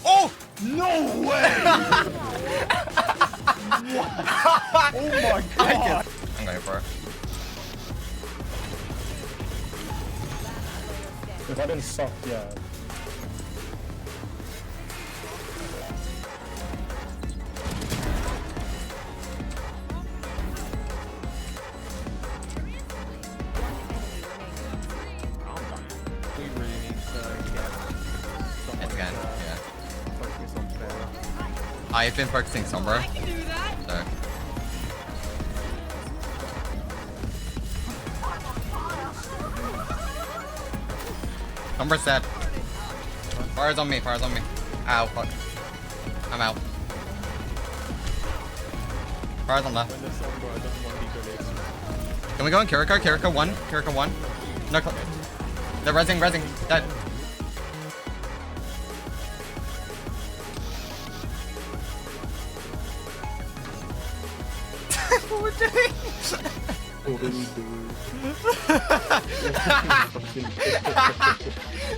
Oh! No way! Oh my god! I'm going for it. If I didn't suck, yeah. We really need to get someone Again, yeah. focus on Farfa. I've been focusing Sombra. I can do that. So. Sombra's dead. Fire's on me, fire's on me. Ow, fuck. I'm out. Fire's on left. When there's Sombra, I don't want to be good. Can we go on Kiriko? Kiriko 1. Kiriko 1. No, they're rezzing, dead. What we're doing?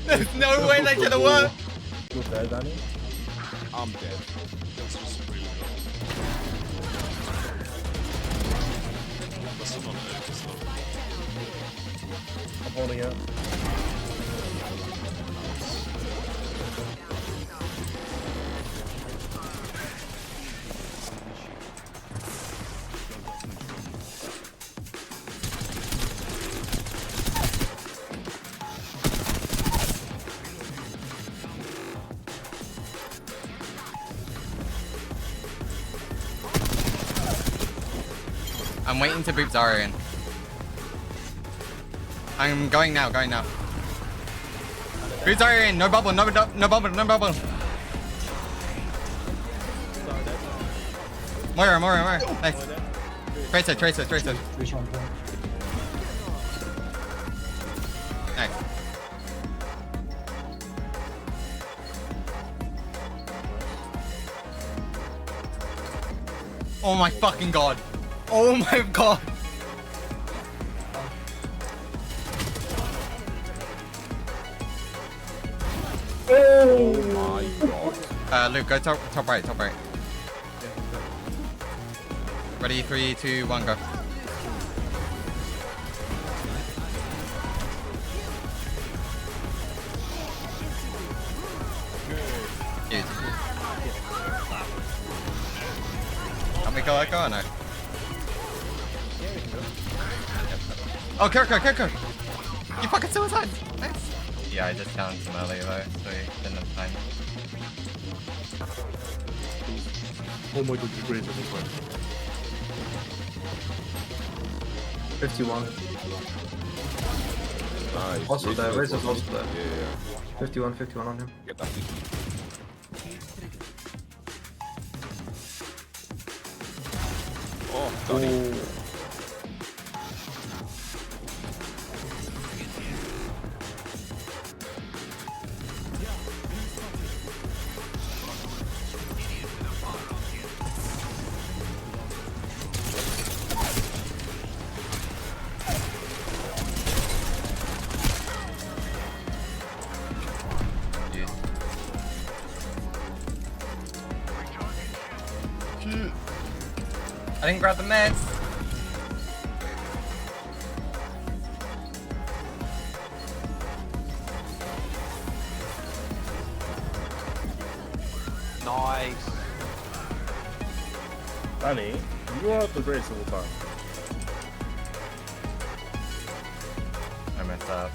There's no way that could have worked. You're dead, Danny? I'm dead. That's just really good. That's not an egg, it's not. I'm holding it. I'm waiting to boot Zarya in. I'm going now, Boot Zarya in, no bubble. Moira. Nice. Tracer. Nice. Oh my fucking god. Oh my god. Oh my god. Luke, go top right. Ready, 3, 2, 1, go. Dude. Can we go or no? Oh, Kiriko! You fucking suicide! Nice. Yeah, I just challenged him earlier though, so he didn't have time. Oh my god, you crazy. 51. Nice. Also there, Razor's also there. Yeah. 51 on him. Get that. Oh, Donnie. I didn't grab the meds. Nice. Danny, you are at the race all the time. I messed up.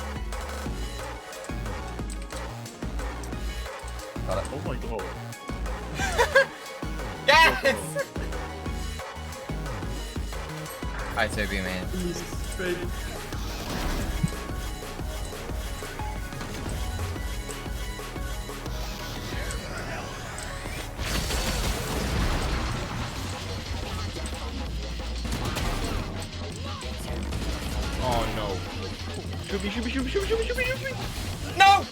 Got it. Oh my god. Yes! Hi, Toby, man. Oh no. Shoot me. No!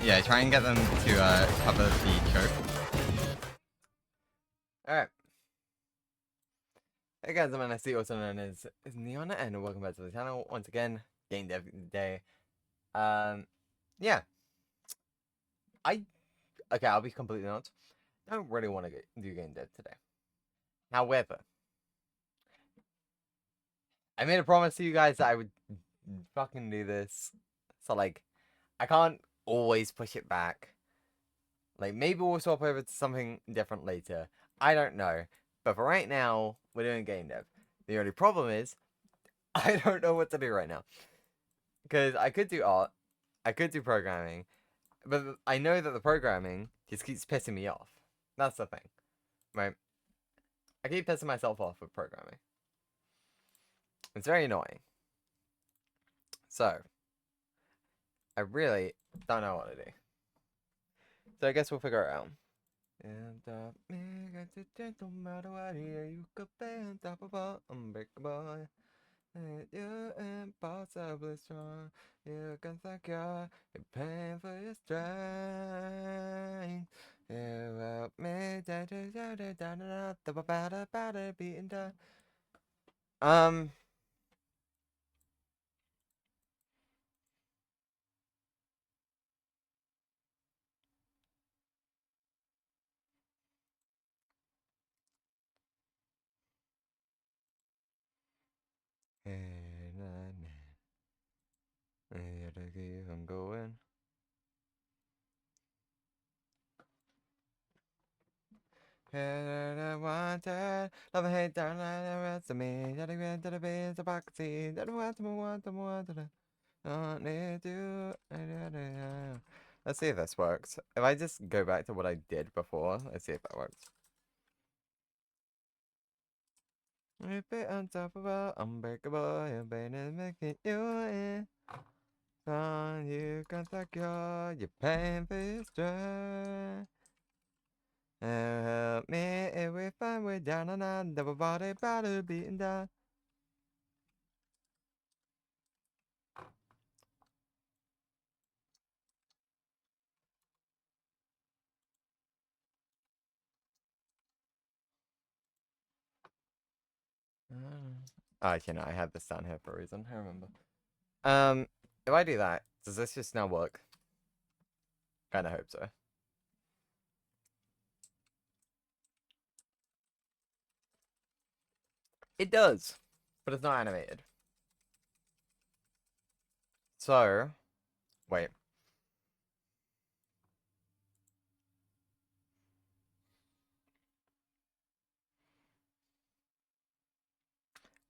Yeah, try and get them to cover the choke. Alright. Hey guys, I'm NSC, also known as Neon, and welcome back to the channel. Once again, Game Dev Day. Yeah. Okay, I'll be completely honest. I don't really want to do Game Dev today. However, I made a promise to you guys that I would fucking do this. So, like, I can't always push it back. Like, maybe we'll swap over to something different later. I don't know. But for right now, we're doing Game Dev. The only problem is, I don't know what to do right now. Because I could do art, I could do programming, but I know that the programming just keeps pissing me off. That's the thing. Right? I keep pissing myself off with programming. It's very annoying. So, I really don't know what to do. So I guess we'll figure it out. And no matter what, here you could be unstoppable, unbreakable. You're impossibly strong. You can secure your pain for your strength. You help me down beating down. Hey, nah, nah. I gotta keep on going. I wanted, love and hate, down like the rest of me. That I went to the base of pocket, that I want to don't need to. Let's see if this works. If I just go back to what I did before, let's see if that works. If it unstoppable, unbreakable, your pain is making you in. Son, you can secure your pain for your strength. Help me if we find we're down and out, double body, body beating down. Oh, actually, no, I had this down here for a reason. I remember. If I do that, does this just now work? Kinda hope so. It does, but it's not animated. So, wait.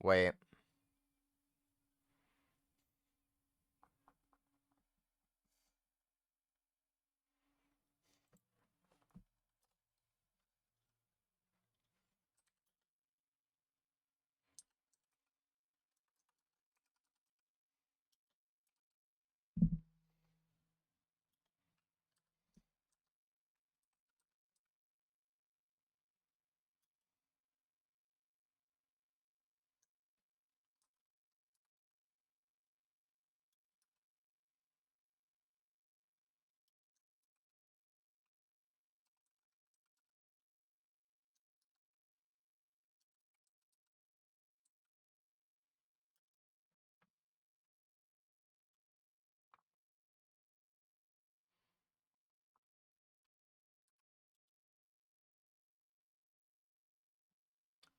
Wait.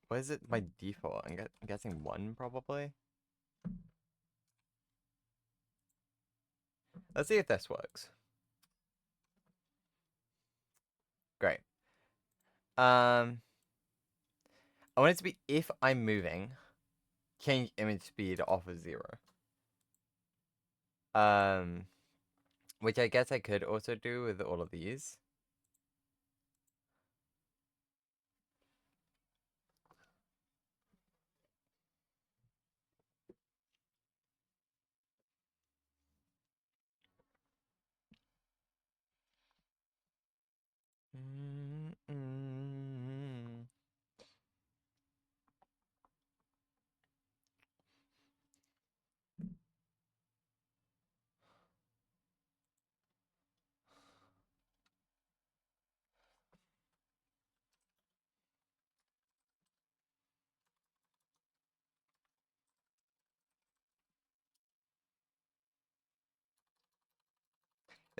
What is it by default? I'm guessing 1, probably? Let's see if this works. Great. I want it to be if I'm moving, change image speed off of 0. Which I guess I could also do with all of these.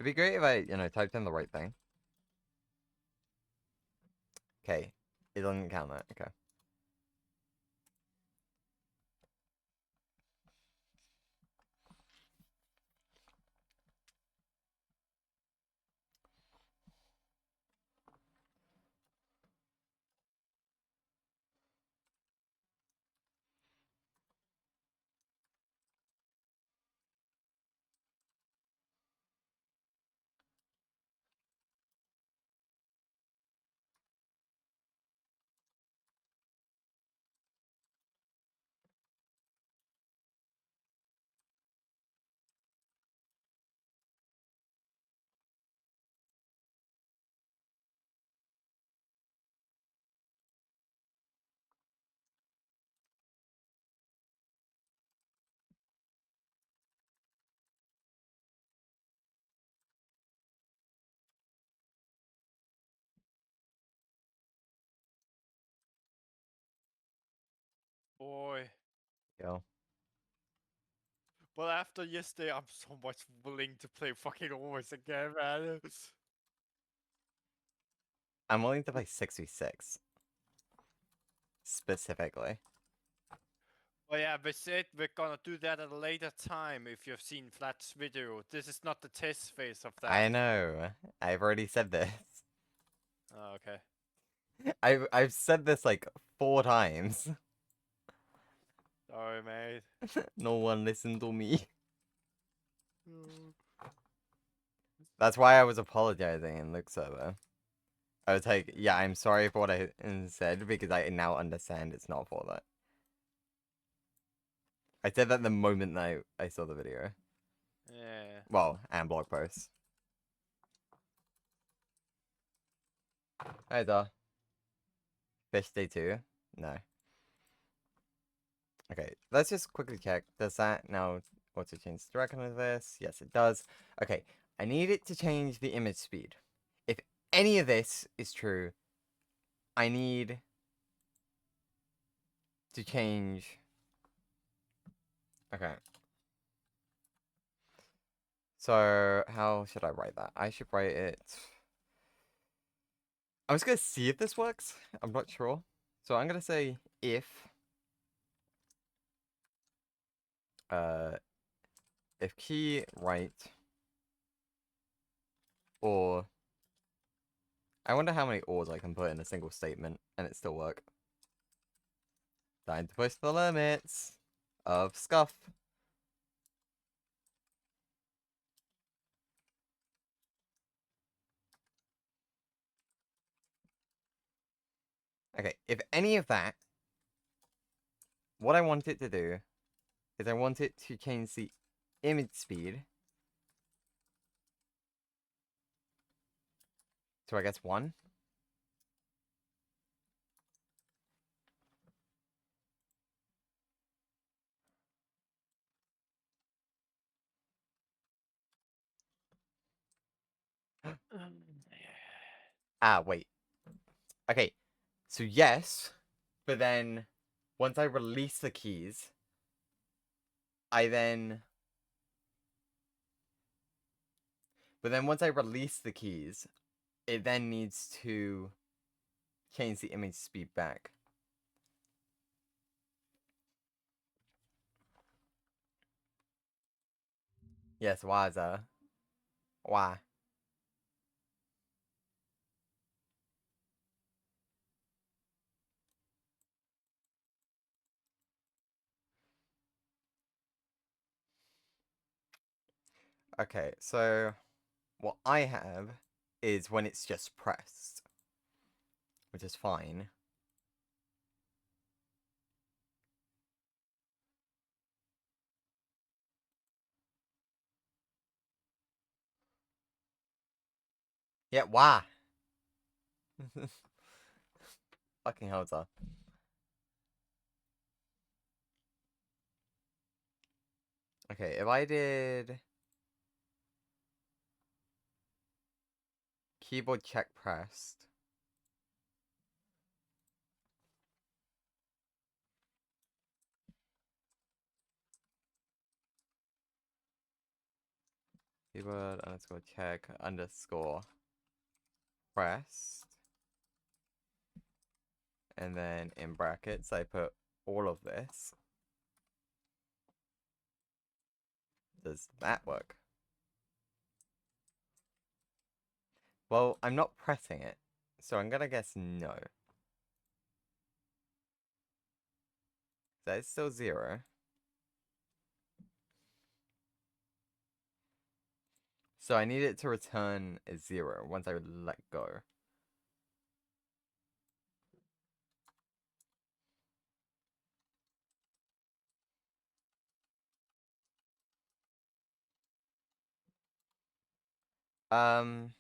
It'd be great if I, typed in the right thing. Okay. It doesn't count that. Okay. Boy. Go. But after yesterday, I'm so much willing to play fucking always again, man. I'm willing to play 6v6. Specifically. Well, yeah, we said we're gonna do that at a later time if you've seen Flat's video. This is not the test phase of that. I know. I've already said this. Oh, okay. I've said this like 4 times. Sorry, mate. No one listened to me. That's why I was apologizing in Luke's server. I was like, yeah, I'm sorry for what I said because I now understand it's not for that. I said that the moment that I saw the video. Yeah. Well, and blog posts. Hi, there. Fish day 2? No. Okay, let's just quickly check. Does that now auto change the direction of this? Yes, it does. Okay, I need it to change the image speed. If any of this is true, I need to change. Okay. So, how should I write that? I should write it. I'm just gonna see if this works. I'm not sure. So I'm gonna say if if key right or I wonder how many ors I can put in a single statement and it still work. Time to push the limits of scuff. Okay, if any of that, what I want it to do is I want it to change the image speed to, I guess, 1. Ah, wait. Okay, so yes, but then once I release the keys, I then... But then once I release the keys, it then needs to change the image speed back. Yes, why is that? Why? Okay, so what I have is when it's just pressed, which is fine. Yeah, why? Fucking hell, it's Okay, if I did keyboard check pressed. Keyboard underscore check underscore pressed. And then in brackets, I put all of this. Does that work? Well, I'm not pressing it, so I'm gonna guess no. That is still 0. So I need it to return a 0 once I let go. Um,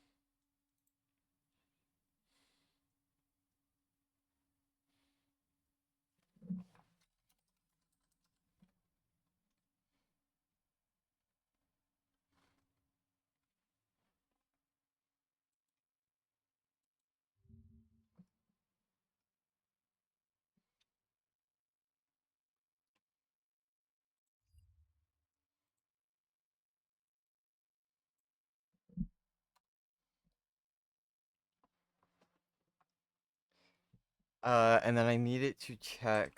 and then I need it to check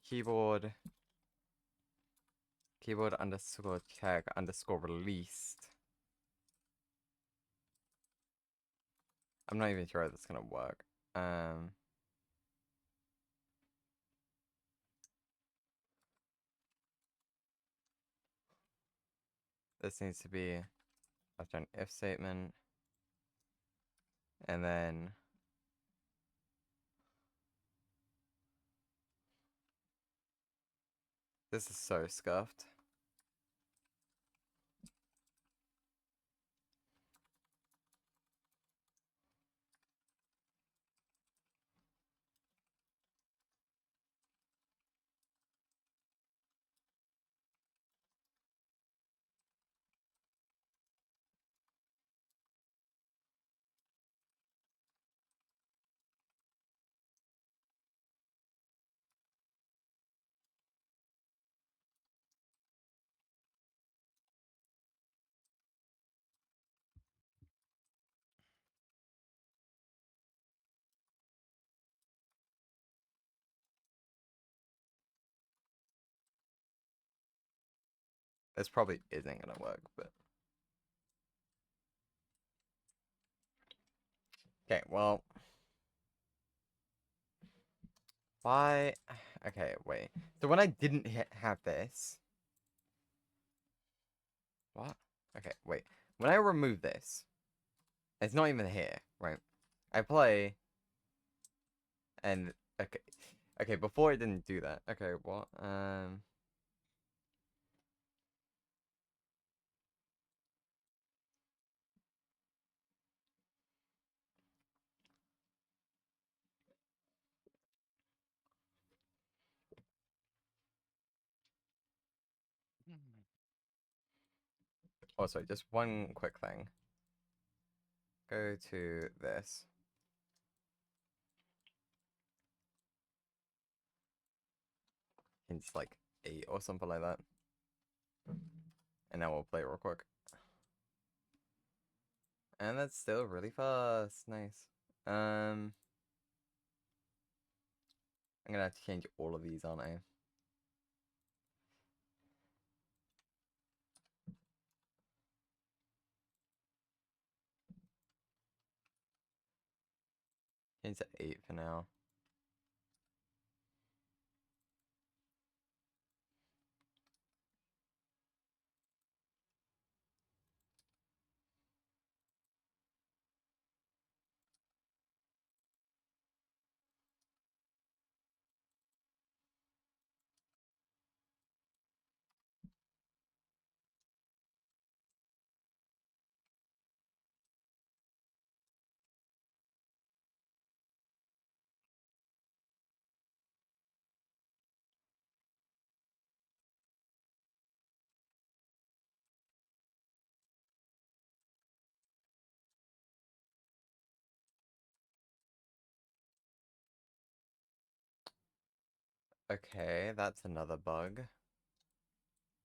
keyboard underscore check underscore released. I'm not even sure if that's gonna work. This needs to be after an if statement, and then this is so scuffed. This probably isn't gonna work, but okay. Well, why? Okay, wait. So when I didn't have this, what? Okay, wait. When I remove this, it's not even here, right? I play, and okay. Before it didn't do that. Okay, what? Also, just one quick thing. Go to this. It's like 8 or something like that. And now we'll play it real quick. And that's still really fast. Nice. I'm gonna have to change all of these, aren't I? Change to 8 for now. Okay, that's another bug.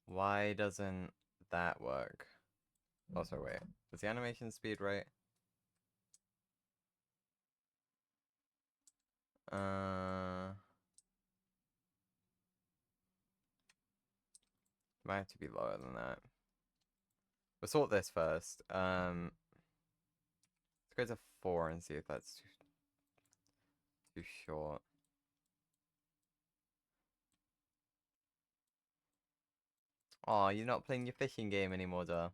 Why doesn't that work? Also, wait. Was the animation speed right? Might have to be lower than that. We'll sort this first. Let's go to 4 and see if that's too short. Oh, you're not playing your fishing game anymore, duh.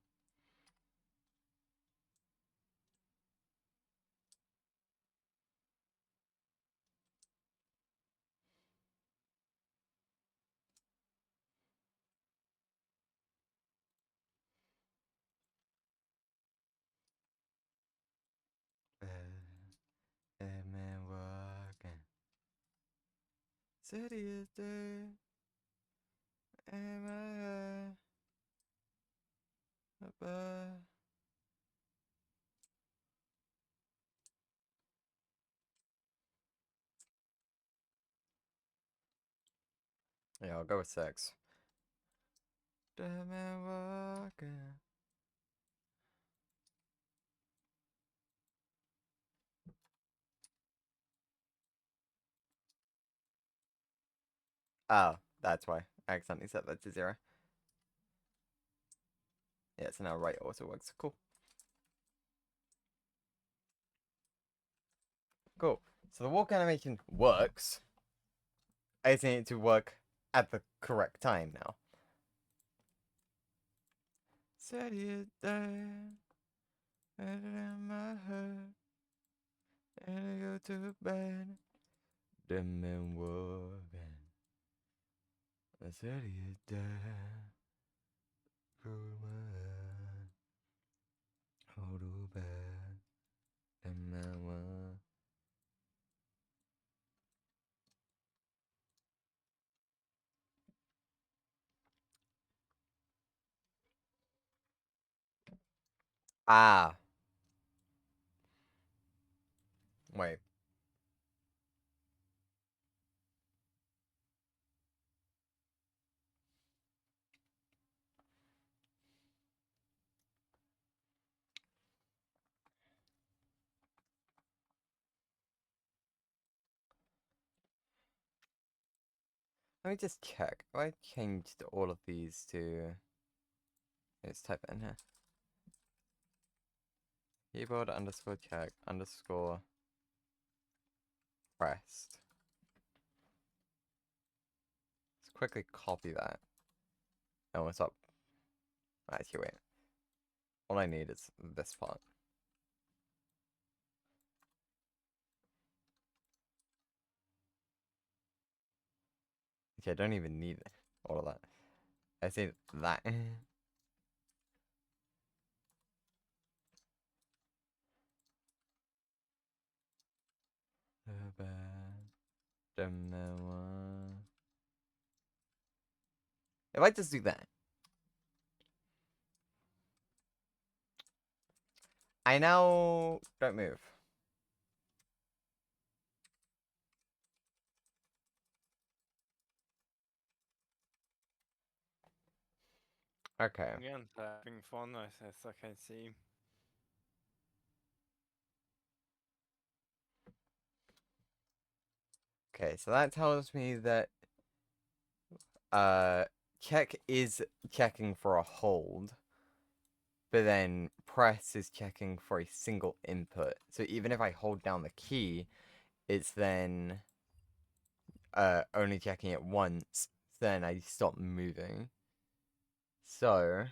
City is there. Am I above? Yeah, I'll go with 6. Oh, that's why. I accidentally set that to 0. Yeah, so now right also works. Cool. Cool. So the walk animation works. I just need it to work at the correct time now. Set it down, put it in my heart, and I go to bed. The man walking. I set it down, put my heart, hold to bed. The man walking. Ah. Wait. Let me just check. If I changed all of these to... Let's type it in here. Keyboard underscore check underscore pressed. Let's quickly copy that. Oh, what's up? Actually, wait. All I need is this part. Okay, I don't even need all of that. I say that. If I just do that, I now don't move. Okay. Again, having fun as I can see. Okay, so that tells me that check is checking for a hold, but then press is checking for a single input. So even if I hold down the key, it's then only checking it once, then I stop moving. So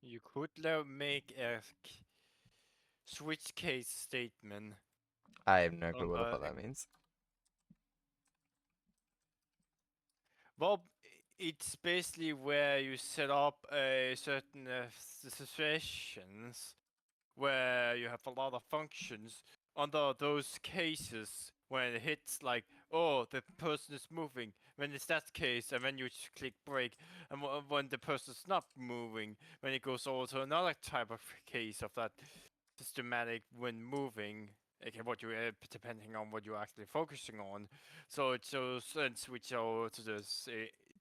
You could make a switch case statement. I have no clue On what that means. Well, it's basically where you set up a certain situations where you have a lot of functions under those cases when it hits like, oh, the person is moving. When it's that case, and then you just click break, and when the person's not moving, when it goes over to another type of case of that. systematic when moving. Okay, what you depending on what you're actually focusing on. So it shows and switch over to the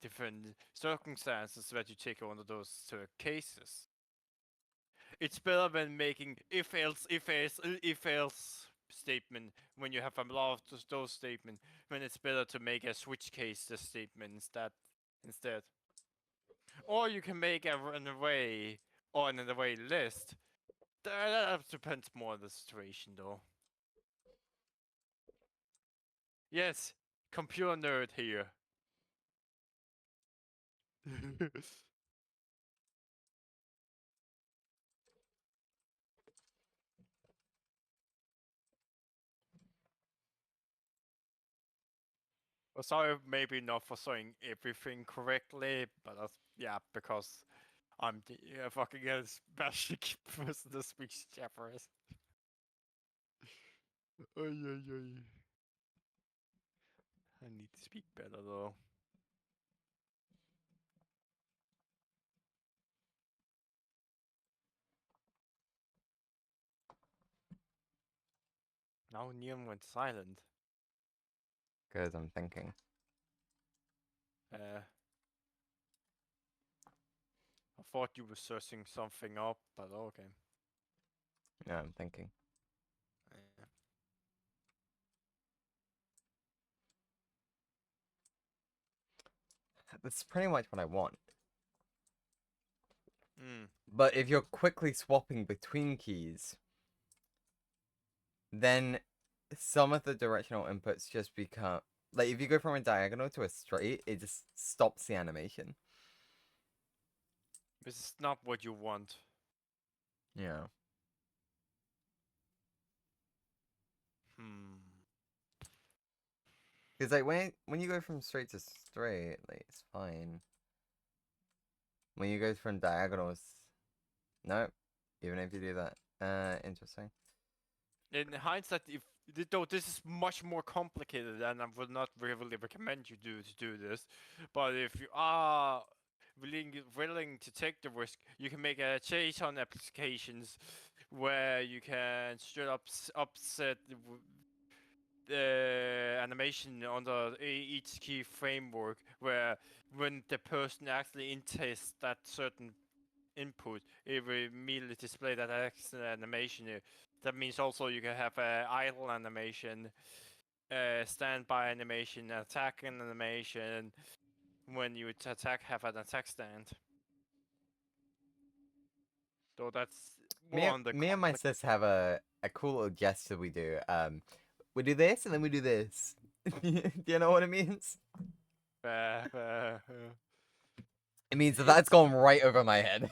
different circumstances that you take under those cases. It's better than making if else statement when you have a lot of those statements. When it's better to make a switch case the statement instead. Or you can make an array or an array list. That depends more on the situation, though. Yes, computer nerd here. Well, sorry, maybe not for saying everything correctly, but yeah, because I'm the fucking basic person that speaks Japanese. Ay, ay, ay. I need to speak better though. Now Neon went silent. Because I'm thinking. I thought you were searching something up, but okay. Yeah, I'm thinking. Yeah. That's pretty much what I want. Mm. But if you're quickly swapping between keys, then some of the directional inputs just become like if you go from a diagonal to a straight, it just stops the animation. This is not what you want. Yeah. Because like when you go from straight to straight, like it's fine. When you go from diagonals, no. Even if you do that, interesting. In hindsight, though this is much more complicated, and I would not really recommend you to do this. But if you are willing to take the risk, you can make a JSON applications where you can straight up upset the animation under each key framework, where when the person actually intakes that certain input, it will immediately display that animation. That means also you can have idle animation, standby animation, attack animation. When you attack, have an attack stand. So that's more on the Me and my sis have a cool little gesture we do. We do this and then we do this. Do you know what it means? It means that that's gone right over my head.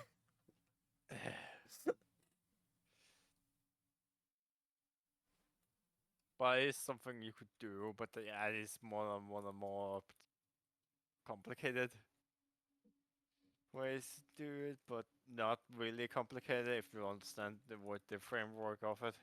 But it's something you could do, but yeah, it is more and more complicated ways to do it, but not really complicated if you understand what the framework of it.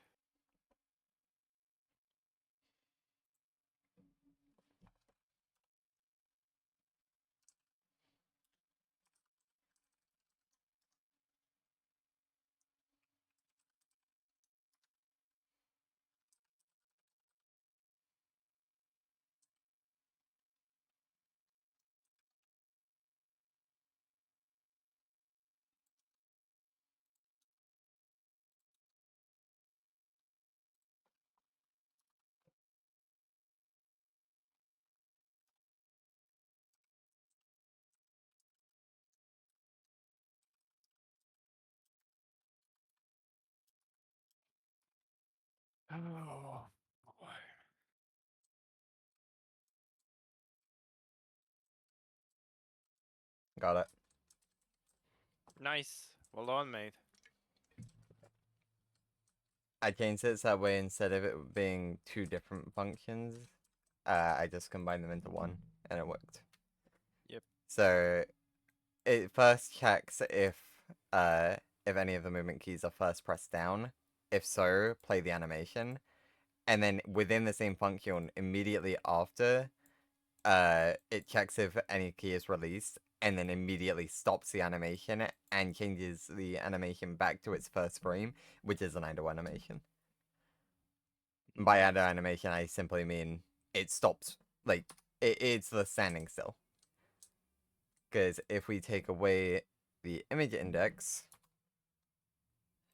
Oh boy. Got it. Nice. Well done, mate. I changed it so that way instead of it being two different functions, I just combined them into one, and it worked. Yep. So it first checks if any of the movement keys are first pressed down. If so, play the animation, and then within the same function, immediately after, it checks if any key is released, and then immediately stops the animation and changes the animation back to its first frame, which is an idle animation. By idle animation, I simply mean it stops, like, it's the standing still. Because if we take away the image index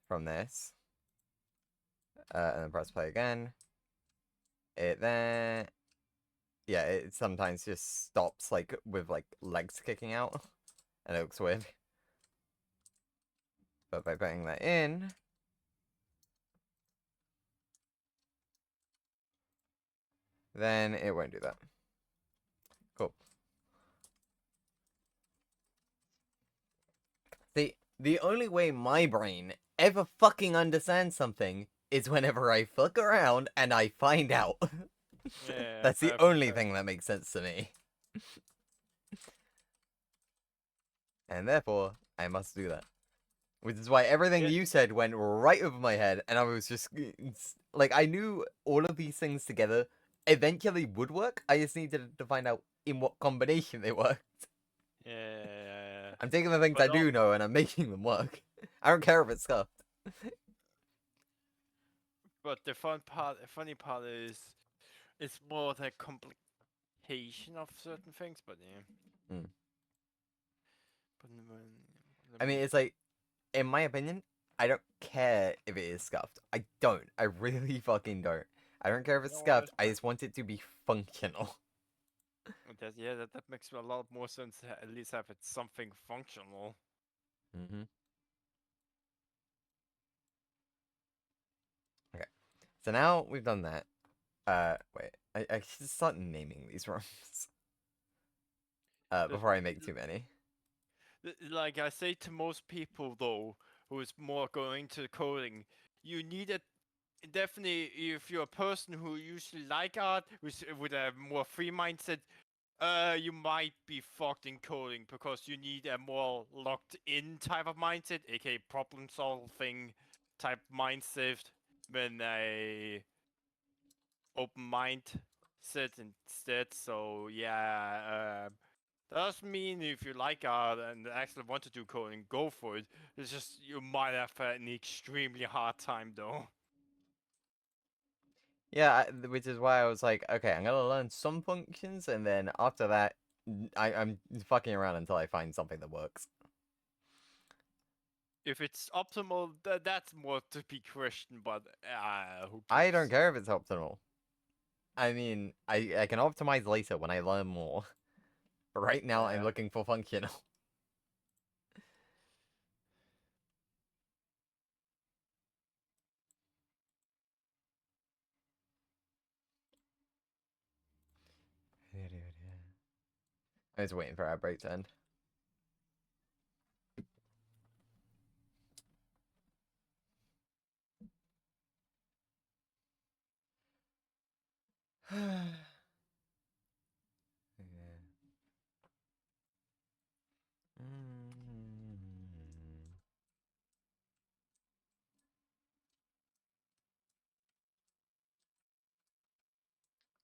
from this, and then press play again, it then, yeah, it sometimes just stops, like, with, like, legs kicking out, and it looks weird. But by putting that in, then it won't do that. Cool. The only way my brain ever fucking understands something is whenever I fuck around and I find out. Yeah, That's the fair, only fair. thing that makes sense to me. And therefore, I must do that. Which is why everything Yeah. you said went right over my head, and I was just like, I knew all of these things together eventually would work. I just needed to find out in what combination they worked. Yeah. I'm taking the things But I do know and I'm making them work. I don't care if it's scuffed. But the funny part is, it's more the complication of certain things. But yeah. Mm. But I mean, it's like, in my opinion, I don't care if it is scuffed. I don't. I really fucking don't. I don't care if it's No, scuffed. that's I fine. just want it to be functional. that makes a lot more sense. At least have it something functional. Mm-hmm. Okay. So now we've done that. Wait. I should start naming these rooms. Before I make too many. Like I say to most people though, who is more going to coding, you need it. Definitely, if you're a person who usually like art, with a more free mindset, you might be fucked in coding because you need a more locked in type of mindset, aka problem solving type mindset, than a open mind set instead. So yeah, doesn't mean if you like art and actually want to do coding, go for it. It's just you might have an extremely hard time though. Yeah, which is why I was like, okay, I'm gonna learn some functions, and then after that, I'm fucking around until I find something that works. If it's optimal, that's more to be questioned, but who I gives? don't care if it's optimal. I mean, I can optimize later when I learn more. But right now, I'm Yeah. looking for functional. I was waiting for our break to end.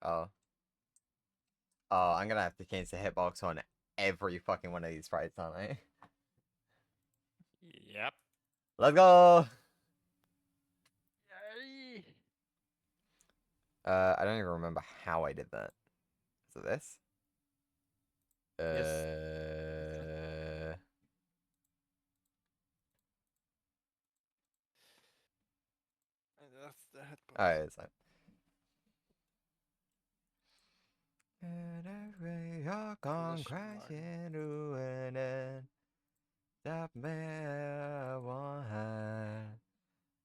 Oh. Oh, I'm gonna have to change the hitbox on every fucking one of these fights, aren't I? Yep. Let's go! Yay. I don't even remember how I did that. Is it this? Yes. That's the headbutt. Alright, it's fine. You're gone Collision line. crashing to an end. Stop me, I want high.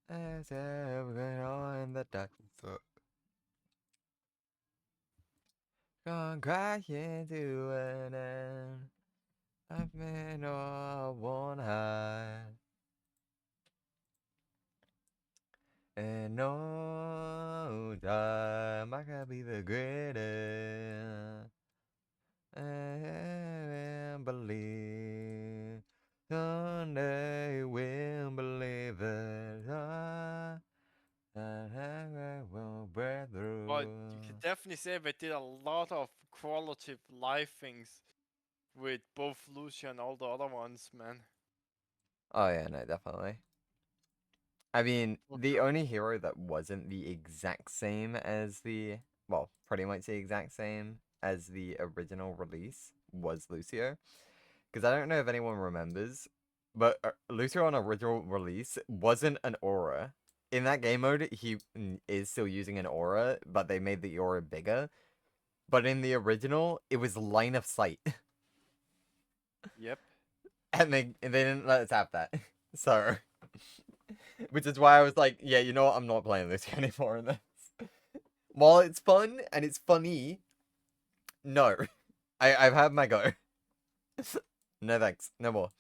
As everything all in the dark. Gone crashing to an end. I've been all one high. And no time I can be the greatest. And believe someday we'll believe it. I will break through. But you can definitely say they did a lot of quality life things with both Lucia and all the other ones, man. Oh yeah, no, definitely. I mean, the Okay. only hero that wasn't the exact same as the, well, pretty much the exact same as the original release was Lucio. Because I don't know if anyone remembers, but Lucio on original release wasn't an aura. In that game mode, he is still using an aura, but they made the aura bigger. But in the original, it was line of sight. Yep. And they didn't let us have that. So, which is why I was like, yeah, you know what? I'm not playing this anymore in this. While it's fun and it's funny, no. I've had my go. No thanks. No more.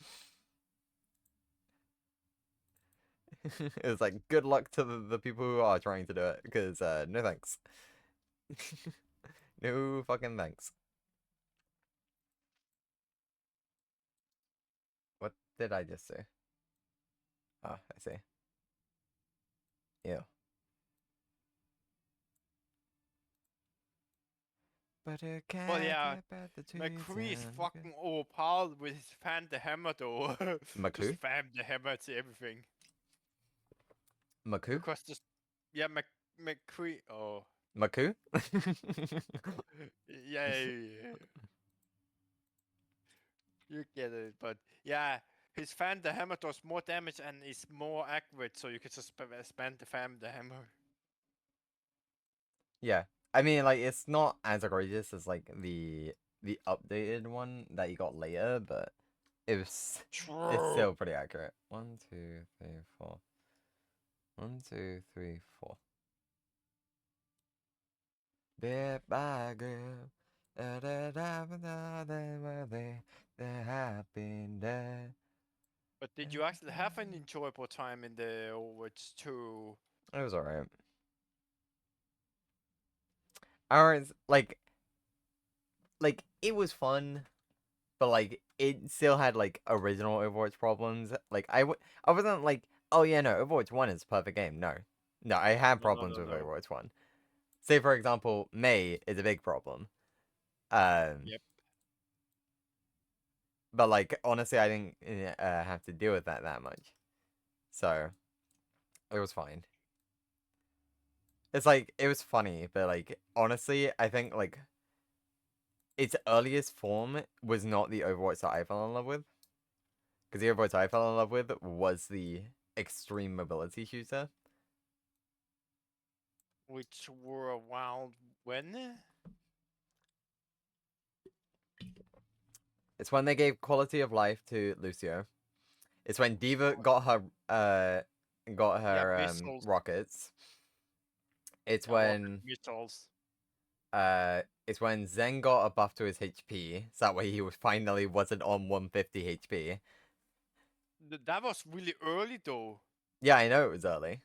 It was like, good luck to the people who are trying to do it, because no thanks. No fucking thanks. What did I just say? Oh, I see. Ew. But it can't Well, yeah, get better to McCree is town. fucking overpowered with his fan the hammer though. Maku? Just fan the hammer to everything. Maku? Because just yeah, McCree. Oh, Maku? yeah, yeah. You get it, but yeah, his fan the hammer does more damage and is more accurate, so you can just spam the fan the hammer. Yeah. I mean, like, it's not as egregious as, like, the updated one that you got later, but it's still pretty accurate. 1, 2, 3, 4. 1, 2, 3, 4. Bit by girl. There have been there. But did you actually have an enjoyable time in the Overwatch 2? It was alright. Ours, like, it was fun, but, like, it still had, like, original Overwatch problems. Like, I wasn't like, oh yeah, no, Overwatch 1 is a perfect game. No. No, I had problems with No. Overwatch 1. Say, for example, Mei is a big problem. Yep. But, like, honestly, I didn't have to deal with that much. So, it was fine. It's like, it was funny, but, like, honestly, I think, like, its earliest form was not the Overwatch that I fell in love with. Because the Overwatch I fell in love with was the extreme mobility shooter. Which were around when? It's when they gave quality of life to Lucio. It's when Diva got her missiles. rockets. It's Yeah, rocket when missiles. it's when Zen got a buff to his HP, so that way he was finally wasn't on 150 HP. That was really early though. Yeah, I know it was early.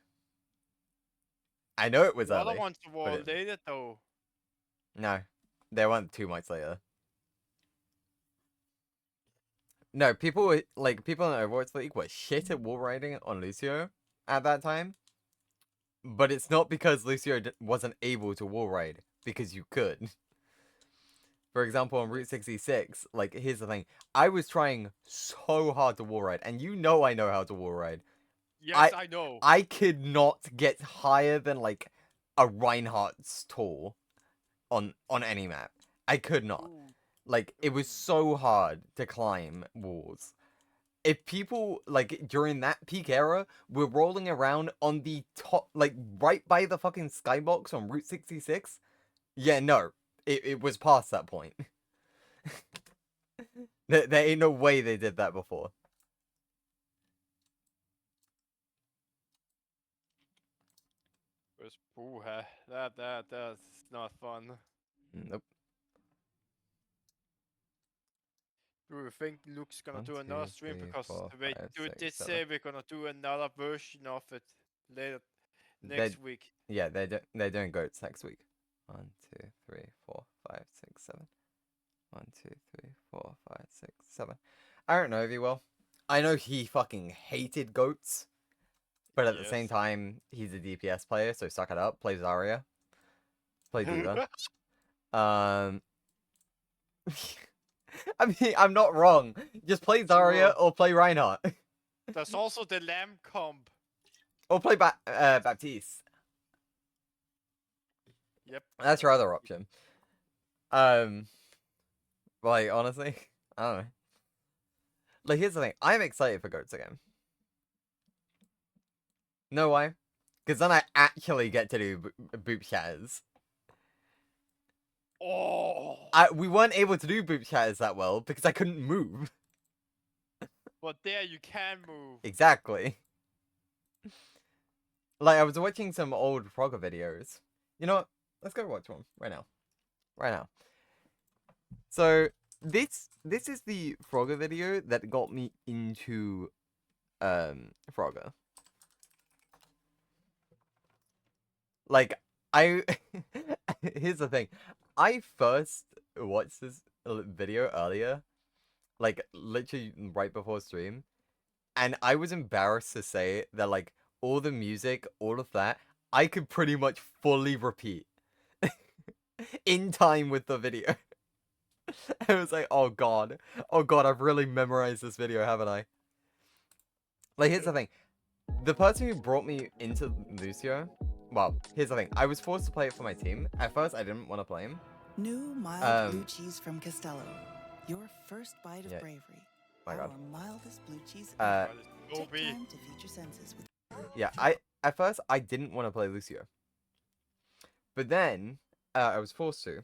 I know it was The other early. ones were it- later though. No, they weren't too much later. No, people in Overwatch League were shit at wall riding on Lucio at that time. But it's not because Lucio wasn't able to wall ride, because you could. For example, on Route 66, like, here's the thing. I was trying so hard to wall ride, and you know I know how to wall ride. Yes, I know. I could not get higher than, like, a Reinhardt's tall on any map. I could not. Ooh. Like, it was so hard to climb walls. If people, like, during that peak era were rolling around on the top, like, right by the fucking skybox on Route 66, yeah, no, it was past that point. there ain't no way they did that before. Was booha. That's not fun. Nope. Do you think Luke's gonna 1, do 2, another stream 3, because 4, they 5, 6, did 7. say we're gonna do another version of it later They- next week. Yeah, they're doing goats next week. 1, 2, 3, 4, 5, 6, 7. 1, 2, 3, 4, 5, 6, 7. I don't know if he will. I know he fucking hated goats, but at the same Yes. time, he's a DPS player, so suck it up. Play Zarya. Play Diva. I mean, I'm not wrong. Just play Zarya or play Reinhardt. There's also the lamb comp. Or play Baptiste. Yep. That's your other option. Like, honestly, I don't know. Like, here's the thing. I'm excited for Goats again. Know why? Because then I actually get to do boop shatters. Oh. We weren't able to do boop shatters that well because I couldn't move. But there you can move. Exactly. Like, I was watching some old Frogger videos. You know what? Let's go watch one right now. Right now. So, this is the Frogger video that got me into Frogger. Like, here's the thing. I first watched this video earlier, like, literally right before stream, and I was embarrassed to say that, like, all the music, all of that, I could pretty much fully repeat in time with the video. I was like, oh god, I've really memorized this video, haven't I? Like, here's the thing. The person who brought me into Lucio, well, here's the thing. I was forced to play it for my team. At first, I didn't want to play him. New mild blue cheese from Costello. Your first bite of Yeah. bravery. My god. Our mildest blue cheese. Go Take be. time to feed your senses with. Yeah, at first, I didn't want to play Lucio. But then, I was forced to.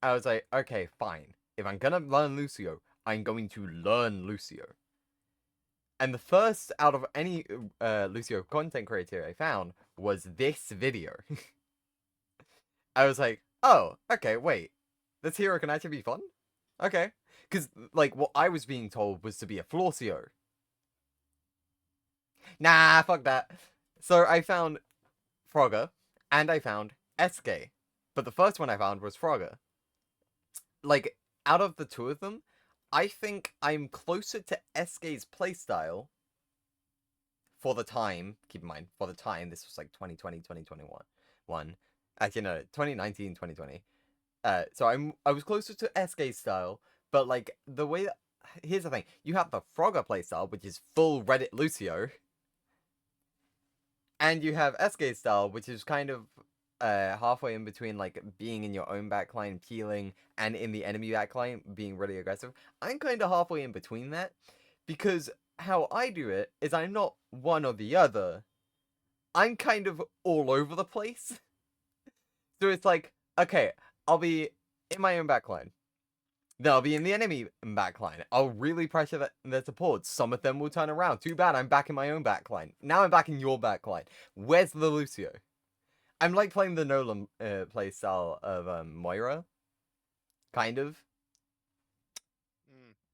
I was like, okay, fine. If I'm gonna learn Lucio, I'm going to learn Lucio. And the first out of any Lucio content creator I found was this video. I was like, oh, okay, wait. This hero can actually be fun? Okay. Because, like, what I was being told was to be a Florcio. Nah, fuck that. So I found Frogger, and I found SK. But the first one I found was Frogger. Like, out of the two of them, I think I'm closer to SK's playstyle for the time. Keep in mind, for the time, this was like 2020, 2021. Actually, no, 2019, 2020. So I was closer to SK's style, but like the way that, here's the thing: you have the Frogger playstyle, which is full Reddit Lucio, and you have SK's style, which is kind of halfway in between, like being in your own backline, peeling, and in the enemy backline, being really aggressive. I'm kind of halfway in between that, because how I do it is I'm not one or the other. I'm kind of all over the place. So it's like, okay, I'll be in my own backline. Then I'll be in the enemy backline. I'll really pressure their supports. Some of them will turn around. Too bad, I'm back in my own backline. Now I'm back in your backline. Where's the Lucio? I'm like playing the Nolan play style of Moira. Kind of.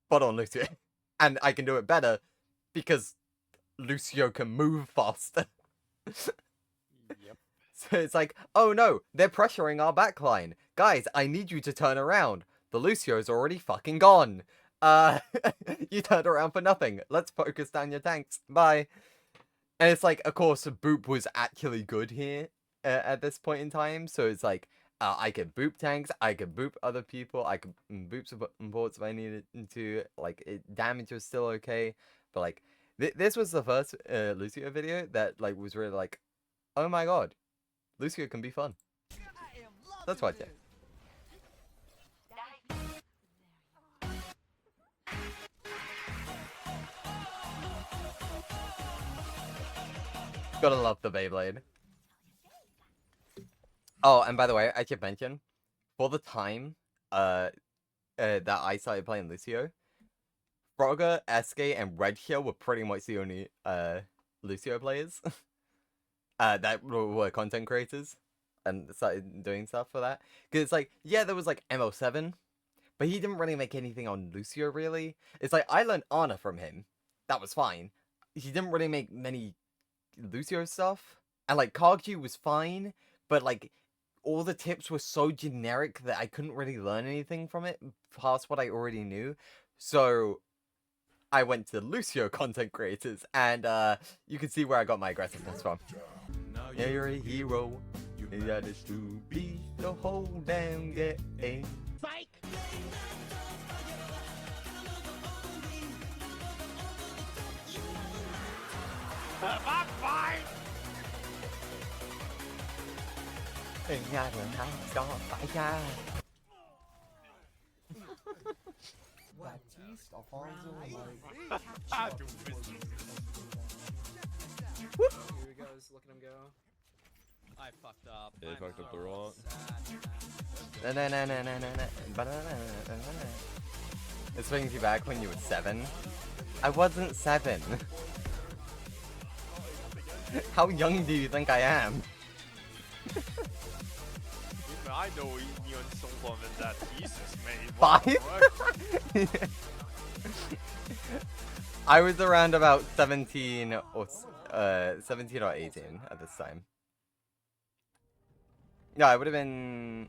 But on Lucio. And I can do it better because Lucio can move faster. Yep. So it's like, oh no, they're pressuring our backline. Guys, I need you to turn around. The Lucio's already fucking gone. You turned around for nothing. Let's focus down your tanks. Bye. And it's like, of course, Boop was actually good here at this point in time. So it's like, I could boop tanks, I could boop other people, I could boop supports if I needed to. Like, damage was still okay. But like, this was the first Lucio video that like was really like, oh my god, Lucio can be fun. That's what I say. Gotta love the Beyblade. Oh, and by the way, I should mention, for the time that I started playing Lucio, Frogger, SK, and Red Shell were pretty much the only Lucio players that were content creators and started doing stuff for that. Because it's like, yeah, there was like ML7, but he didn't really make anything on Lucio, really. It's like, I learned Ana from him. That was fine. He didn't really make many Lucio stuff. And like, Kagyu was fine, but like, all the tips were so generic that I couldn't really learn anything from it past what I already knew. So I went to Lucio content creators, and you can see where I got my aggressiveness from. Yeah, you're a hero. That is to be the whole damn game. Psych! I'm fine! Ah, du bist... Here he goes, look at him go. I fucked up. Yeah, I'm fucked up the so wrong. sad. It brings you back when you were 7. I wasn't 7. How young do you think I am? Even I know Neon Silver than that. Jesus, mate. 5? I was around about 17 or 17 or 18 at this time. No, I would have been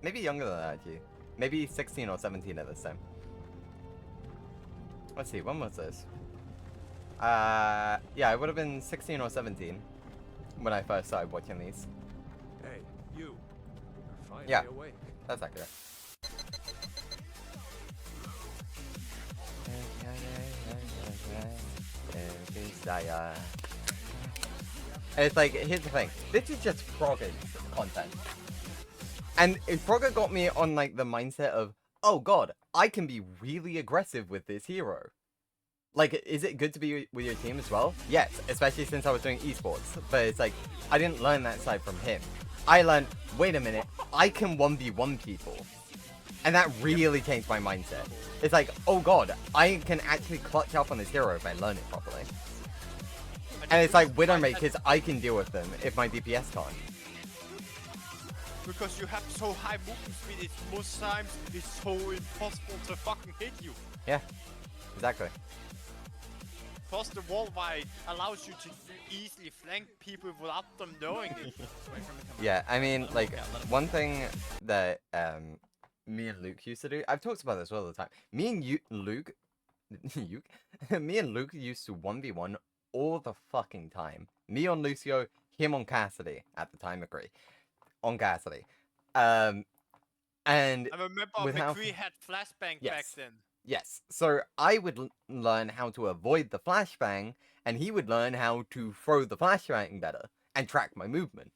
maybe younger than that actually. Maybe 16 or 17 at this time. Let's see, when was this? Yeah, I would have been 16 or 17 when I first started watching these. Hey, you. You're finally Yeah. awake. That's accurate. It's like, here's the thing. This is just Frogger's content. And Frogger got me on like the mindset of, oh god, I can be really aggressive with this hero. Like, is it good to be with your team as well? Yes, especially since I was doing esports. But it's like, I didn't learn that side from him. I learned, wait a minute, I can 1v1 people. And that really changed my mindset. It's like, oh god, I can actually clutch up on this hero if I learn it properly. And it's like Widowmakers, I can deal with them if my DPS can't. Because you have so high movement speed, it's most times it's so impossible to fucking hit you. Yeah, exactly. Plus the wall wide allows you to easily flank people without them knowing it. Yeah, I mean, like, one thing that me and Luke used to do, I've talked about this all the time. Me and Luke used to 1v1 all the fucking time. Me on Lucio, him on Cassidy at the time, agree. On Cassidy. And I remember with how- McCree had flashbang back Yes. then. yes, so I would learn how to avoid the flashbang, and he would learn how to throw the flashbang better and track my movement.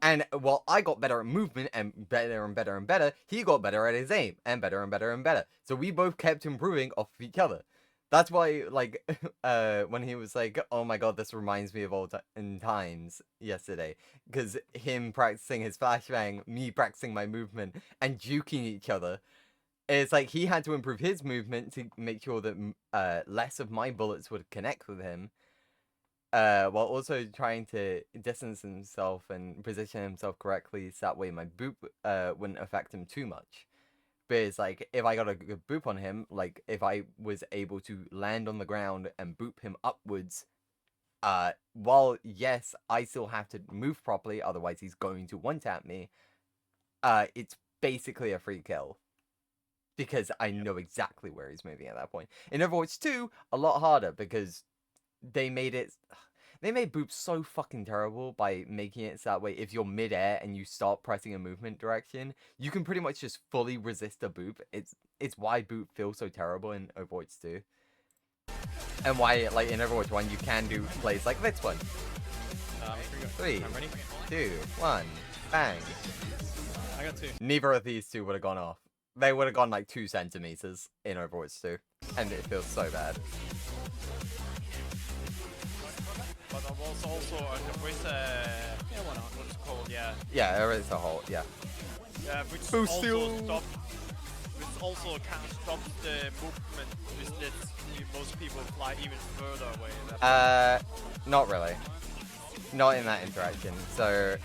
And while I got better at movement and better and better and better, he got better at his aim and better and better and better. So we both kept improving off of each other. That's why, like, when he was like, oh my god, this reminds me of old times yesterday. Because him practicing his flashbang, me practicing my movement, and juking each other. It's like he had to improve his movement to make sure that less of my bullets would connect with him. While also trying to distance himself and position himself correctly so that way my boop wouldn't affect him too much. But it's like, if I got a good boop on him, like, if I was able to land on the ground and boop him upwards, while, yes, I still have to move properly, otherwise he's going to one-tap me, it's basically a free kill. Because I know exactly where he's moving at that point. In Overwatch 2, a lot harder, because they made boop so fucking terrible by making it so that way if you're mid-air and you start pressing a movement direction, you can pretty much just fully resist a boop. It's why boop feels so terrible in Overwatch 2. And why, like, in Overwatch 1, you can do plays like this one. 3, 2, 1, bang. I got 2. Neither of these two would have gone off. They would have gone like 2 centimeters in Overwatch 2. And it feels so bad. But there was also with what's it called, yeah. Yeah, there is a whole, yeah. Which Boost also you. stopped, which also kind of stops the movement, which lets most people fly even further away. Not really. Not in that interaction. So,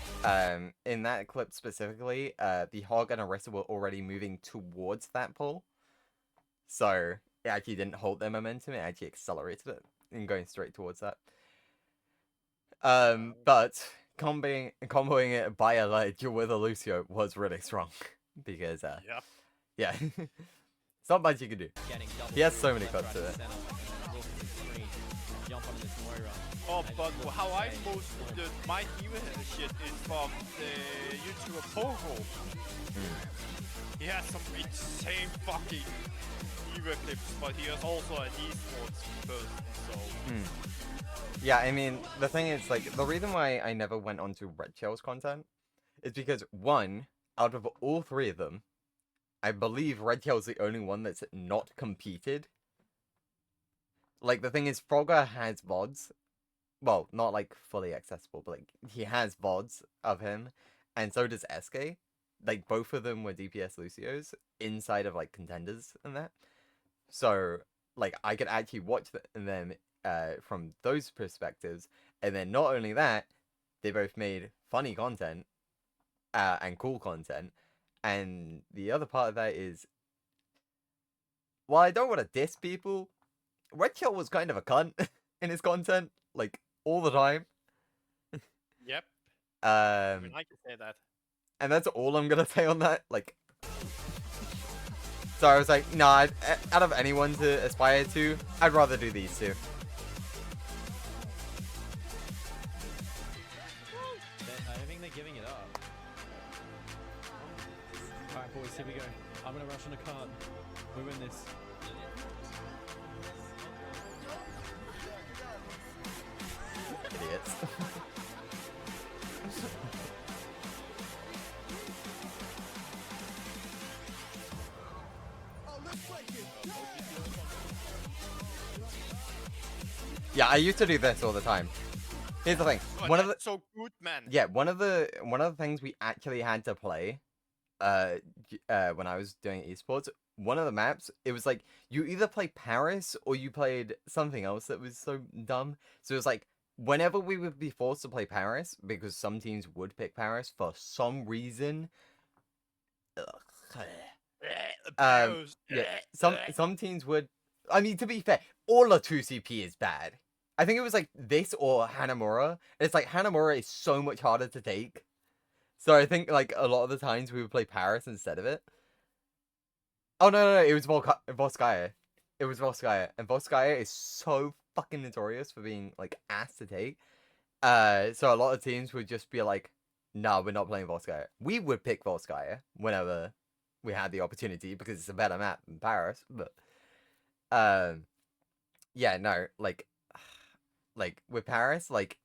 in that clip specifically, the Hog and Orisa were already moving towards that pole. So, it actually didn't hold their momentum, it actually accelerated it in going straight towards that. But comboing it by a ledge with a Lucio was really strong. Because, yeah. It's not much you can do. He has so many cuts to it. Oh, but how I most did my hero shit is from the YouTuber Pogo. He has some insane fucking hero clips, but he is also an esports person, so... Yeah, I mean, the thing is, like, the reason why I never went onto Red Shell's content is because, one, out of all three of them, I believe Red Shell's the only one that's not competed. Like, the thing is, Frogger has VODs. Well, not, like, fully accessible, but, like, he has VODs of him, and so does SK. Like, both of them were DPS Lucios inside of, like, contenders and that. So, like, I could actually watch them from those perspectives, and then not only that, they both made funny content and cool content, and the other part of that is, while I don't want to diss people, Red Shell was kind of a cunt in his content, like, all the time. Yep. I Um, mean, I can say that. and that's all I'm gonna say on that. Like, so I was like, nah, out of anyone to aspire to, I'd rather do these two. I think they're giving it up. Alright, boys, here we go. I'm gonna rush on a card. We win this. Idiots. Yeah, I used to do this all the time. Here's the thing. Oh, One of the that's so good, man. Yeah, one of the things we actually had to play when I was doing esports, one of the maps, it was like you either play Paris or you played something else that was so dumb. So it was like whenever we would be forced to play Paris, because some teams would pick Paris for some reason. Yeah, some teams would. I mean, to be fair, all of 2CP is bad. I think it was like this or Hanamura. And it's like Hanamura is so much harder to take. So I think like a lot of the times we would play Paris instead of it. Oh no, it was Volskaya. It was Volskaya. And Volskaya is so fucking notorious for being like ass to take. So a lot of teams would just be like, no, we're not playing Volskaya. We would pick Volskaya whenever we had the opportunity because it's a better map than Paris. But yeah, no, like with Paris, like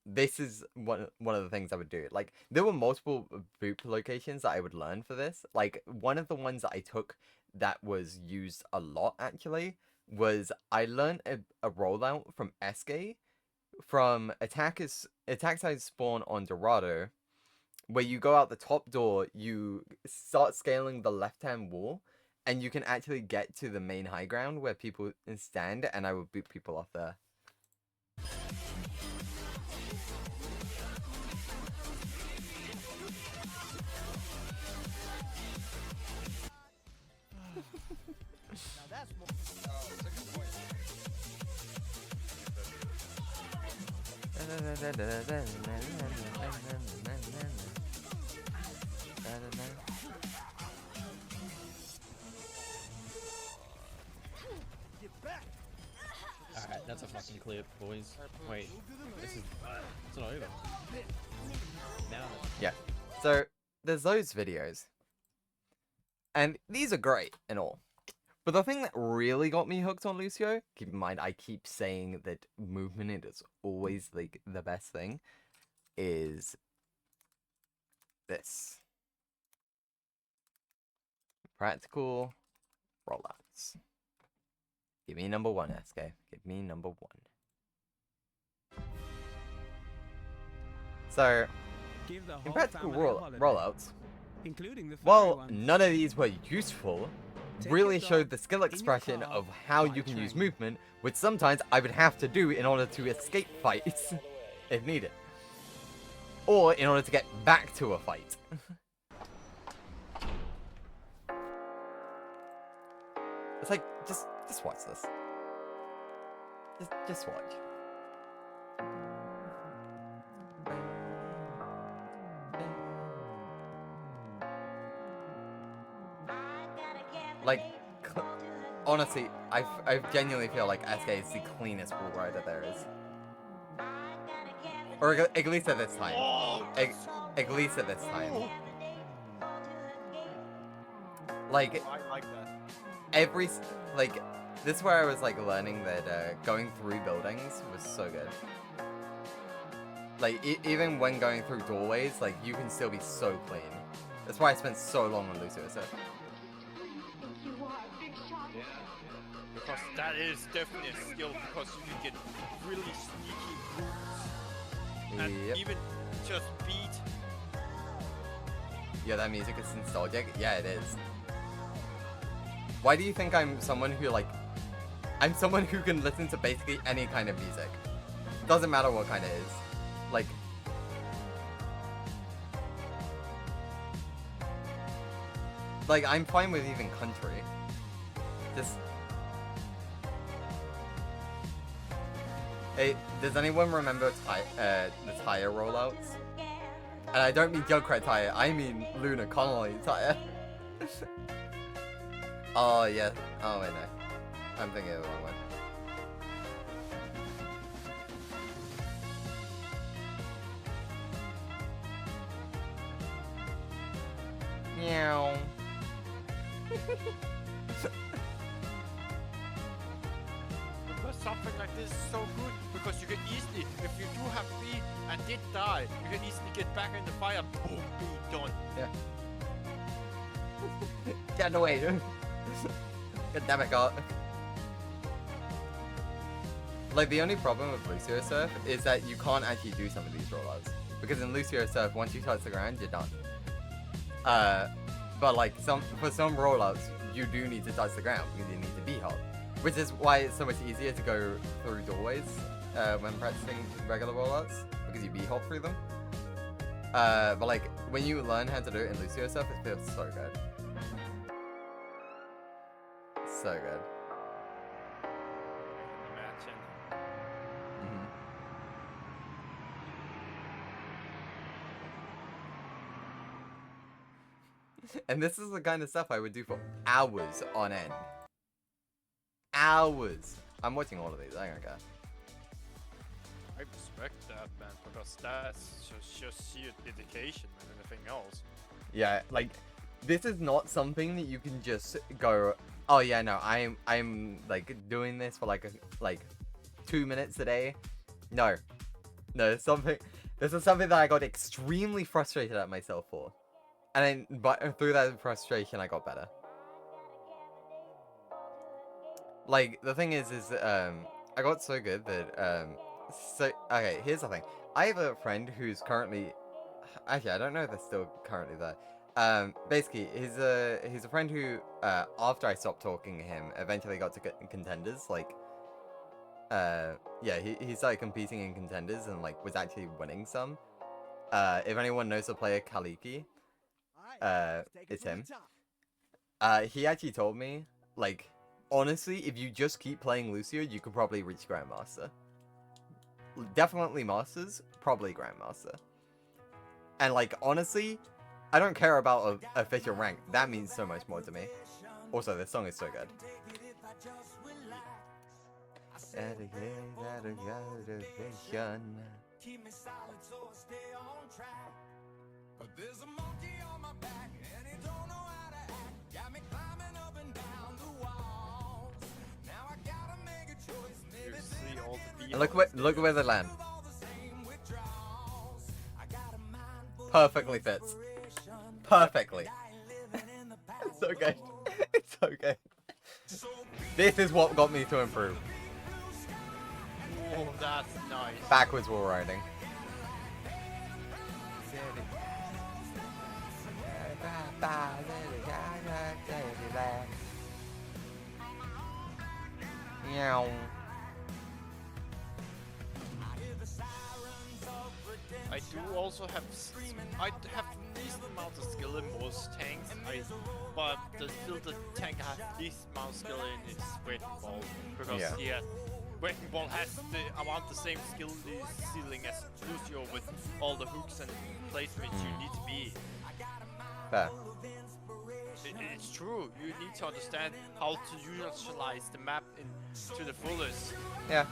this is one of the things I would do. Like there were multiple boop locations that I would learn for this. Like one of the ones that I took that was used a lot actually was I learned a rollout from SK from attack side spawn on Dorado, where you go out the top door, you start scaling the left hand wall, and you can actually get to the main high ground where people stand, and I would boot people off there. Alright, that's a fucking clip, boys. Wait, it's not over. Now Yeah. So there's those videos. And these are great and all. But the thing that really got me hooked on Lucio, keep in mind I keep saying that movement is always like the best thing, is this. Practical rollouts. Give me number one, SK. Give me number one. So, in practical rollouts, while none of these were useful, really showed the skill expression of how you can use movement, which sometimes I would have to do in order to escape fights, if needed. Or in order to get back to a fight. It's like, just watch this. Just watch. Like, honestly, I genuinely feel like SK is the cleanest bull rider there is. Or at least at this time. At least at this time. Like, I like that. every, like, this is where I was like learning that going through buildings was so good. Like even when going through doorways, like you can still be so clean. That's why I spent so long on Lucio Surf. Because that is definitely a skill, because you can get really sneaky moves. And Yep. even just beat. Yeah, that music is nostalgic. Yeah, it is. Why do you think I'm someone who like... I'm someone who can listen to basically any kind of music. Doesn't matter what kind it is. Like... Like, I'm fine with even country. Just... Hey, does anyone remember the tire rollouts? And I don't mean Junkrat tire, I mean Luna Connolly tire. Oh, yeah. Oh, wait, no. I'm thinking of the wrong one. Meow. Because something like this is so good, because you can easily, if you do have B and did die, you can easily get back in the fire, boom, be done. Yeah. Get away. God damn it, God. Like, the only problem with Lucio Surf is that you can't actually do some of these rollouts. Because in Lucio Surf, once you touch the ground, you're done. But like, for some rollouts, you do need to touch the ground because you need to be hot. Which is why it's so much easier to go through doorways when practicing regular rollouts, because you be-hop through them. But like, when you learn how to do it in Lucio Surf, it feels so good. So good. Imagine. And this is the kind of stuff I would do for hours on end. Hours. I'm watching all of these, I don't care. I respect that, man, because that's just sheer dedication and anything else. Yeah, like, this is not something that you can just go, oh yeah, no, I'm like doing this for like 2 minutes a day. No. No, this is something that I got extremely frustrated at myself for. And then, but through that frustration, I got better. Like, the thing is I got so good that, okay, here's the thing. I have a friend who's currently, actually, I don't know if they're still currently there. Basically, he's a friend who, after I stopped talking to him, eventually got to contenders, like, yeah, he started competing in contenders and, like, was actually winning some. If anyone knows the player Kaliki, it's him. He actually told me, like, honestly, if you just keep playing Lucio, you could probably reach Grandmaster. Definitely Masters, probably Grandmaster. And, like, honestly, I don't care about official rank. That means so much more to me. Also, this song is so good. You see all the And look where they land. Perfectly fits. Perfectly. It's so good. It's so good. This is what got me to improve. Oh, that's nice. Backwards wall riding. Meow. I do also have, I have decent amount of skill in most tanks, but still the tank I have least amount of skill in is Wrecking Ball, because yeah, Wrecking Ball has around the same skill ceiling as Lucio with all the hooks and placements you need to be. Fair. It's true, you need to understand how to utilize the map to the fullest. Yeah.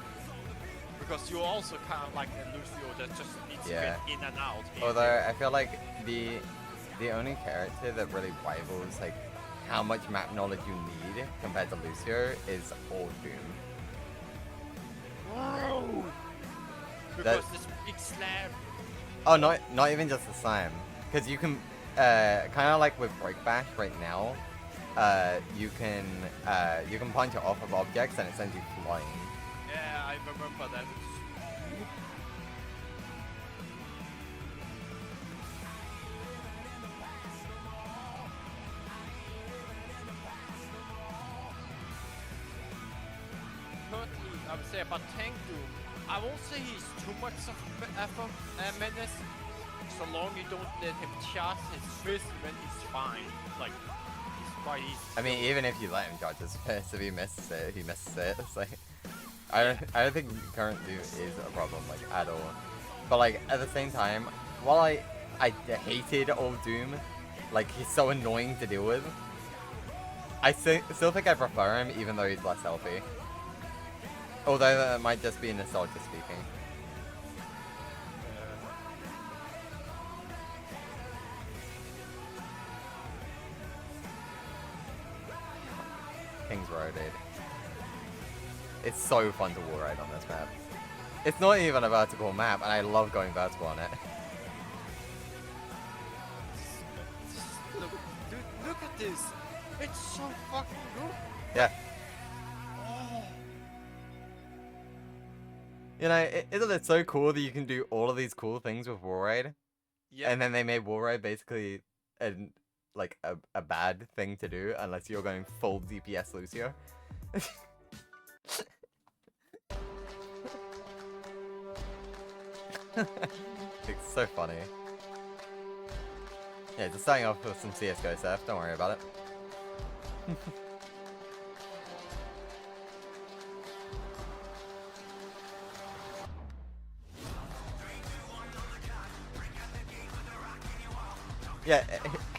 Because you're also kind of like a Lucio that just needs to get in and out. Although I feel like the only character that really rivals like how much map knowledge you need compared to Lucio is all Doom. Whoa! Because this big slam. Oh, not even just the slam, because you can kind of like with Break Bash right now, you can punch it off of objects and it sends you flying. Yeah, I remember that. Currently, I would say about Tank Doom, I won't say he's too much of a menace, so long you don't let him charge his fist when he's fine. Like, he's quite easy. I mean, even if you let him charge his fist, if he misses it, he misses it. It's like, I don't think current Doom is a problem, like, at all. But like, at the same time, while I hated old Doom, like, he's so annoying to deal with, I still think I prefer him, even though he's less healthy. Although that might just be nostalgia speaking. King's Row, dude. It's so fun to wall ride on this map. It's not even a vertical map, and I love going vertical on it. Look at this! It's so fucking good! Yeah. Oh. You know, isn't it so cool that you can do all of these cool things with wall ride? Yeah. And then they made wall ride basically a bad thing to do unless you're going full DPS Lucio. It's so funny. Yeah, just starting off with some CSGO stuff, don't worry about it. Yeah,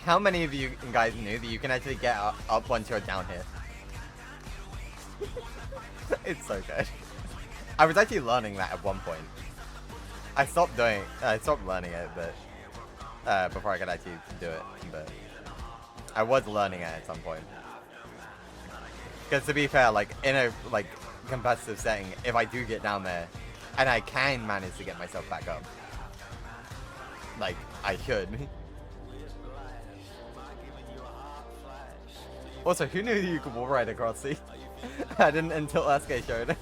how many of you guys knew that you can actually get up once you're down here? It's so good. I was actually learning that at one point. I stopped learning it, but before I could actually do it, but I was learning it at some point. Because to be fair, like in a competitive setting, if I do get down there, and I can manage to get myself back up, like I should. Also, who knew you could wall ride across sea? I didn't until SK showed.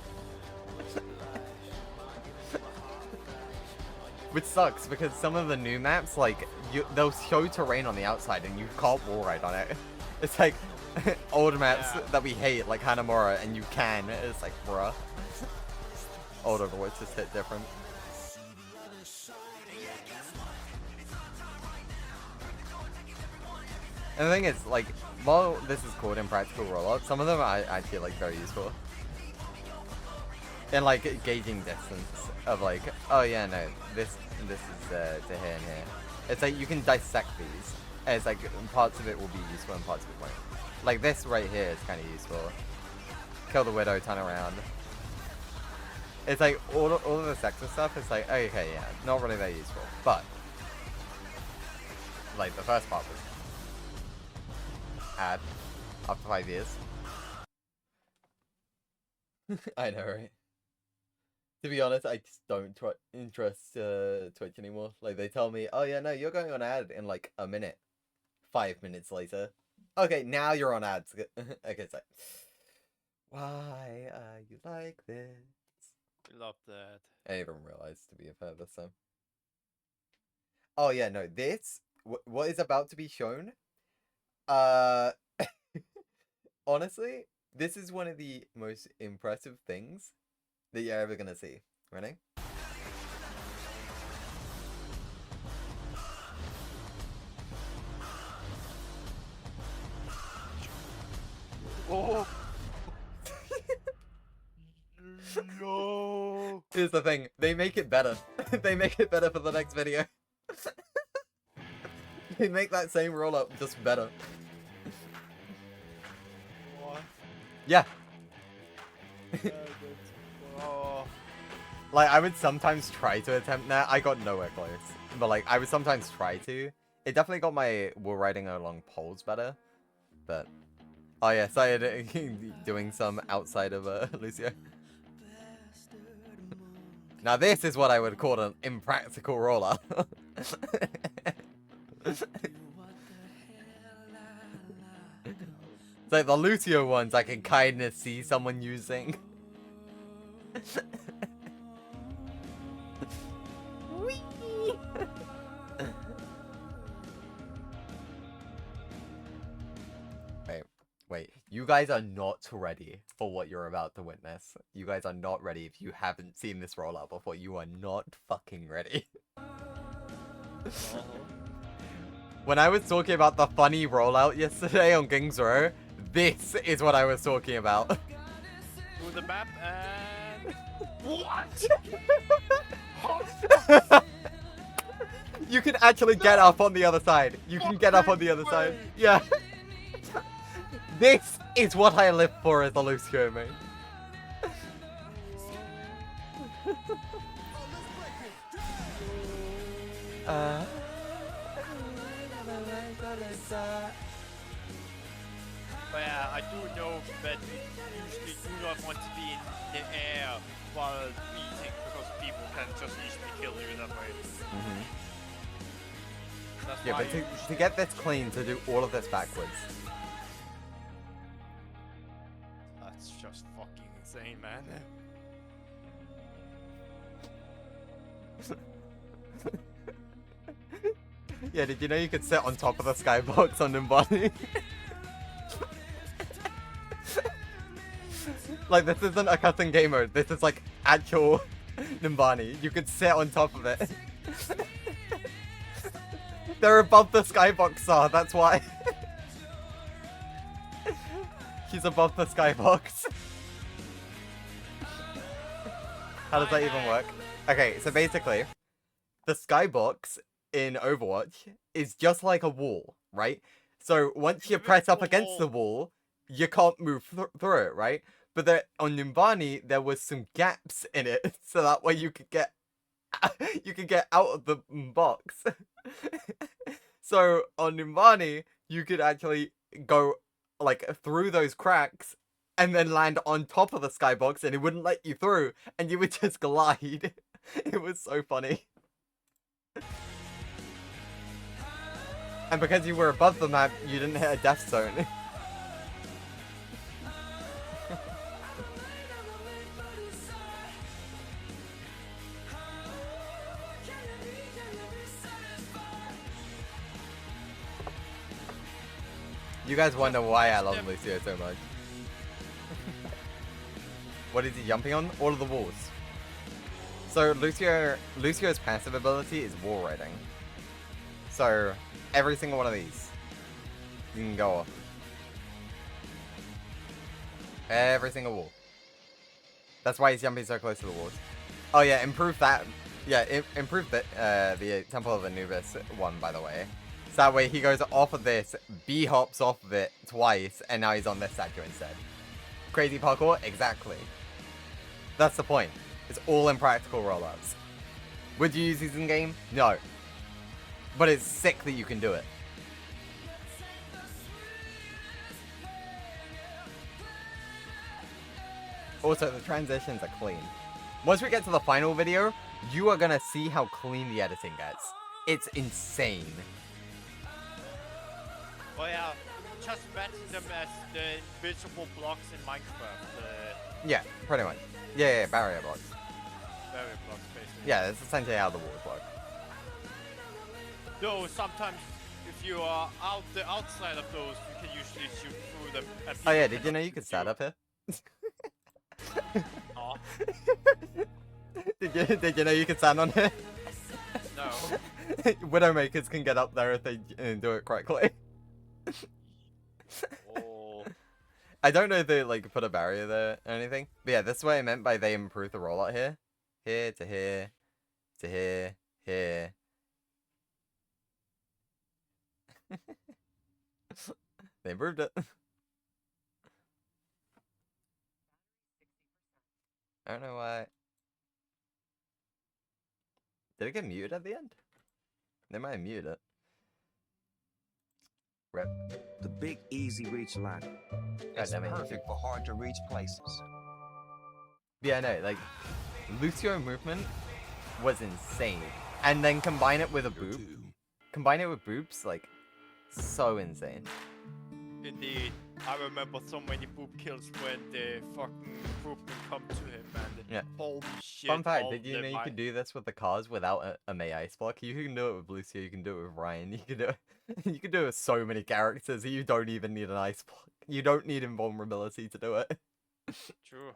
Which sucks because some of the new maps, like, they'll show terrain on the outside and you can't wall ride on it. It's like old maps that we hate, like Hanamura, and you can. It's like, bruh. Old Overwatch just hit different. And the thing is, like, while this is called Impractical Rollout, some of them are actually like very useful. And like gauging distance of like, oh yeah, no, this is to here and here. It's like you can dissect these, and it's like parts of it will be useful and parts of it won't. Like this right here is kind of useful. Kill the Widow, turn around. It's like all of the sector stuff. It's like okay, yeah, not really that useful, but like the first part was add after 5 years. I know, right? To be honest, I just don't trust Twitch anymore. Like they tell me, oh yeah, no, you're going on ad in like a minute. 5 minutes later, okay, now you're on ads. Okay, it's like, why are you like this? Love that. I didn't even realize to be fair this time. Oh yeah, no, this what is about to be shown. Honestly, this is one of the most impressive things that you're ever gonna see. Ready? Oh. No. Here's the thing, they make it better. They make it better for the next video. They make that same roll up just better. What? Yeah. Oh. Like, I would sometimes try to attempt that. I got nowhere close. But, like, I would sometimes try to. It definitely got my wall riding along poles better. But Oh yeah, started doing some outside of Lucio. Now this is what I would call an impractical roller. It's like the Lucio ones I can kind of see someone using. Whee! Wait, you guys are not ready for what you're about to witness. You guys are not ready. If you haven't seen this rollout before, you are not fucking ready. When I was talking about the funny rollout yesterday on Kings Row, this is what I was talking about. To the map and... What? You can actually get up on the other side. You can get up on the other side. Yeah. This is what I live for as a Lucio main. But yeah, I do know that you usually do not want to be in the air while eating because people can just easily kill you that way. That's Yeah, why but you to get this clean, to do all of this backwards. That's just fucking insane, man. Yeah, did you know you could sit on top of the skybox on Nimbani? Like, this isn't a custom game mode. This is like actual Nimbani. You could sit on top of it. They're above the skybox, sir. That's why. She's above the skybox. How does that even work? Okay, so basically, the skybox in Overwatch is just like a wall, right? So once you press up against the wall, you can't move through it, right? But there, on Nimbani, there was some gaps in it, so that way you could get out of the box. So on Nimbani, you could actually go like through those cracks and then land on top of the skybox, and it wouldn't let you through, and you would just glide. It was so funny. And because you were above the map, you didn't hit a death zone. You guys wonder why I love Lucio so much. What is he jumping on? All of the walls. So Lucio's passive ability is wall riding. So every single one of these, you can go off. Every single wall. That's why he's jumping so close to the walls. Oh yeah, improve that. Yeah, improve the Temple of Anubis one, by the way. So that way he goes off of this, B-hops off of it twice, and now he's on this statue instead. Crazy parkour? Exactly. That's the point. It's all impractical rollouts. Would you use these in game? No. But it's sick that you can do it. Also, the transitions are clean. Once we get to the final video, you are gonna see how clean the editing gets. It's insane. Oh yeah, just imagine them as the invisible blocks in Minecraft. Yeah, pretty much. Yeah, barrier blocks. Barrier blocks, basically. Yeah, that's essentially how the walls work. Though sometimes, if you are the outside of those, you can usually shoot through them. And Oh yeah, people did you know you could stand up here? Aw, Did you know you could stand on here? no. Widowmakers can get up there if they do it correctly. Oh. I don't know if they like put a barrier there or anything. But yeah, this is what I meant by they improved the rollout here. Here to here to here, here. They improved it. I don't know why. Did it get muted at the end? They might have muted it. Rip. The big easy reach ladder. It's damn it, you perfect for hard to reach places. Yeah, no, like, Lucio movement was insane. And then combine it with a boop. Combine it with boops, like, so insane. Indeed. I remember so many boop kills when the fucking boop would come to him, and Yeah. holy shit. Fun fact, all did you the know you mi- can do this with the cars without a May Ice block? You can do it with Lucio, you can do it with Ryan, you can do it, you can do it with so many characters, you don't even need an ice block. You don't need invulnerability to do it. True.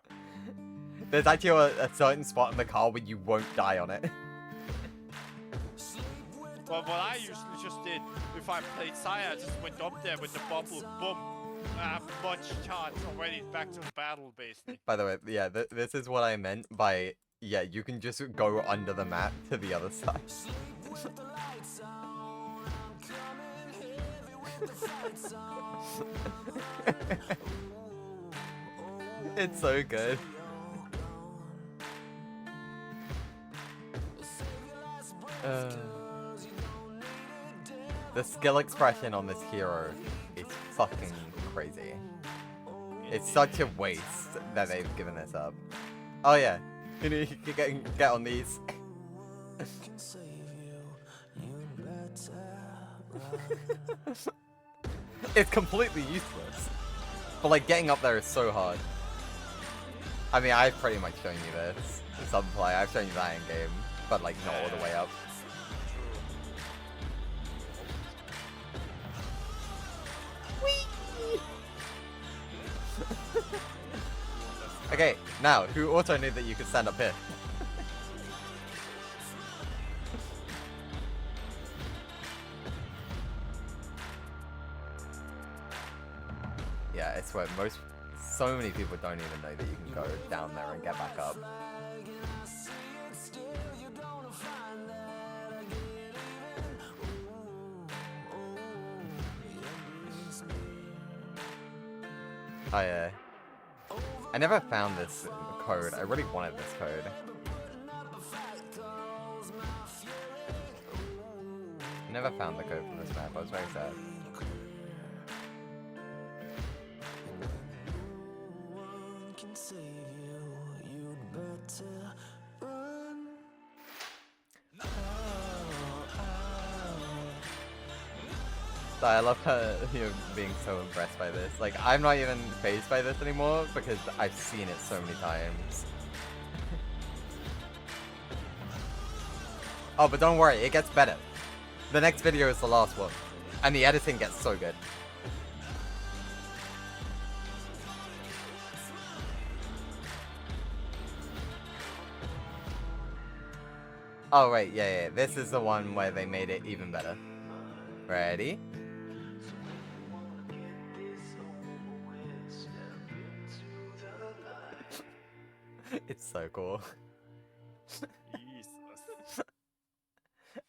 There's actually a certain spot in the car where you won't die on it. Well, what I usually just did, if I played Sire, I just went up there with the bubble, boom. I have much chance already back to the battle, basically. By the way, yeah, this is what I meant by, yeah, you can just go under the map to the other side. It's so good. The skill expression on this hero is fucking crazy. It's such a waste that they've given this up. Oh yeah, you can get on these. It's completely useless. But like getting up there is so hard. I mean, I've pretty much shown you this in some play. I've shown you that in game, but like not all the way up. Okay, now, who also knew that you could stand up here? Yeah, I swear, so many people don't even know that you can go down there and get back up. Oh yeah. I never found this code. I really wanted this code. I never found the code for this map. I was very sad. So I love her, being so impressed by this. Like, I'm not even fazed by this anymore because I've seen it so many times. Oh, but don't worry, it gets better. The next video is the last one. And the editing gets so good. Oh, wait, yeah. This is the one where they made it even better. Ready? It's so cool. Jesus.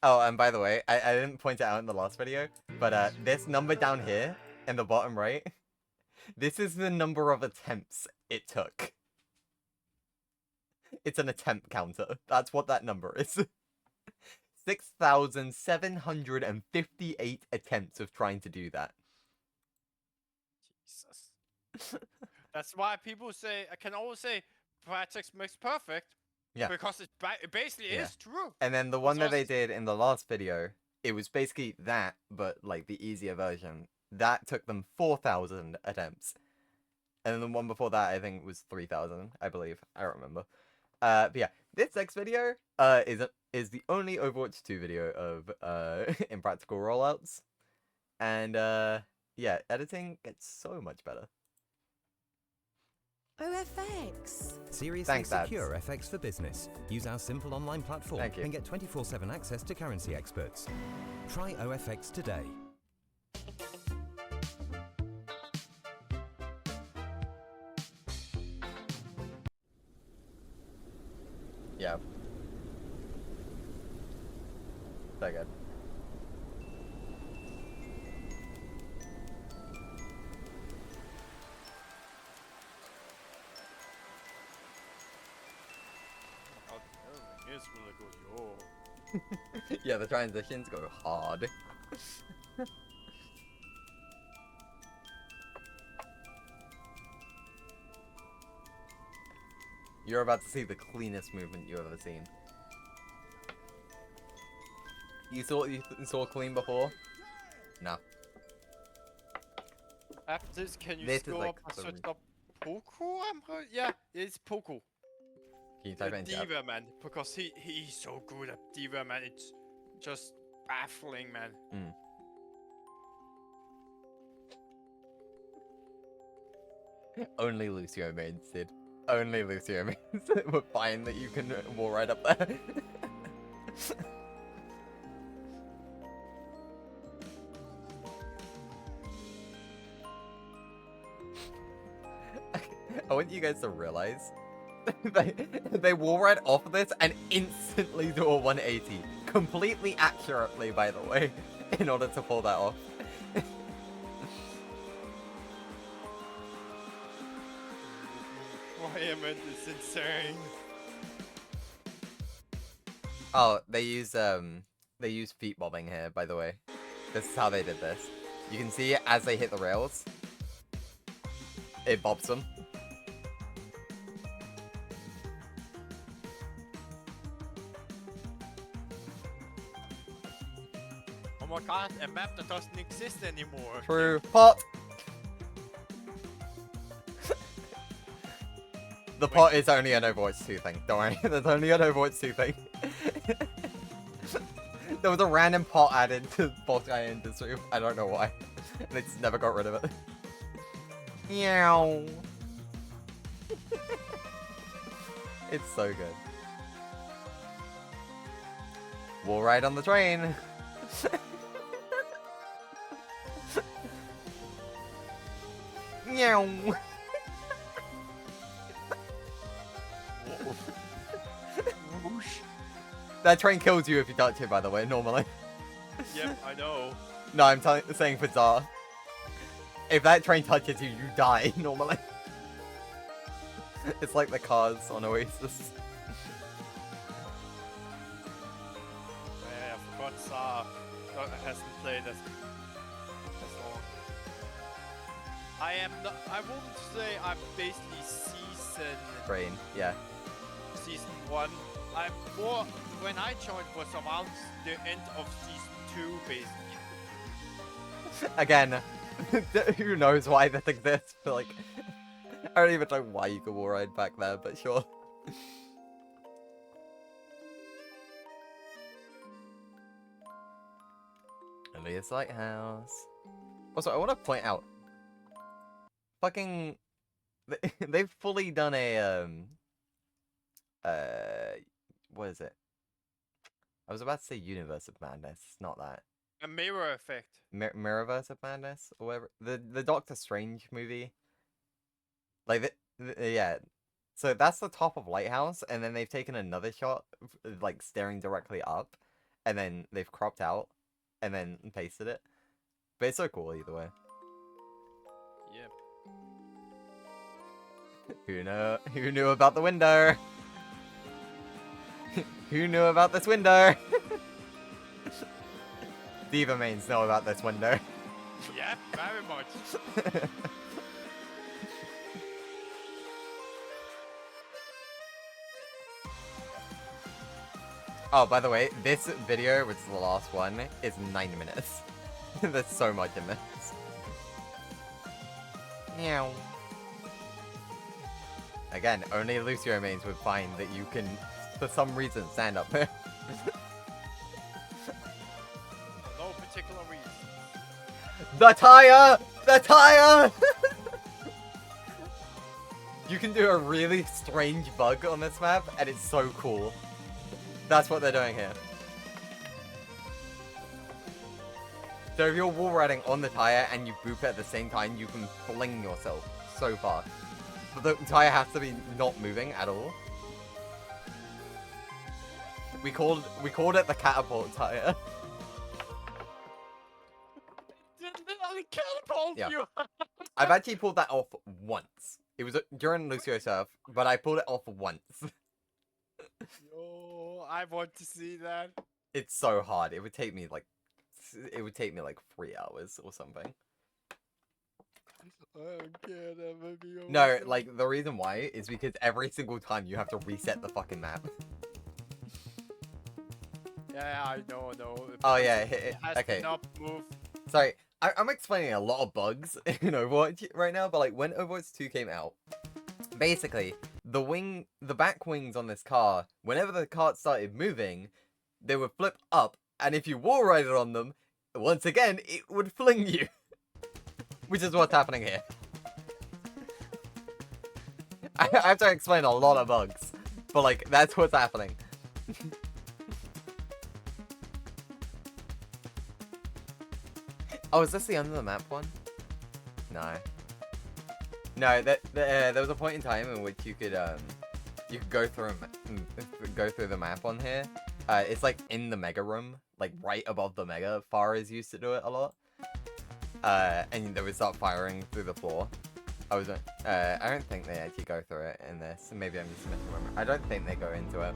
Oh, and by the way, I didn't point it out in the last video, but this number down here in the bottom right, this is the number of attempts it took. It's an attempt counter. That's what that number is. 6,758 attempts of trying to do that. Jesus. That's why people say, I can always say, practice makes perfect. Yeah. Because it basically is true. And then the one that they did in the last video, it was basically that, but like the easier version. That took them 4,000 attempts. And then the one before that, I think, was 3,000, I believe. I don't remember. But yeah, this next video is the only Overwatch 2 video of impractical rollouts. And yeah, editing gets so much better. OFX. Seriously Thanks, secure Ads. FX for business. Use our simple online platform Thank you. and get 24/7 access to currency experts. Try OFX today. Yeah. So good. It's really good, yo. Yeah, the transitions go hard. You're about to see the cleanest movement you've ever seen. You saw clean before? No. After this, can you This is scroll like up and the search re- up Poco? Yeah, it's Poco. Can you type it in chat? Diva man, because he's so good at Diva man. It's just baffling, man. Only Lucio mains, Sid. Only Lucio mains. We're fine that you can wall right up there. I want you guys to realize they wall right off of this and instantly do a 180. Completely accurately, by the way, in order to pull that off. Requirement is insane. Oh, they use feet bobbing here, by the way. This is how they did this. You can see as they hit the rails, it bobs them. Oh my god, a map that doesn't exist anymore. True. Pot! The pot is only an Overwatch 2 thing. Don't worry, there's only an Overwatch 2 thing. There was a random pot added to both guy industry. I don't know why. They just never got rid of it. Meow. It's so good. We'll ride on the train. Meow. That train kills you if you touch it, by the way, normally. Yep, I know. No, I'm saying for Zara. If that train touches you, you die, normally. It's like the cars on Oasis. Yeah, I forgot Zara hasn't played as long. I wouldn't say I'm basically Brain, yeah. season 1. I'm more, when I joined was around the end of season 2, basically. Again, who knows why that exists, but like, I don't even know why you could wall ride back there, but sure. Elias Lighthouse. Also, I want to point out, fucking, they've fully done a, what is it? I was about to say Universe of Madness, not that. A mirror effect. Mirrorverse of Madness, or whatever. The Doctor Strange movie. Like, yeah. So that's the top of Lighthouse, and then they've taken another shot, like, staring directly up, and then they've cropped out, and then pasted it. But it's so cool either way. Yep. Who knew about the window? Who knew about this window? Diva mains know about this window. Yep, very much. Oh, by the way, this video, which is the last one, is 9 minutes. There's so much in this. Meow. Again, only Lucio mains would find that you can, for some reason, stand up here. No particular reason. The tire! The tire! You can do a really strange bug on this map, and it's so cool. That's what they're doing here. So if you're wall riding on the tire and you boop it at the same time, you can fling yourself so far. But the tire has to be not moving at all. We called it the catapult tire. Catapult Yeah. you! I've actually pulled that off once. It was during Lucio Surf, but I pulled it off once. Yo, I want to see that. It's so hard. It would take me like 3 hours or something. I don't care, that may be No, awesome. like, the reason why is because every single time you have to reset the fucking map. Yeah, I know. Oh, yeah, It has okay. to not move. Sorry, I'm explaining a lot of bugs in Overwatch right now, but like when Overwatch 2 came out, basically the back wings on this car, whenever the cart started moving, they would flip up, and if you wall rided on them, once again it would fling you, which is what's happening here. I have to explain a lot of bugs, but like that's what's happening. Oh, is this the end of the map one? No. No, there was a point in time in which you could go through the map on here. It's like in the mega room, like right above the mega. Farfa's used to do it a lot. And they would start firing through the floor. I don't think they actually go through it in this. Maybe I'm just misremembering. I don't think they go into it.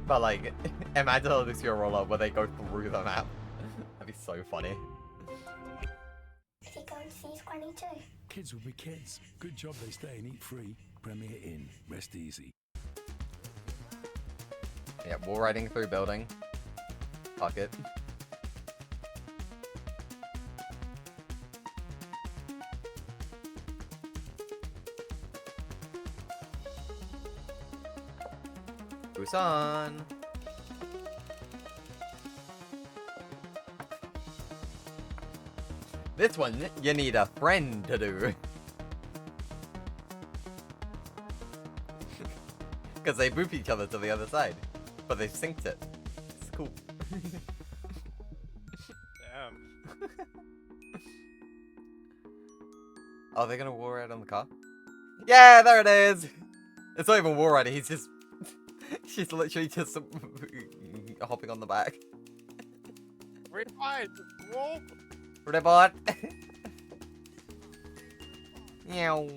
But like, imagine a Lucio roll-up where they go through the map. That'd be so funny. Kids will be kids. Good job they stay and eat free. Premier Inn. Rest easy. Yeah, wall riding through building. Fuck it. Busan! This one, you need a friend to do. Because they boop each other to the other side. But they've synced it. It's cool. Damn. Oh, they're gonna wall ride on the car? Yeah, there it is! It's not even wall riding, he's just... She's literally just hopping on the back. Rewind! Whoa! Rebot! Meow.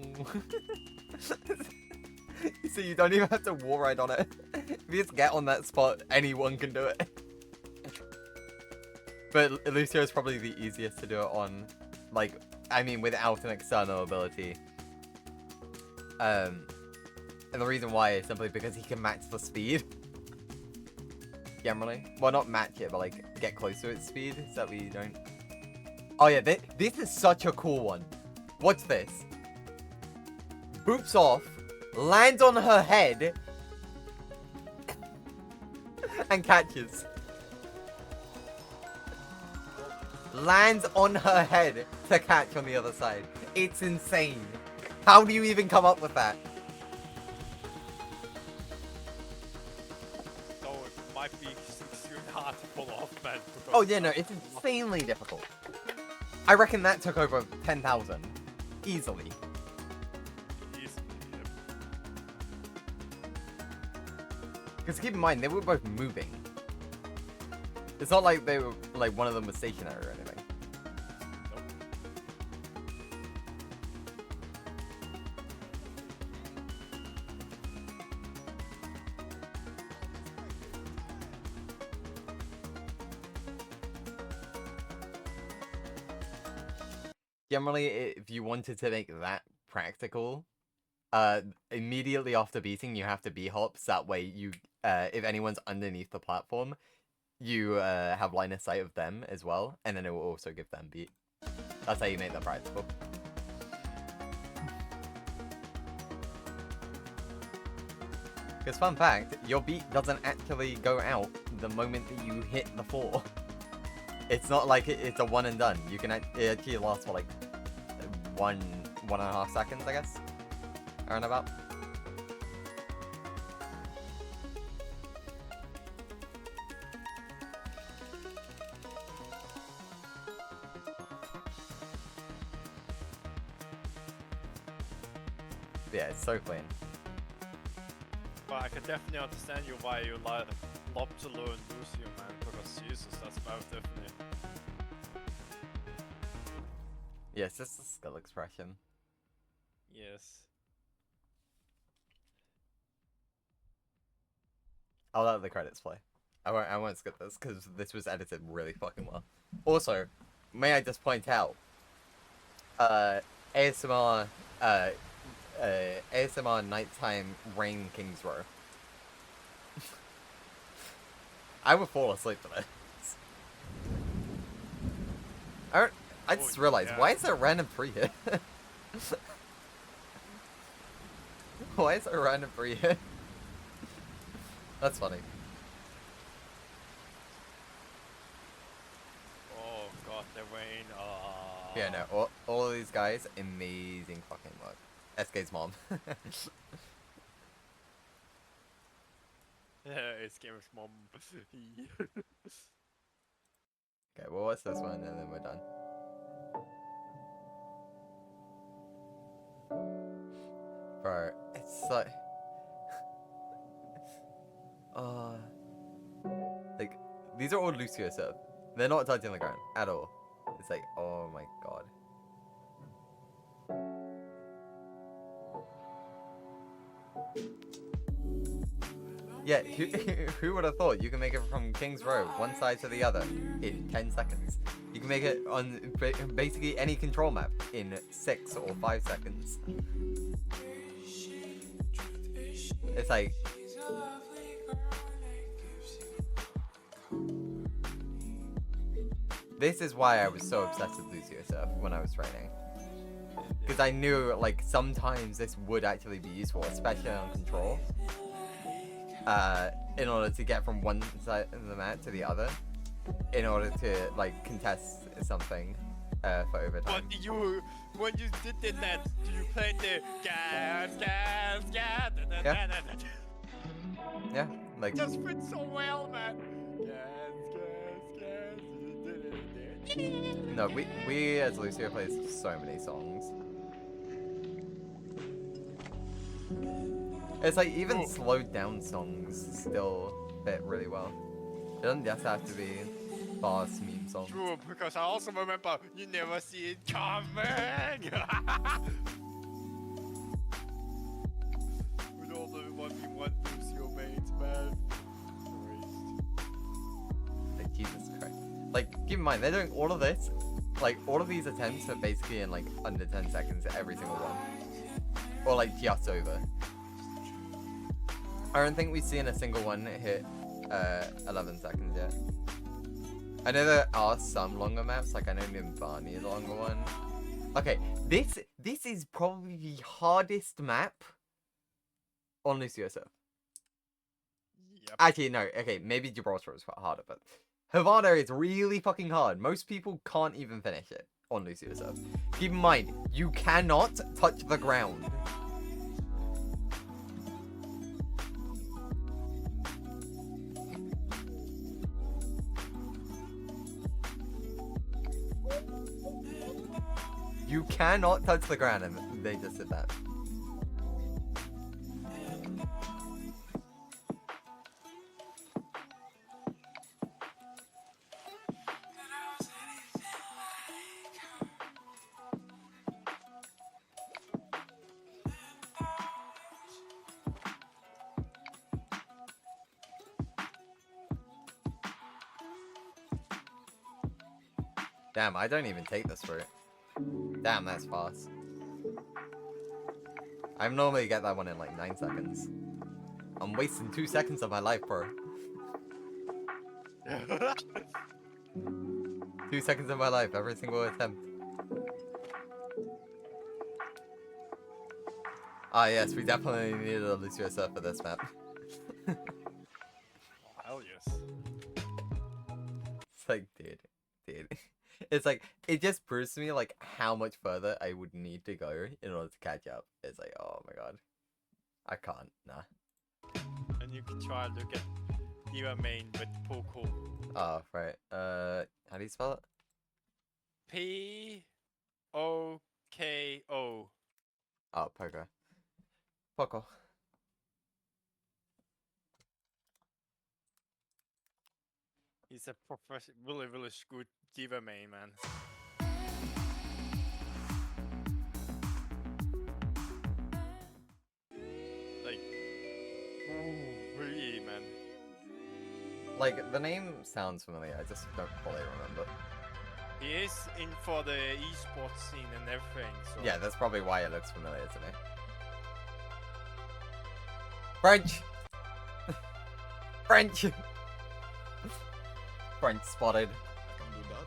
So you don't even have to wall ride on it. If you just get on that spot, anyone can do it. But Lucio is probably the easiest to do it on. Like, I mean, without an external ability. And the reason why is simply because he can match the speed. Generally. Well, not match it, but like, get close to its speed, so that we don't... Oh yeah, this is such a cool one. Watch this. Boops off, lands on her head, and catches. Lands on her head to catch on the other side. It's insane. How do you even come up with that? So it might be extremely hard to pull off, man. Oh yeah, no, it's insanely difficult. I reckon that took over 10,000. Easily. Because keep in mind, they were both moving. It's not like they were, like, one of them was stationary or anything. Generally, if you wanted to make that practical, immediately after beating, you have to B-hop, so that way you, if anyone's underneath the platform, you have line of sight of them as well, and then it will also give them beat. That's how you make that practical. Because fun fact, your beat doesn't actually go out the moment that you hit the floor. It's not like it's a one and done. You can it actually lasts for like 1.5 seconds, I guess, around about. Yeah, it's so clean. But I can definitely understand you why you love to learn Lucio, man, because Jesus, that's most definitely. Yes, just a skull expression. Yes. I'll let the credits play. I won't skip this because this was edited really fucking well. Also, may I just point out, ASMR, ASMR nighttime rain Kings Row. I would fall asleep to this. I just realized, why is there a random tree here? Why is there a random tree here? That's funny. Oh god, the rain. Oh. Yeah, no, all of these guys, amazing fucking work. SK's mom. It's Gamer's mom. Okay, well, what's this one, and then we're done. Bro, it's like... like, these are all Lucio stuff. They're not touching the ground at all. It's like, oh my god. Yeah, who would have thought you can make it from King's Row, one side to the other, in 10 seconds? You can make it on basically any control map in 6 or 5 seconds. It's like... This is why I was so obsessed with Lucio Surf when I was training. Because I knew, like, sometimes this would actually be useful, especially on control. In order to get from one side of the map to the other. In order to, like, contest something for overtime. But when you did that, you played the gas. Yeah. Yeah, like... Just fit so well, man. No, we as Lucio plays so many songs. It's like even slowed down songs still fit really well. It doesn't just have to be fast meme songs. True, because I also remember you never see it coming. With all the 1v1 Lucio mates, man. Like Jesus Christ. Like, keep in mind, they're doing all of this. Like, all of these attempts are basically in like under 10 seconds, every single one. Or like just over. I don't think we've seen a single one hit 11 seconds yet. I know there are some longer maps, like I know Nimbani is a longer one. Okay, this is probably the hardest map on Lucio Surf. Yep. Actually, no, okay, maybe Gibraltar is harder, but Havana is really fucking hard. Most people can't even finish it on Lucio Surf. Keep in mind, you cannot touch the ground. You cannot touch the ground, and they just did that. Damn, I don't even take this route. Damn, that's fast. I normally get that one in like 9 seconds. I'm wasting 2 seconds of my life, bro. 2 seconds of my life, every single attempt. Ah yes, we definitely needed a Lucio Surf for this map. Hell yes. It's like, dude. It's like, it just proves to me like how much further I would need to go in order to catch up. It's like, oh my god. I can't, nah. And you can try and look at your main with Poco. Oh, right. How do you spell it? P-O-K-O. Oh, Poco. Poco. He's a really good diva main, man. Like, ooh, really, man. Like, the name sounds familiar, I just don't fully remember. He is in for the esports scene and everything. So. Yeah, that's probably why it looks familiar to me. French! French! French spotted. I can do that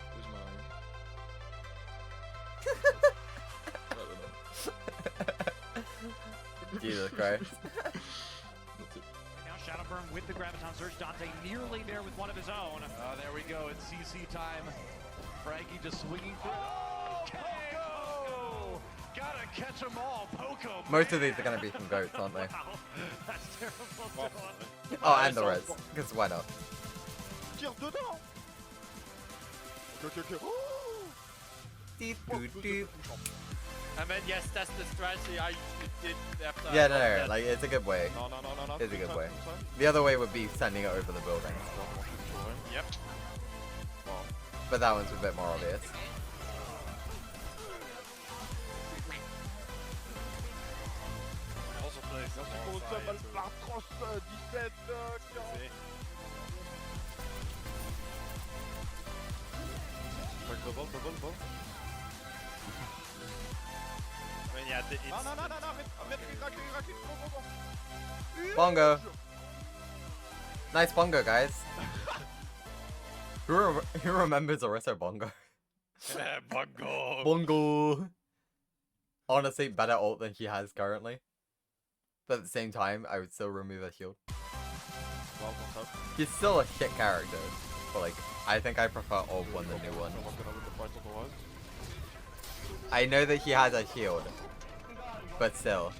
with my... Jesus Christ. Now Shadowburn with the Graviton Surge. Dante nearly there with one of his own. There we go. It's CC time. Frankie just swinging through. Oh, Poco! Gotta catch them all. Poco. Most of these are gonna be from goats, aren't they? Wow. That's terrible. Oh, and the res. Because why not? Tire dedans. Deep, doop, doop. I mean, yes, that's the strategy I did after. Yeah, no, like, it's a good way. No. It's a good way. The other way would be sending it over the building. Yep. But that one's a bit more obvious. Also plays the small side, I mean, yeah, it's... Bongo! Nice bongo, guys. Who remembers Orisa Bongo? Bongo! Bongo! Honestly, better ult than he has currently. But at the same time, I would still remove a shield. He's still a shit character, but like, I think I prefer ult one than new one. I know that he has a shield, but still.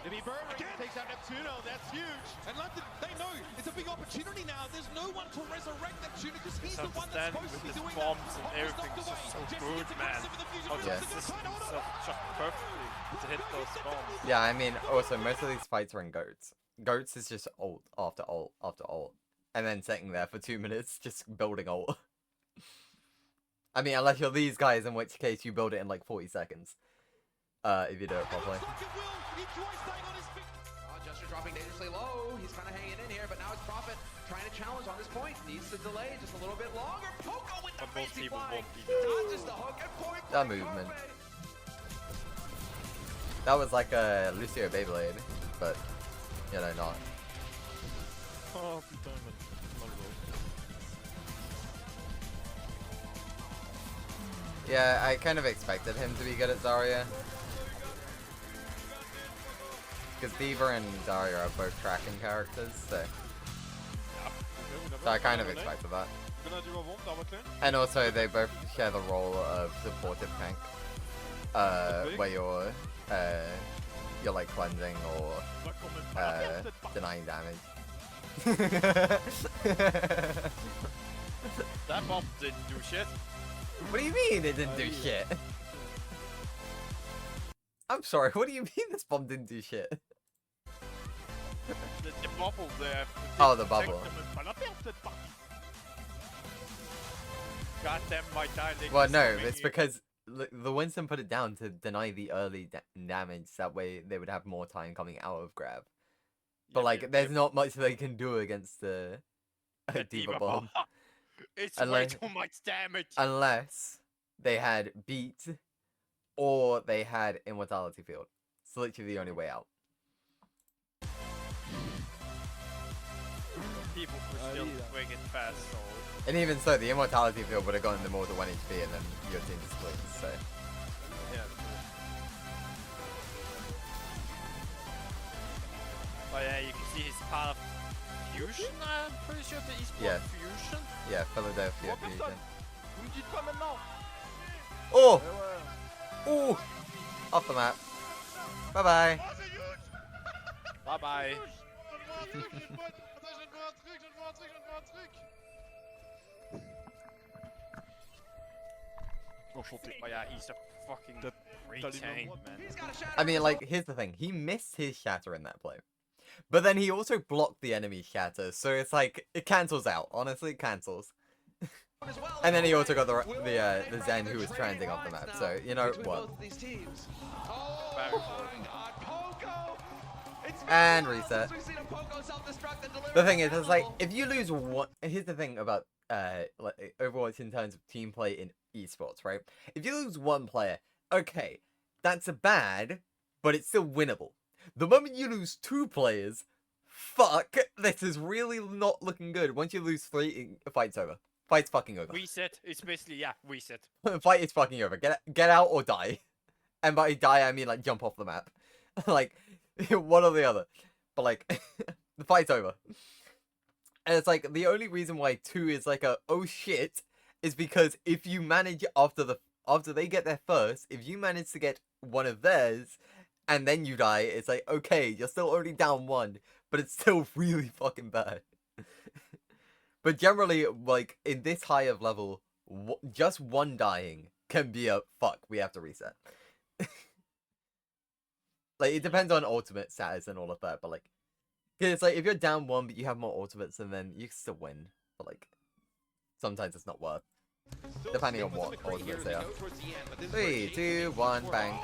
Jimmy Burr takes out Neptuno, that's huge. And London, they know it's a big opportunity now. There's no one to resurrect Neptuno because he's the one that's supposed to be doing bombs that. and everything is just so good, man. How Yeah. the system itself shot perfectly to hit those bombs. Yeah, I mean, also, most of these fights are in goats. Goats is just ult after ult after ult. And then sitting there for 2 minutes, just building ult. I mean, unless you're these guys, in which case you build it in like 40 seconds. If you do it properly. Jester dropping dangerously low. He's kind of hanging in here, but now it's Prophet trying to challenge on this point. Needs to delay just a little bit longer. Poco with the fancy flying. Dodges the hook and point. That movement. That was like a Lucio Beyblade, but, you know, not. Oh, putain, man. Yeah, I kind of expected him to be good at Zarya. Because Diva and Zarya are both tracking characters, so I kind of expected that. And also, they both share the role of supportive tank, where you're like cleansing or denying damage. That bomb didn't do shit. What do you mean it didn't do shit? I'm sorry, what do you mean this bomb didn't do shit? The bubble there. Oh, the bubble. Goddamn, my dialect. Well, no, it's because the Winston put it down to deny the early damage. That way they would have more time coming out of grab. But like, there's not much they can do against the Diva bomb. It's way too much damage. Unless they had beat or they had immortality field. It's literally the only way out. People could still swing it fast, so... And even so, the immortality field would have gotten them all to 1 HP and then your team just wins, so... Yeah. But yeah, you can see he's part of Fusion, I'm pretty sure, the esports Fusion. Yeah, Philadelphia Fusion. Vous me dites pas maintenant. Oh! Oh! Off the map. Bye-bye. Bye-bye. But yeah, he's a fucking great tank, man. I mean, like, here's the thing. He missed his shatter in that play. But then he also blocked the enemy shatter, so it's like, it cancels out. Honestly, it cancels. And then he also got the Zen who was trending off the map, so, you know what? Oh my god, Poco! It's And reset. The thing is, it's like, if you lose one... Here's the thing about like Overwatch in terms of team play in esports, right? If you lose one player, okay, that's bad, but it's still winnable. The moment you lose two players, fuck, this is really not looking good. Once you lose three, fight's over. Fight's fucking over. Reset. It's basically, yeah, reset. Fight is fucking over. Get out or die. And by die, I mean, like, jump off the map. Like, one or the other. But, like, the fight's over. And it's like, the only reason why 2 is like a, oh shit, is because if you manage after they get there first, if you manage to get one of theirs, and then you die, it's like, okay, you're still only down 1, but it's still really fucking bad. But generally, like, in this high of level, just one dying can be a, fuck, we have to reset. Like, it depends on ultimate status and all of that, but, like, it's like, if you're down 1, but you have more ultimates, and then you can still win. But, like, sometimes it's not worth. Depending on what ultimates they are. 3, 2, 1, bang.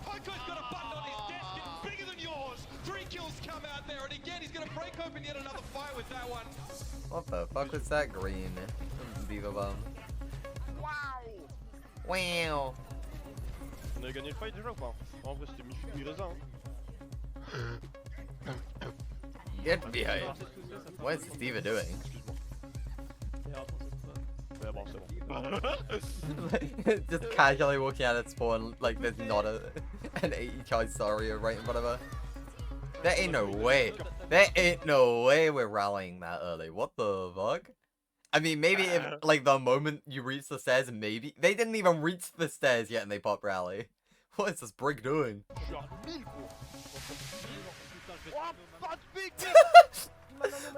Poco's got a button on his desk, it's bigger than yours. 3 kills come out there, and again, he's going to break open yet another fight with that one. What the fuck was that green? Viva bomb. Wow! Wow! On a gagné le fight déjà ou pas? En vrai, c'était mi raisin. Get behind. What is Steve doing? Just casually walking out of spawn like there's not an 80 charge Saria right in front of her. There ain't no way. There ain't no way we're rallying that early. What the fuck? I mean, maybe if, like, the moment you reach the stairs, maybe... They didn't even reach the stairs yet and they pop rally. What is this brick doing?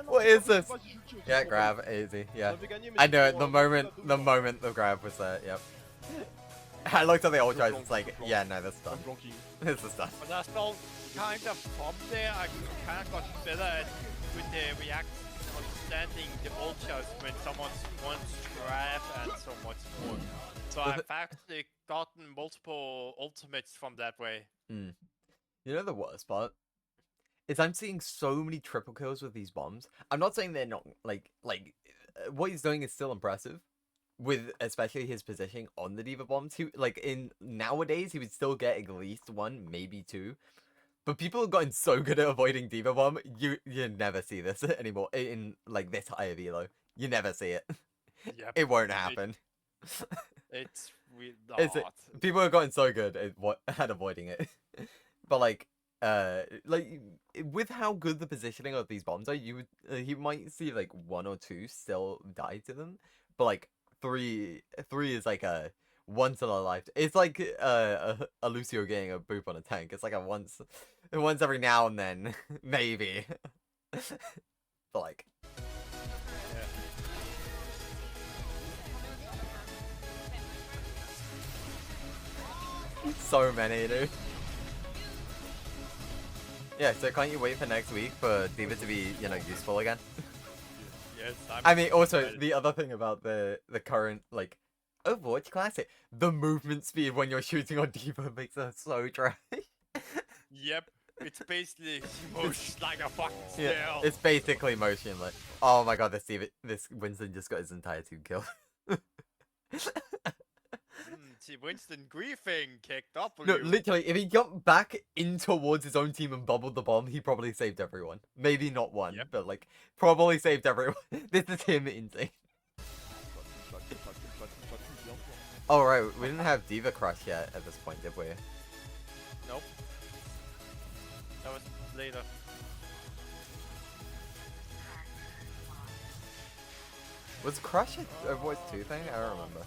What is this? Yeah, grab, easy, yeah. I know it, the moment the grab was there, yep. I looked at the old guys, it's like, yeah, no, that's done. This is done. But there's still kind of from there, I kind of got better at with the react understanding the vultures when someone wants to grab and so much more. So I've actually gotten multiple ultimates from that way. You know the worst part? Is I'm seeing so many triple kills with these bombs. I'm not saying they're not, like, what he's doing is still impressive. With especially his positioning on the D.Va bombs. He, like, nowadays, he would still get at least 1, maybe 2. But people have gotten so good at avoiding D.Va bomb, you never see this anymore. In, like, this high of elo. You never see it. Yep. It won't happen. It's really not. People have gotten so good at avoiding it. But, like, with how good the positioning of these bombs are, you would you might see like 1 or 2 still die to them, but like 3 is like a once in a lifetime. It's like a Lucio getting a boop on a tank. It's like a once every now and then, maybe. But like, so many, dude. Yeah, so can't you wait for next week for D.Va to be, you know, useful again? Yes, I mean, also, the other thing about the current, like, Overwatch Classic, the movement speed when you're shooting on D.Va makes her so dry. Yep, it's basically motion like a fucking snail. Yeah, it's basically motion, like, oh my god, this Winston just got his entire team killed. See, Winston griefing kicked up on No, you. literally, if he jumped back in towards his own team and bubbled the bomb, he probably saved everyone. Maybe not one, but like, probably saved everyone. This is him insane. Oh right, we didn't have D.Va Crush yet at this point, did we? Nope. That was later. Was Crush an Overwatch 2 thing? I don't remember.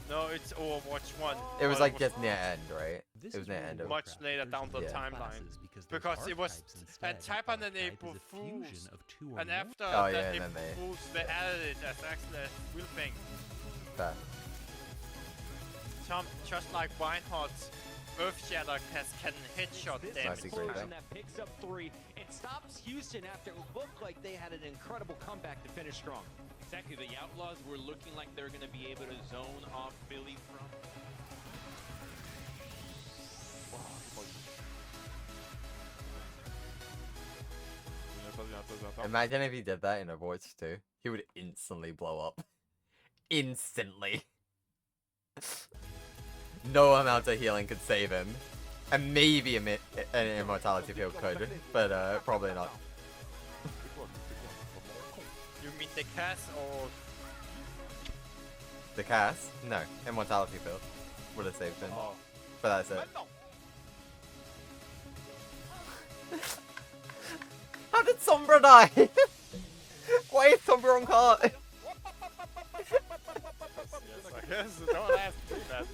No, it's Overwatch 1. It was like just near end, right? It was near end. Of much later down the timeline. Because it was a type on an April Fool's. And after that April Fool's, they added it as actually a real thing. Fair. Just like Reinhardt's Earthshatter can headshot damage. And that picks up 3. It stops Houston after it looked like they had an incredible comeback to finish strong. Exactly, the Outlaws were looking like they're going to be able to zone off Philly from... Imagine if he did that in Overwatch 2. He would instantly blow up. Instantly. No amount of healing could save him. And maybe an immortality field could, but probably not. You mean the cast or The cast? No, immortality field would have saved him. But that's it. How did Sombra die? Why is Sombra on cart?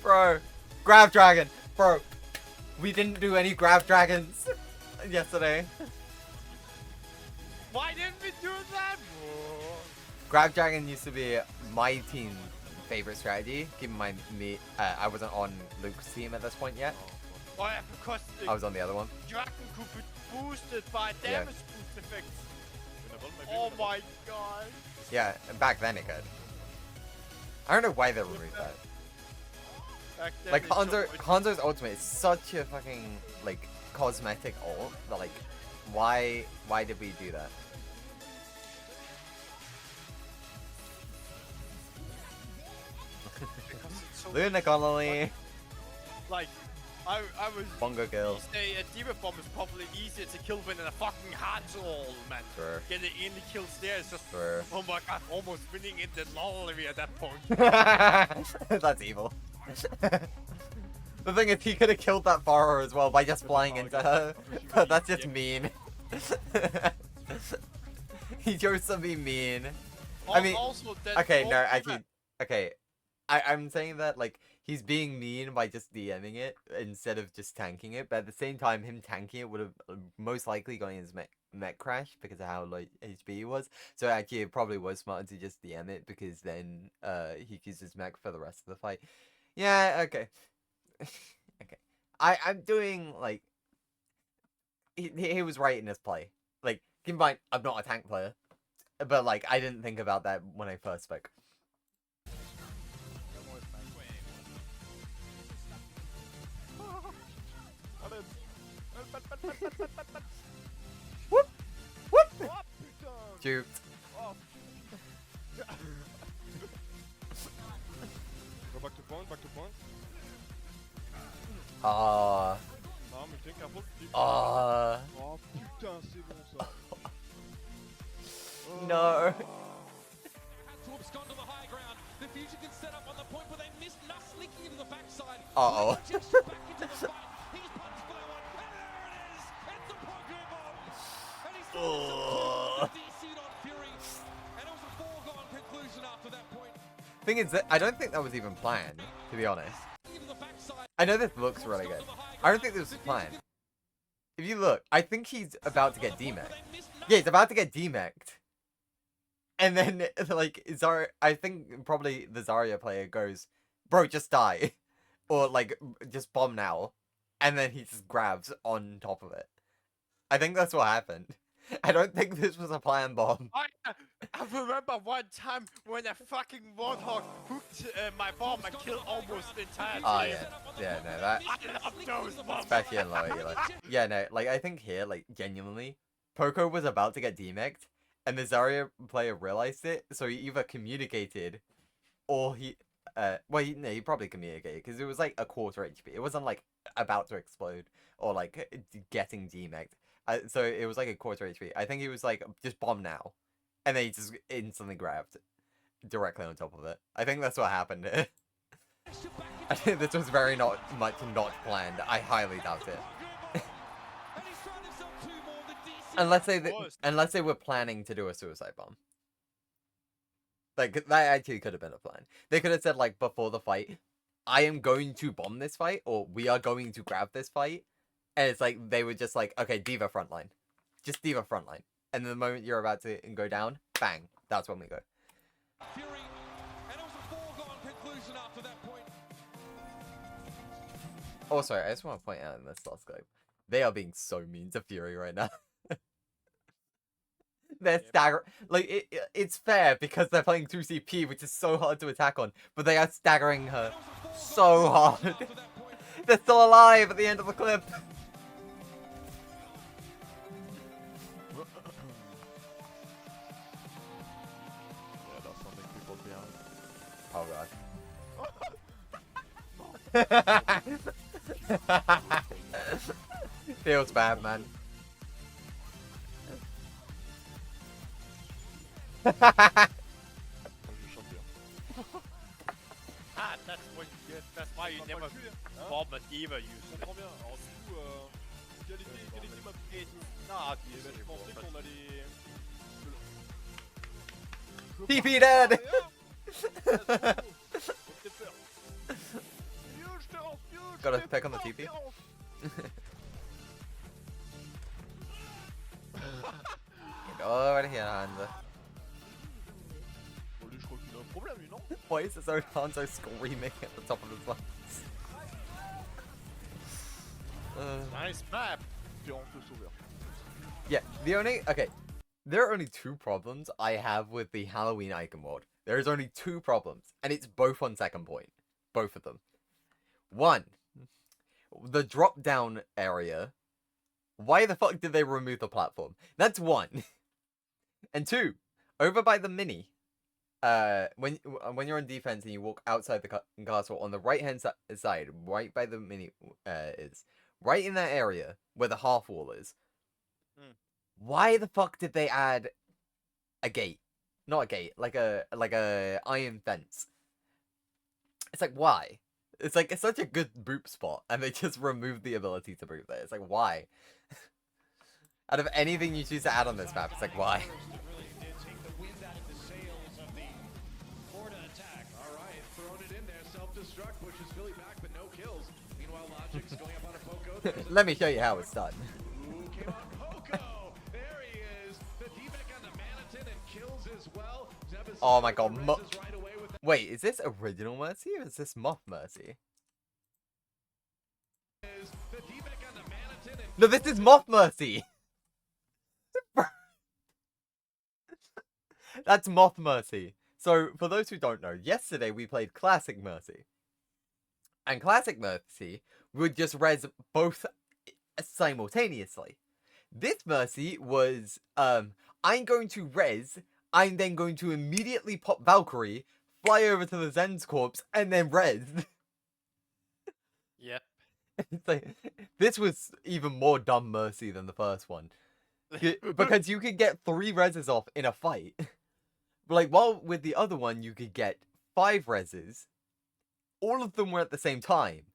Bro, Grab Dragon. Bro, we didn't do any Grab Dragons yesterday. why didn't we do that? Grab Dragon used to be my team's favorite strategy. Keep in mind, I wasn't on Luke's team at this point yet. Oh yeah, because I was on the other one. Dragon could be boosted by damage boost effects. Oh my god. Yeah, and back then it could. I don't know why they removed that. Back then Like it showed- Hanzo's ultimate is such a fucking like cosmetic ult that like why did we do that? Luna Colony. Like, I was. Bongo kill. Say a Demon Bomb is probably easier to kill than a fucking Hanzo, man. Sure. Getting in the kills there is just. Sure. Oh my god, almost winning in the lolly at that point. That's evil. The thing is, he could have killed that Farfa as well by just flying into her, but that's just mean. He chose to be mean. I mean, Also, okay, no, actually, okay. I'm saying that, like, he's being mean by just DMing it instead of just tanking it, but at the same time, him tanking it would have most likely gotten his mech crash because of how low HP he was. So actually, it probably was smarter to just DM it because then he keeps his mech for the rest of the fight. Yeah, okay. Okay. I'm doing, like, he was right in his play. Like, keep in mind, I'm not a tank player, but, like, I didn't think about that when I first spoke. Whoop! Whoop! Juked. Go back to point, back to point. Ah. Non, mais tiens, careful. Ah. Oh putain, c'est bon ça. No. Uh-oh. Thing is that I don't think that was even planned, to be honest. I know this looks really good. I don't think this was planned. If you look, I think he's about to get demeched. Yeah, he's about to get demeched. And then, like, Zarya, I think probably the Zarya player goes, bro, just die. Or, like, just bomb now. And then he just grabs on top of it. I think that's what happened. I don't think this was a planned bomb. I remember one time when a fucking Warthog hooked my bomb and killed almost the entire team. Oh, yeah. Yeah, no, that... I love those bombs. Especially in lower elo. Yeah, no, like, I think here, like, genuinely, Poco was about to get demeched, and the Zarya player realized it, so he either communicated, or he... well, he probably communicated, because it was, like, a quarter HP. It wasn't, like, about to explode, or, like, getting demeched. So it was, like, a quarter HP. I think he was, like, just bomb now. And then he just instantly grabbed directly on top of it. I think that's what happened here. I think this was very not planned. I highly doubt it. unless they were planning to do a suicide bomb. Like, that actually could have been a plan. They could have said, like, before the fight, I am going to bomb this fight, or we are going to grab this fight. And it's like, they were just like, okay, D.Va frontline. Just D.Va frontline. And the moment you're about to go down, bang, that's when we go. Fury, and it was a foregone conclusion after that point. Also, I just want to point out in this last clip, they are being so mean to Fury right now. They're staggering. Like, it's fair because they're playing 2CP, which is so hard to attack on, but they are staggering her so hard. They're still alive at the end of the clip. Oh god. Feels bad, man. Ah, that's what you get. That's why you never bomb a diva Je usually. comprends bien. Alors du coup, qualité map Non, je pensais qu'on allait... TP dead! Gotta pick on the TP. Get over here, Hansa. Lui, je crois qu'il a un problème, lui, non? Why is this Hanzo screaming at the top of his lungs? Nice map. T'es honteux, Sauveur. Yeah, there are only two problems I have with the Halloween icon world. There is only two problems, and it's both on second point. Both of them. One, the drop down area. Why the fuck did they remove the platform? That's one. And two, over by the mini, when you're on defense and you walk outside the castle on the right hand side, right by the mini is right in that area where the half wall is. Why the fuck did they add a gate? Not a gate, like a iron fence. It's like, why? It's like, it's such a good boop spot, and they just removed the ability to boop there. It's like, why? Out of anything you choose to add on this map, it's like, why? Alright, throwing it in there, self-destruct, pushes Philly back, but no kills. Meanwhile, Logic's going up on a Poco. Let me show you how it's done. Ooh, came on Poco! There he is! The D-Back on the Manitin and kills as well. Oh my god, wait, is this original Mercy or is this Moth Mercy? No, this is Moth Mercy! That's Moth Mercy. So, for those who don't know, yesterday we played Classic Mercy. And Classic Mercy would just res both simultaneously. This Mercy was, I'm going to res, I'm then going to immediately pop Valkyrie, fly over to the Zen's corpse, and then res. Yep. It's like, this was even more dumb Mercy than the first one. Because you could get 3 reses off in a fight. Like, while with the other one, you could get 5 reses. All of them were at the same time.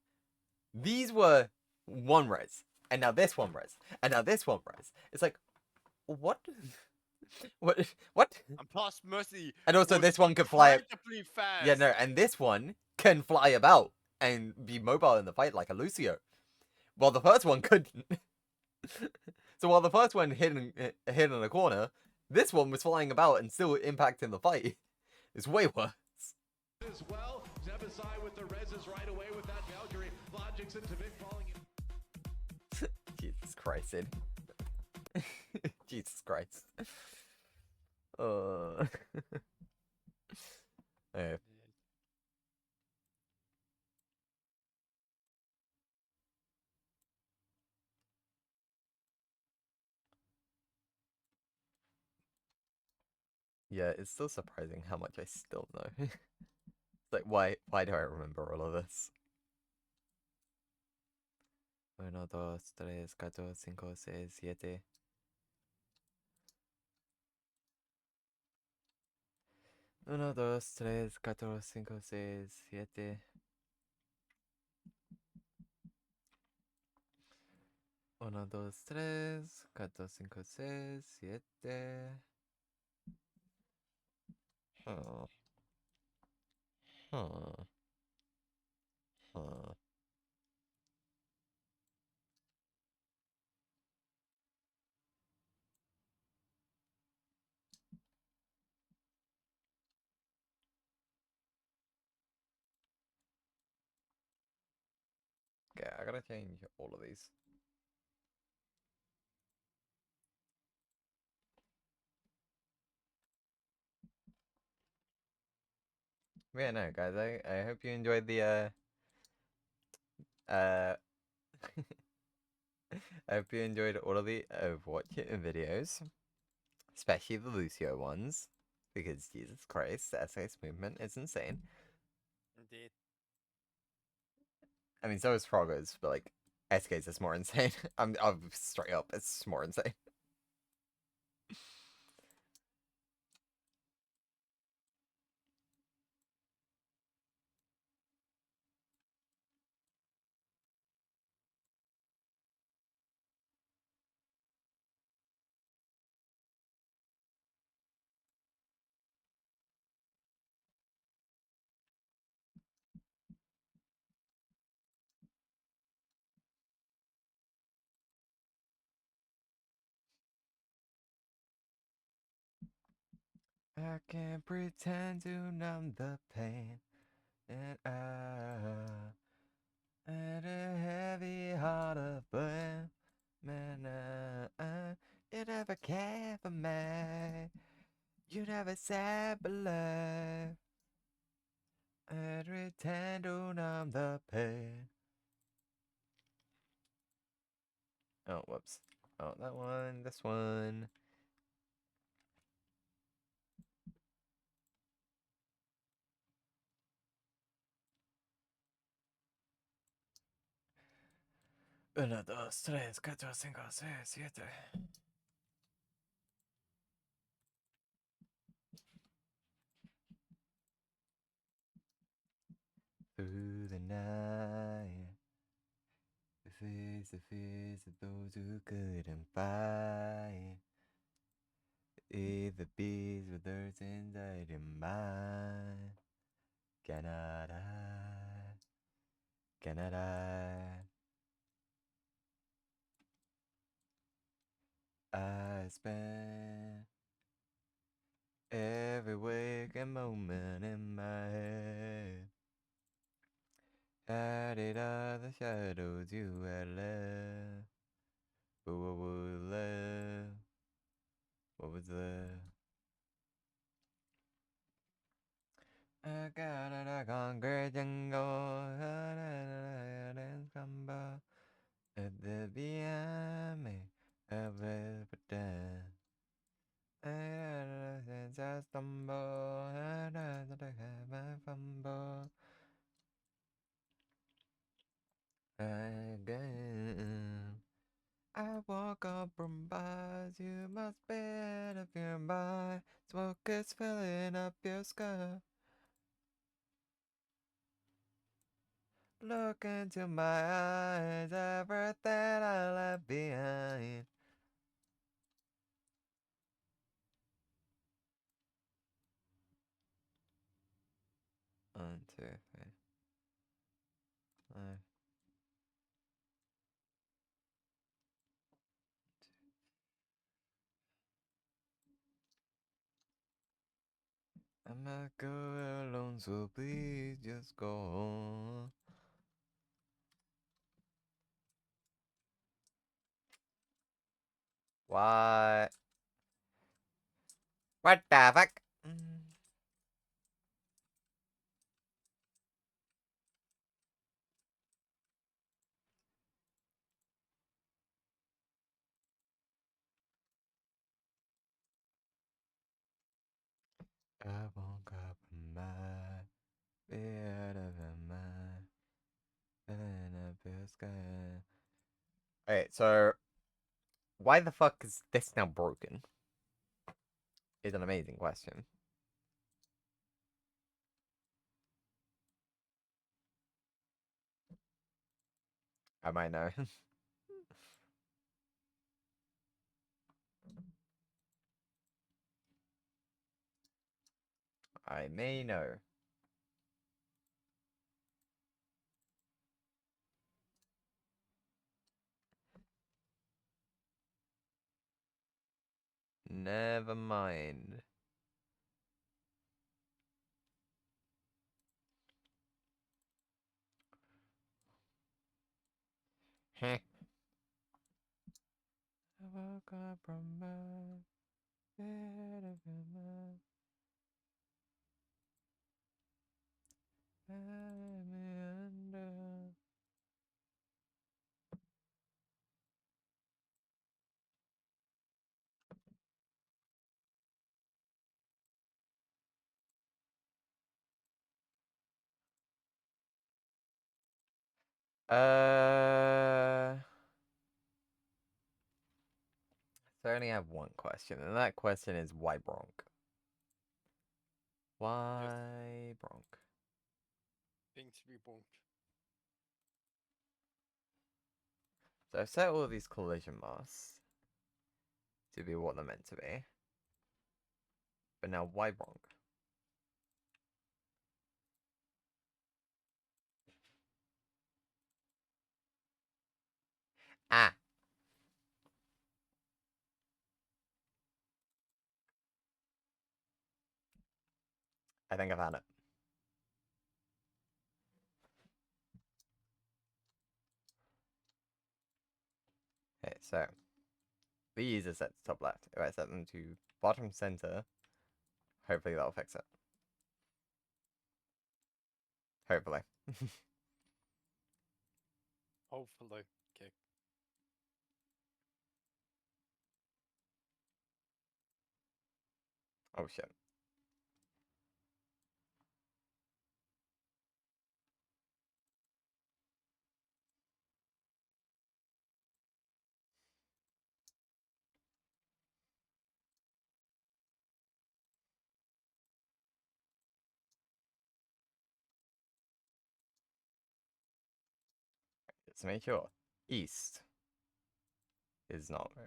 These were 1 res. And now this 1 res. And now this 1 res. It's like, what? What? And plus Mercy. And also this one could fly. Fast. Yeah, no, and this one can fly about and be mobile in the fight like a Lucio. While the first one couldn't. So while the first one hid in a corner, this one was flying about and still impacting the fight. It's way worse. As well, Zebasai with the reses right away with that Valkyrie. Logic's into Vic falling in. Jesus Christ, Sid. Jesus Christ. Yeah. Yeah, it's still surprising how much I still know. It's like, why do I remember all of this? 1, 2, 3, 4, 5, 6, 7. 1, 2, 3, 4, 5, 6, 7. 1, 2, 3, 4, 5, 6, 7. Huh. Huh. Huh. Okay, I gotta change all of these. Yeah, no, guys, I hope you enjoyed the, I hope you enjoyed all of the Overwatch videos. Especially the Lucio ones. Because, Jesus Christ, the SIS movement is insane. Indeed. I mean, so is Frogger's, but like SK's is more insane. I'm straight up, it's more insane. I can't pretend to numb the pain, and I had a heavy heart of blame. Man, you never cared for me. You never said believe. I pretend to numb the pain. Oh, whoops. Oh, that one, this one. Uno, dos, tres, cuatro, cinco, seis, siete. Through the night, the face of those who couldn't fight. If the beast with their inside your mind, cannot hide, cannot hide. I spend every waking moment in my head. Added all the shadows you had left. But what was left? What was left? I got a concrete jungle and crumble at the behind me. I will pretend. I stumble and I have my fumble again. I walk up from bars, you must be if you're by. Smoke is filling up your sky. Look into my eyes, everything I left behind. 1, 2, 3, 5. I'm not going alone, so please just go on. What? What the fuck? I won't compromise. Be out of my mind. Filling up your sky. Alright, so why the fuck is this now broken? Is an amazing question. I might know. I may know. Never mind. Heh. I woke up from my bed of your mind. I'm under. So I only have one question, and that question is why Bronk? Why Bronk? Thing to be bonked. So I've set all of these collision masks to be what they're meant to be. But now why Bronk? Ah! I think I found it. Okay, so these are set to top left. If I set them to bottom center, hopefully that'll fix it. Hopefully. Hopefully. Okay. Oh shit. Let's make sure. East is not right.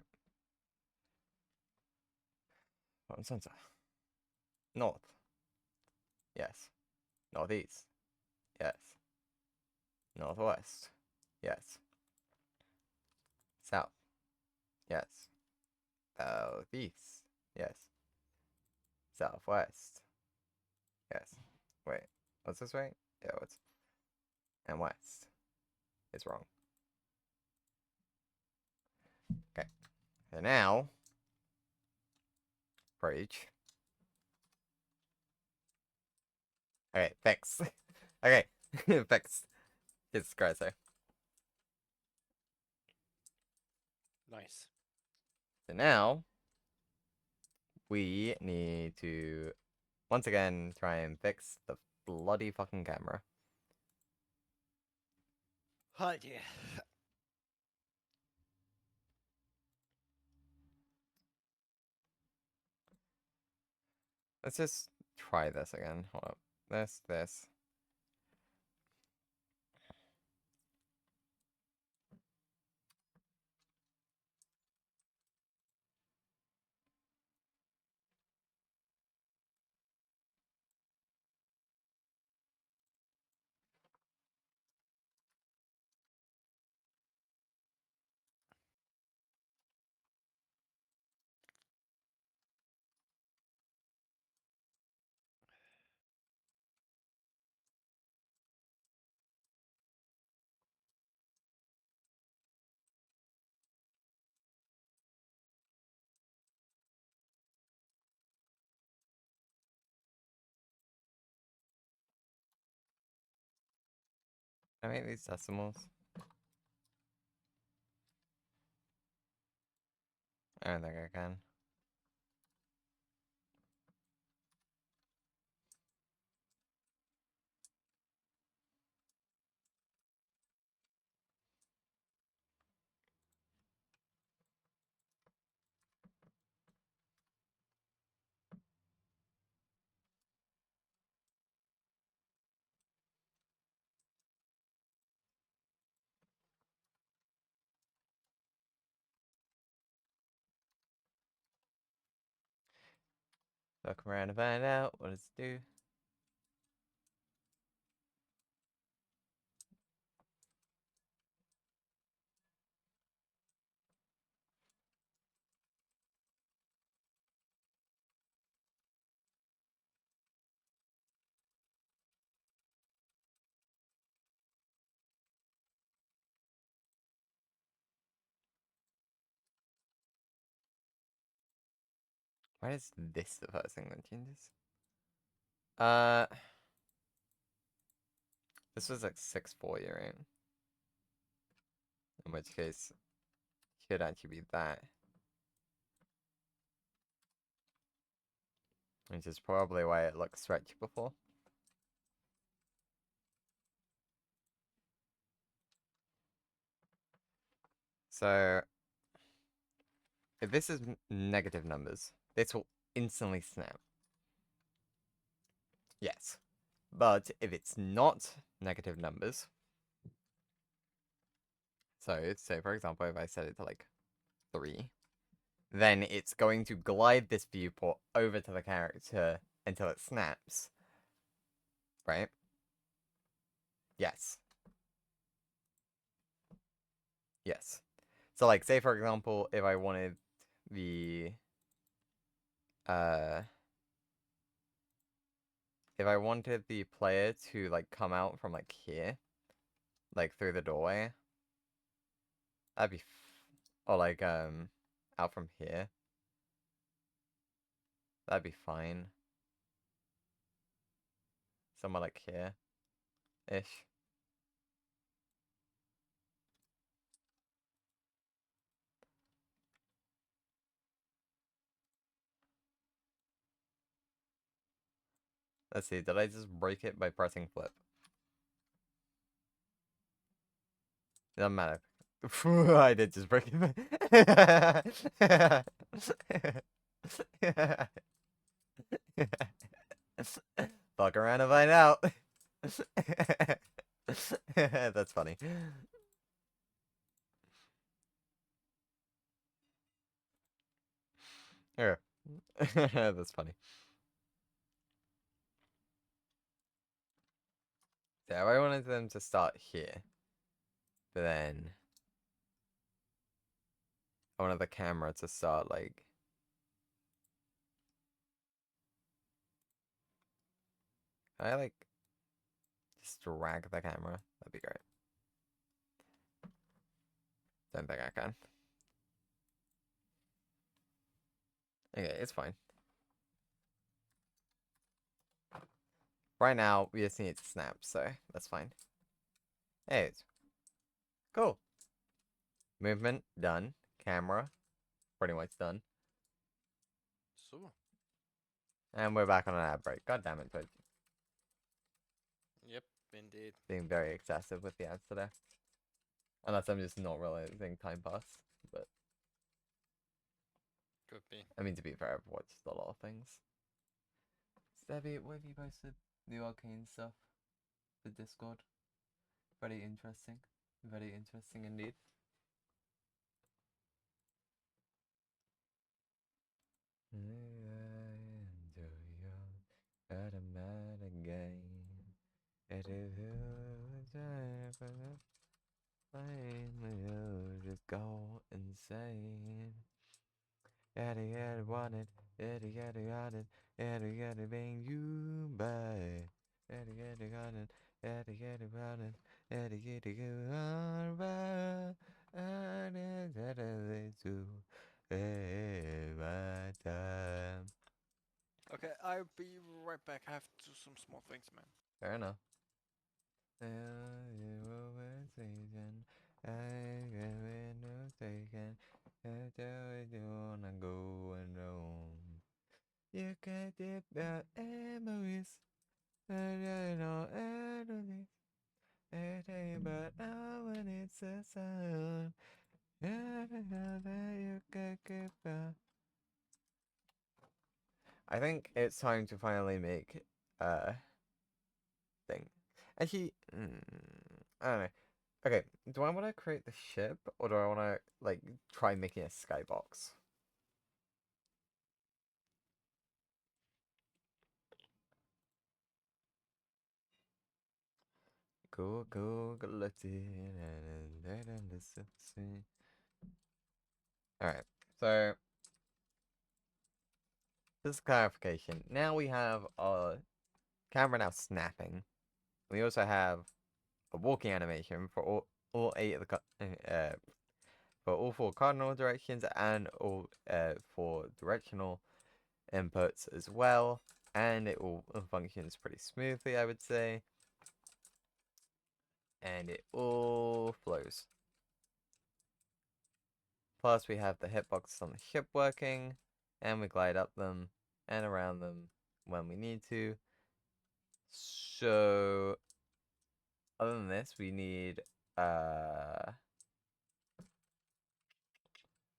Bottom center. North. Yes. Northeast. Yes. Northwest. Yes. South. Yes. Southeast. Yes. Southwest. Yes. Wait. What's this way? Yeah, what's... And west. It's wrong. Okay. So now... Bridge. Okay, fix. Okay, fix. Jesus Christ, though. Nice. So now... we need to... once again, try and fix the bloody fucking camera. Oh yeah. Let's just try this again. Hold up. This. Can I make these decimals? I don't think I can. Look around and find out what does it do. Why is this the first thing that changes? This was like 640, right? In which case, it could actually be that. Which is probably why it looked stretchy before. So, if this is negative numbers, this will instantly snap. Yes. But if it's not negative numbers, so say for example if I set it to like 3, then it's going to glide this viewport over to the character until it snaps. Right? Yes. Yes. So like say for example if I wanted the if I wanted the player to like come out from like here, like through the doorway, that'd be or like out from here, that'd be fine. Somewhere like here ish. Let's see, did I just break it by pressing flip? Doesn't matter. I did just break it. Fuck around and find out. That's funny. Here. That's funny. Yeah, I wanted them to start here. But then I wanted the camera to start like can I like just drag the camera? That'd be great. Don't think I can. Okay, it's fine. Right now, we just need to snap, so that's fine. Hey, it's cool. Movement, done. Camera, pretty much done. So. And we're back on an ad break. God damn it, but Yep, indeed. being very excessive with the ads today. Unless I'm just not realizing time passed, but Could be. I mean, to be fair, I've watched a lot of things. Stevie, what have you posted? The arcane stuff? The Discord? Very interesting. Very interesting indeed. Just go insane. Yada yada wanted, yada yada yada, yada yada bang you by. Yada yada wanted, yada yada wanted, yada yada go on by. Yada yada to my time. Okay, I'll be right back. I have to do some small things, man. Fair enough. You can't get the memories. But now when it's a sound, you can get back. I think it's time to finally make thing. Actually, I don't know. Okay, do I want to create the ship or do I want to like try making a skybox? Go, alright, so this is clarification. Now we have our camera now snapping. We also have a walking animation for all 8 of the for all 4 cardinal directions and all 4 directional inputs as well, and it all functions pretty smoothly, I would say, and it all flows. Plus we have the hitboxes on the ship working, and we glide up them and around them when we need to. So other than this, we need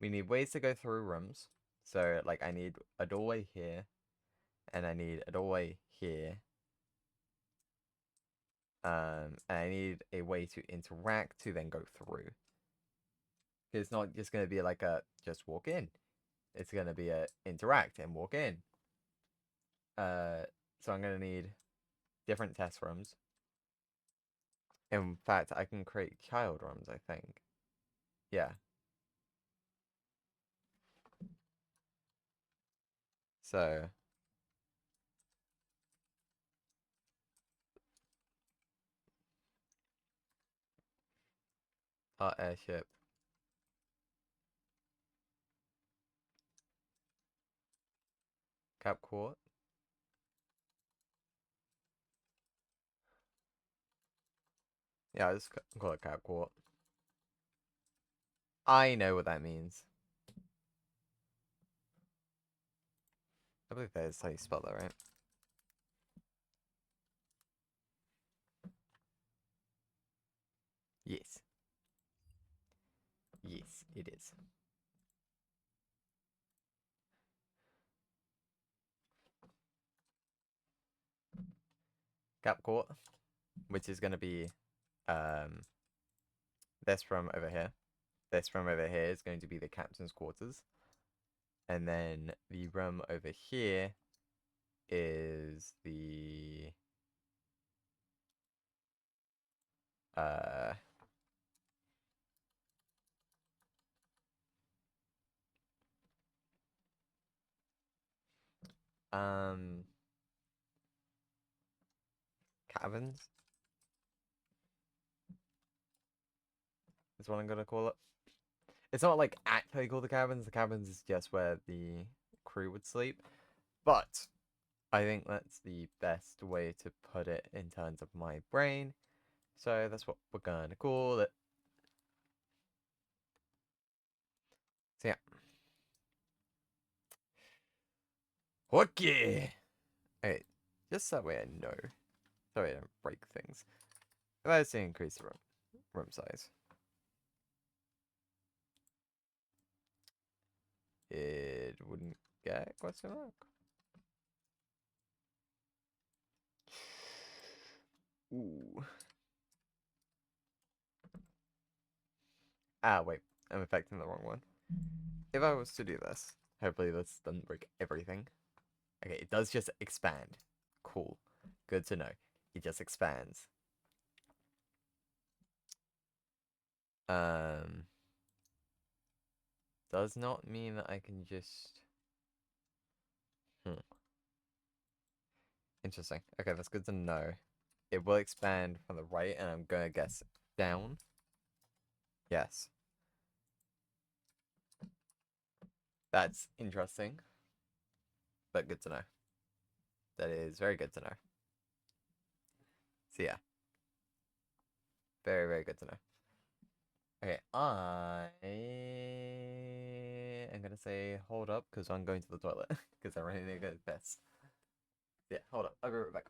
we need ways to go through rooms. So like I need a doorway here, and I need a doorway here. And I need a way to interact to then go through. It's not just gonna be like a just walk in. It's gonna be a interact and walk in. So I'm gonna need different test rooms. In fact, I can create child rooms, I think. Yeah. So our airship. Cap Court. Yeah, I'll just call it Cap Court. I know what that means. I believe that is how you spell that, right? Yes. Yes, it is. Cap Court, which is going to be this room over here. This room over here is going to be the captain's quarters. And then the room over here is the cabins is what I'm gonna call it. It's not like actually called the cabins. The cabins is just where the crew would sleep. But I think that's the best way to put it in terms of my brain. So that's what we're gonna call it. So yeah. Okay. Okay, just that way I know. So I don't break things. If I was to increase the room size. It wouldn't get question mark. Ooh. Ah, wait. I'm affecting the wrong one. If I was to do this, hopefully this doesn't break everything. Okay, it does just expand. Cool. Good to know. It just expands. Does not mean that I can just... Interesting. Okay, that's good to know. It will expand from the right, and I'm gonna guess down. Yes. That's interesting. But good to know. That is very good to know. So yeah. Very, very good to know. Okay, I am gonna say hold up because I'm going to the toilet because I really need to go to piss. Yeah, hold up. I'll be right back.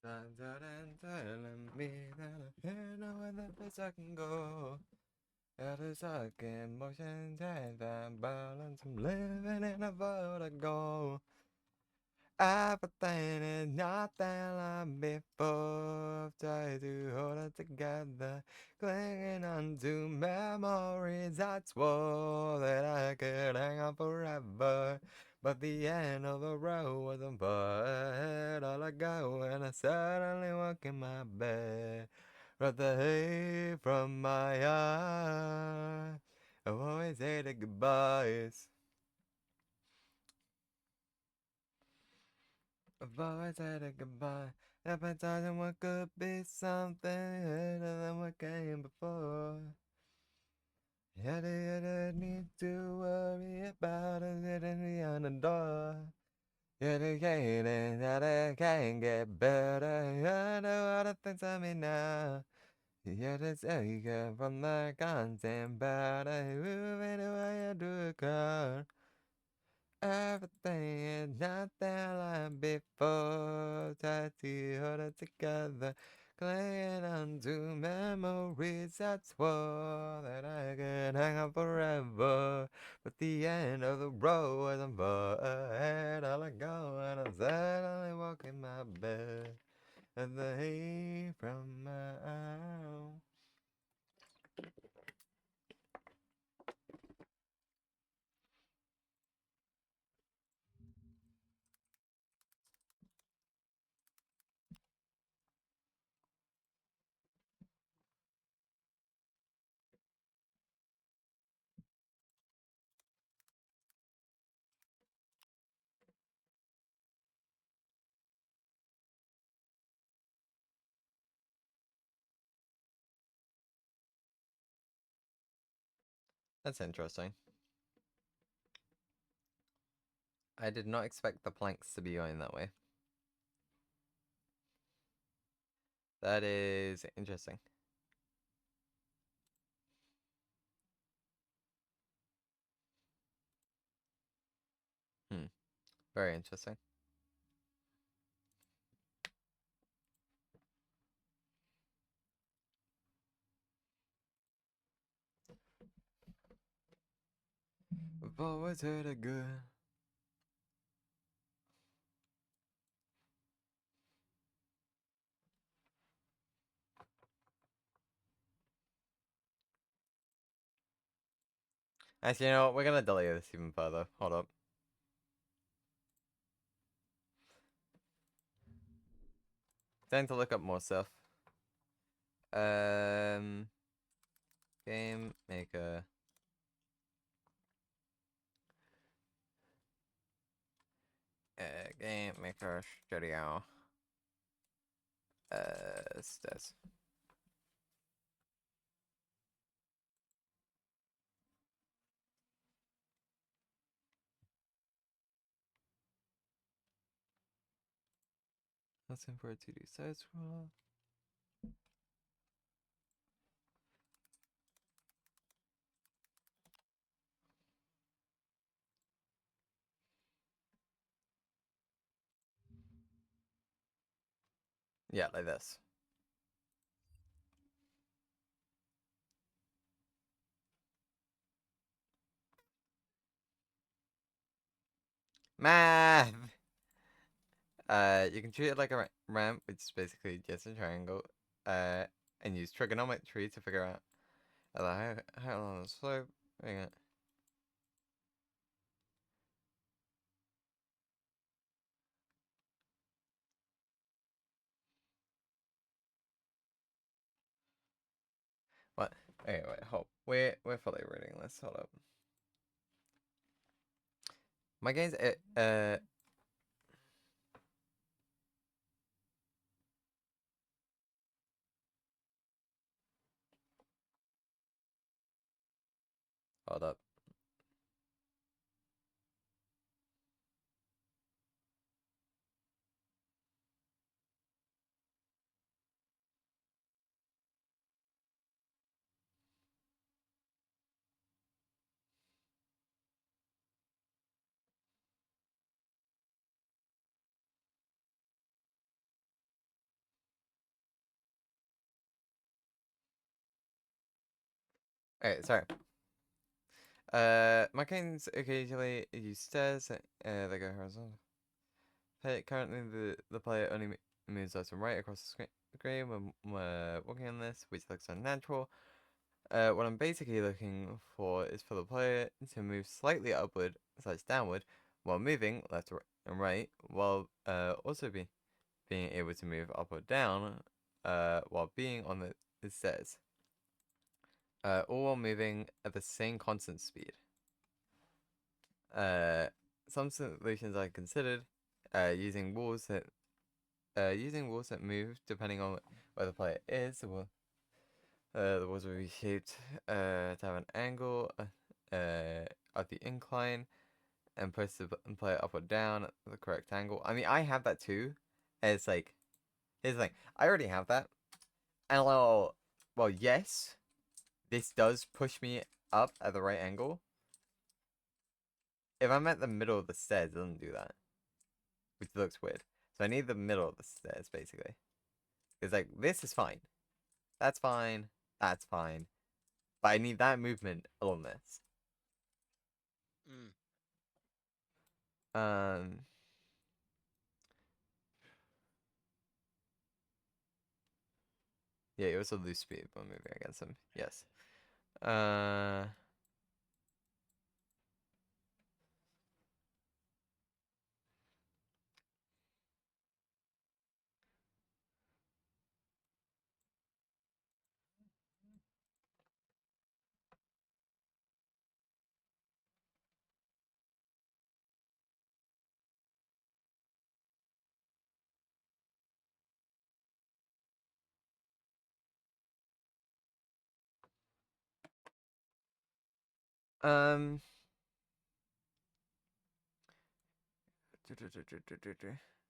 Telling me that I can't know where the place I can go. It is like emotions and that balance. I'm living in a world to go. Everything is nothing like before. Try to hold it together, clinging on to memories I swore that I could hang on forever. But the end of the road wasn't far ahead. All I got when I suddenly woke in my bed. Rubbed the hay from my eyes. I've always hated goodbyes. I've always hated goodbye. Appetizing what could be something better than what came before. Yeah, you don't need to worry about it sitting beyond the door. Yeah, the feeling that it can get better. You know all the things I mean now. Yeah, the take from the content, but I moving away to a car. Everything is nothing like before. Try to hold it together, clinging on to memories I swore that I could hang on forever. But the end of the road wasn't far ahead. All I go and I'm suddenly walking my bed, and the heat from my eyes. That's interesting. I did not expect the planks to be going that way. That is interesting. Very interesting. I've always heard a good. Actually, you know what? We're gonna delay this even further. Hold up. Time to look up more stuff. Game maker. Game maker studio. Stats. Looking for a 2D side scroll. Yeah, like this. Math! You can treat it like a ramp, which is basically just a triangle. And use trigonometry to figure out how long the slope. Hang on. What? Okay, wait, hold. We're fully reading this. Hold up. My game's hold up. Okay, sorry. Mechanics occasionally use stairs. They go horizontal. Currently, the player only moves left and right across the screen when we're walking on this, which looks unnatural. What I'm basically looking for is for the player to move slightly upward/downward while moving left and right, while also being able to move up or down while being on the stairs. All while moving at the same constant speed. Some solutions I considered using walls that move depending on where the player is. The walls will be shaped to have an angle of the incline and push the player up or down at the correct angle. I mean, I have that too. And it's like, here's the thing. I already have that. And well, yes, this does push me up at the right angle. If I'm at the middle of the stairs, it doesn't do that. Which looks weird. So I need the middle of the stairs, basically. It's like, this is fine. That's fine. That's fine. But I need that movement along this. Yeah, you also lose speed when moving against him. Yes.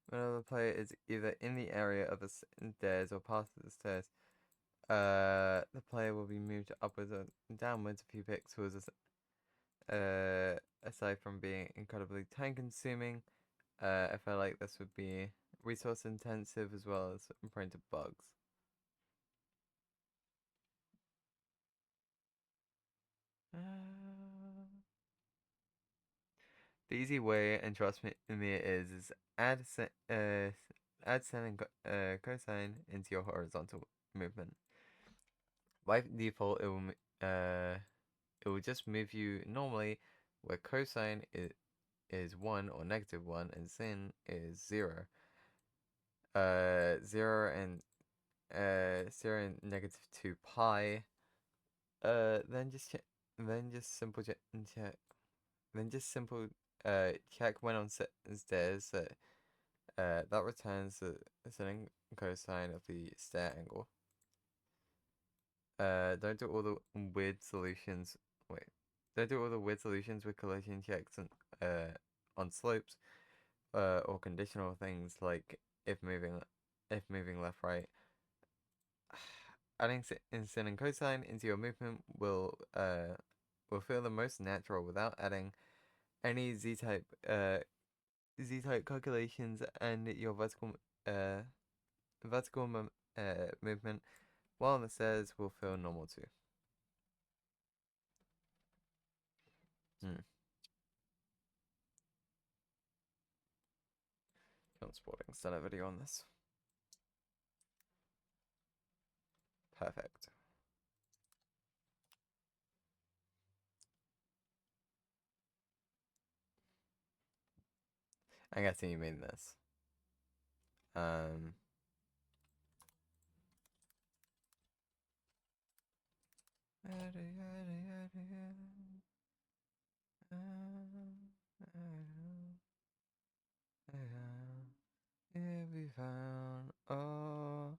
Whenever the player is either in the area of the stairs or past the stairs, the player will be moved upwards or downwards a few pixels. Aside from being incredibly time consuming, I feel like this would be resource intensive as well as prone to bugs. The easy way, and trust me, is add sin and cosine into your horizontal movement. By default, it will just move you normally, where cosine is 1 or -1 and sin is 0. 0 and -2 pi. Then just simple check. Then just simple check when on stairs that returns the sin and cosine of the stair angle. Don't do all the weird solutions. Wait, don't do all the weird solutions with collision checks and on slopes, or conditional things like if moving left right. Adding sin and cosine into your movement will feel the most natural without adding any z-type calculations, and your vertical movement while on the stairs will feel normal too. Sporting's done a video on this. Perfect. I'm guessing you mean this. Here we found all.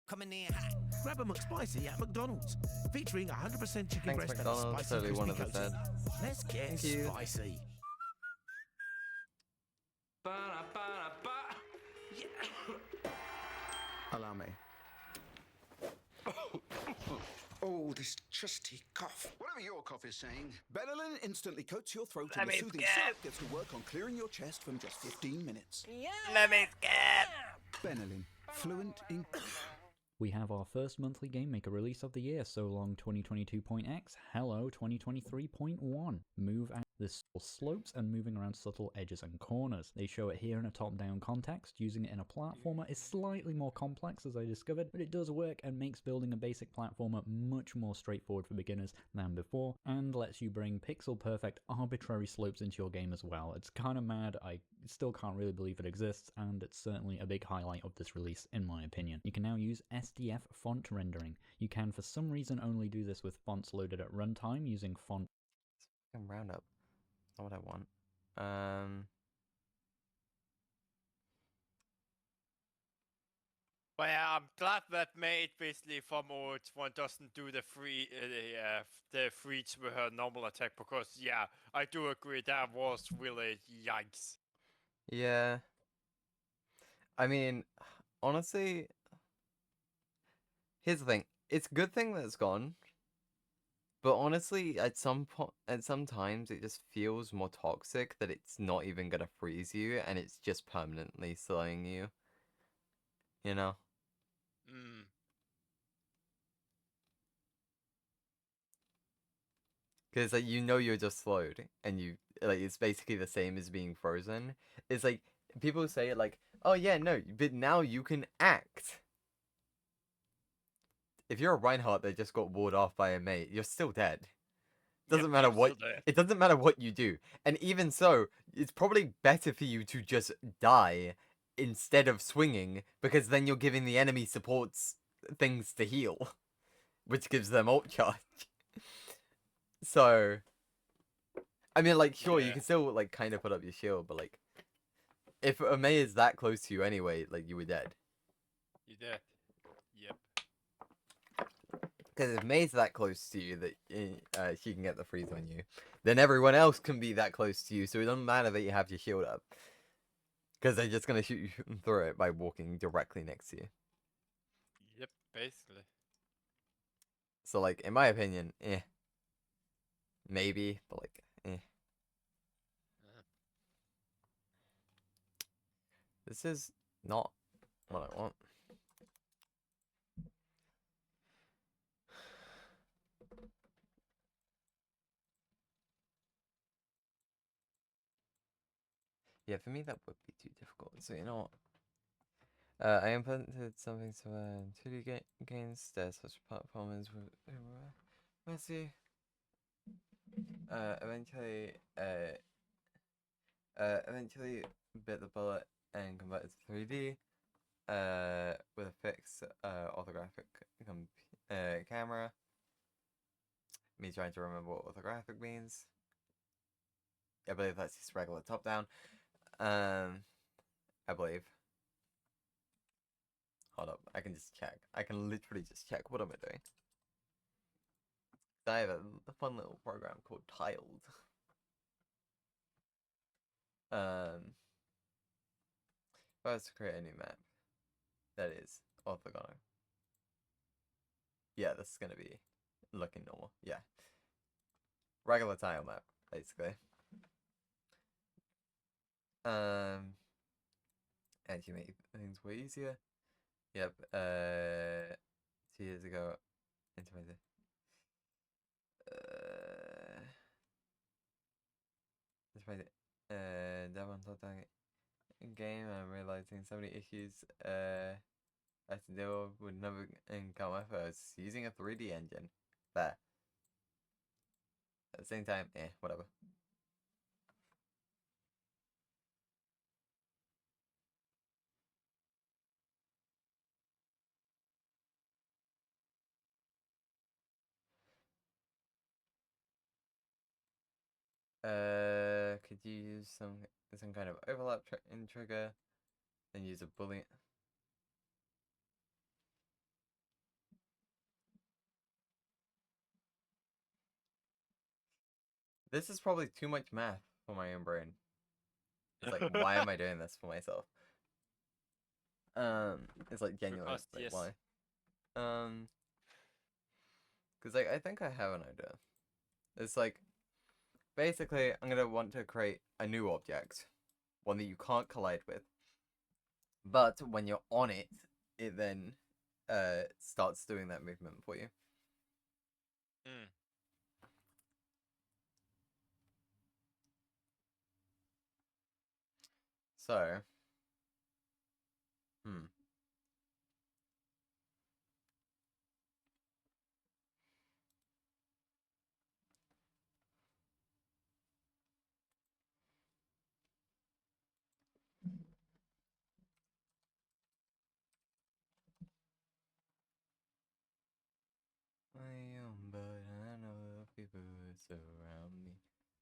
Coming in hot. Grab a McSpicy at McDonald's. Featuring 100% chicken Thanks, breast and a McDonald's. spicy Totally one of crispy the coating. said. Let's get Thank you. spicy. Allow me. Oh, this chesty cough. Whatever your cough is saying, Benylin instantly coats your throat and the soothing syrup gets to work on clearing your chest from just 15 minutes. Yeah. Let me skip. Benylin, fluent in... We have our first monthly Game Maker release of the year, so long 2022.x, hello 2023.1. Move out the slopes and moving around subtle edges and corners. They show it here in a top-down context. Using it in a platformer is slightly more complex, as I discovered, but it does work and makes building a basic platformer much more straightforward for beginners than before, and lets you bring pixel-perfect arbitrary slopes into your game as well. It's kind of mad, I still can't really believe it exists, and it's certainly a big highlight of this release in my opinion. You can now use SDF font rendering. You can for some reason only do this with fonts loaded at runtime using font Roundup. Not what I want. But yeah, I'm glad that made basically for mode one doesn't do the freeze with her normal attack, because yeah, I do agree that was really yikes. Yeah. I mean, honestly, here's the thing. It's a good thing that it's gone. But honestly, at some times it just feels more toxic that it's not even gonna freeze you and it's just permanently slowing you. You know? Because like you know you're just slowed and you like it's basically the same as being frozen. It's like people say it like, oh yeah, no, but now you can act. If you're a Reinhardt that just got walled off by a mate, you're still dead. Doesn't matter what it doesn't matter what you do. And even so, it's probably better for you to just die instead of swinging, because then you're giving the enemy supports things to heal, which gives them ult charge. So I mean, like, sure, you can still like kind of put up your shield, but like if a Mei is that close to you anyway, like you were dead. You're dead. Yep. Because if Mei's that close to you that she can get the freeze on you, then everyone else can be that close to you, so it doesn't matter that you have your shield up. Because they're just going to shoot you through it by walking directly next to you. Yep, basically. So, like, in my opinion, maybe, but like, This is not what I want. Yeah, for me that would be too difficult. So you know what? I implemented something so 2D games that such platformers with messy. Eventually bit the bullet and converted to 3D. With a fixed orthographic camera. Me trying to remember what orthographic means. I believe that's just regular top down. I believe. Hold up, I can just check. I can literally just check. What am I doing? I have a fun little program called Tiled. If I was to create a new map that is orthogonal. Yeah, this is gonna be looking normal. Yeah. Regular tile map, basically. Actually make things way easier. Yep, 2 years ago, implemented. That one top down game. I'm realizing so many issues I have to deal with would never encounter if I was using a 3D engine. There. At the same time, whatever. Could you use some kind of overlap in trigger, and use a boolean? This is probably too much math for my own brain. It's like, why am I doing this for myself? It's like genuinely Because, like, yes. why? Because like I think I have an idea. It's like, basically, I'm gonna want to create a new object, one that you can't collide with. But when you're on it, it then starts doing that movement for you. Mm. So, my own, but I know the people who surround me.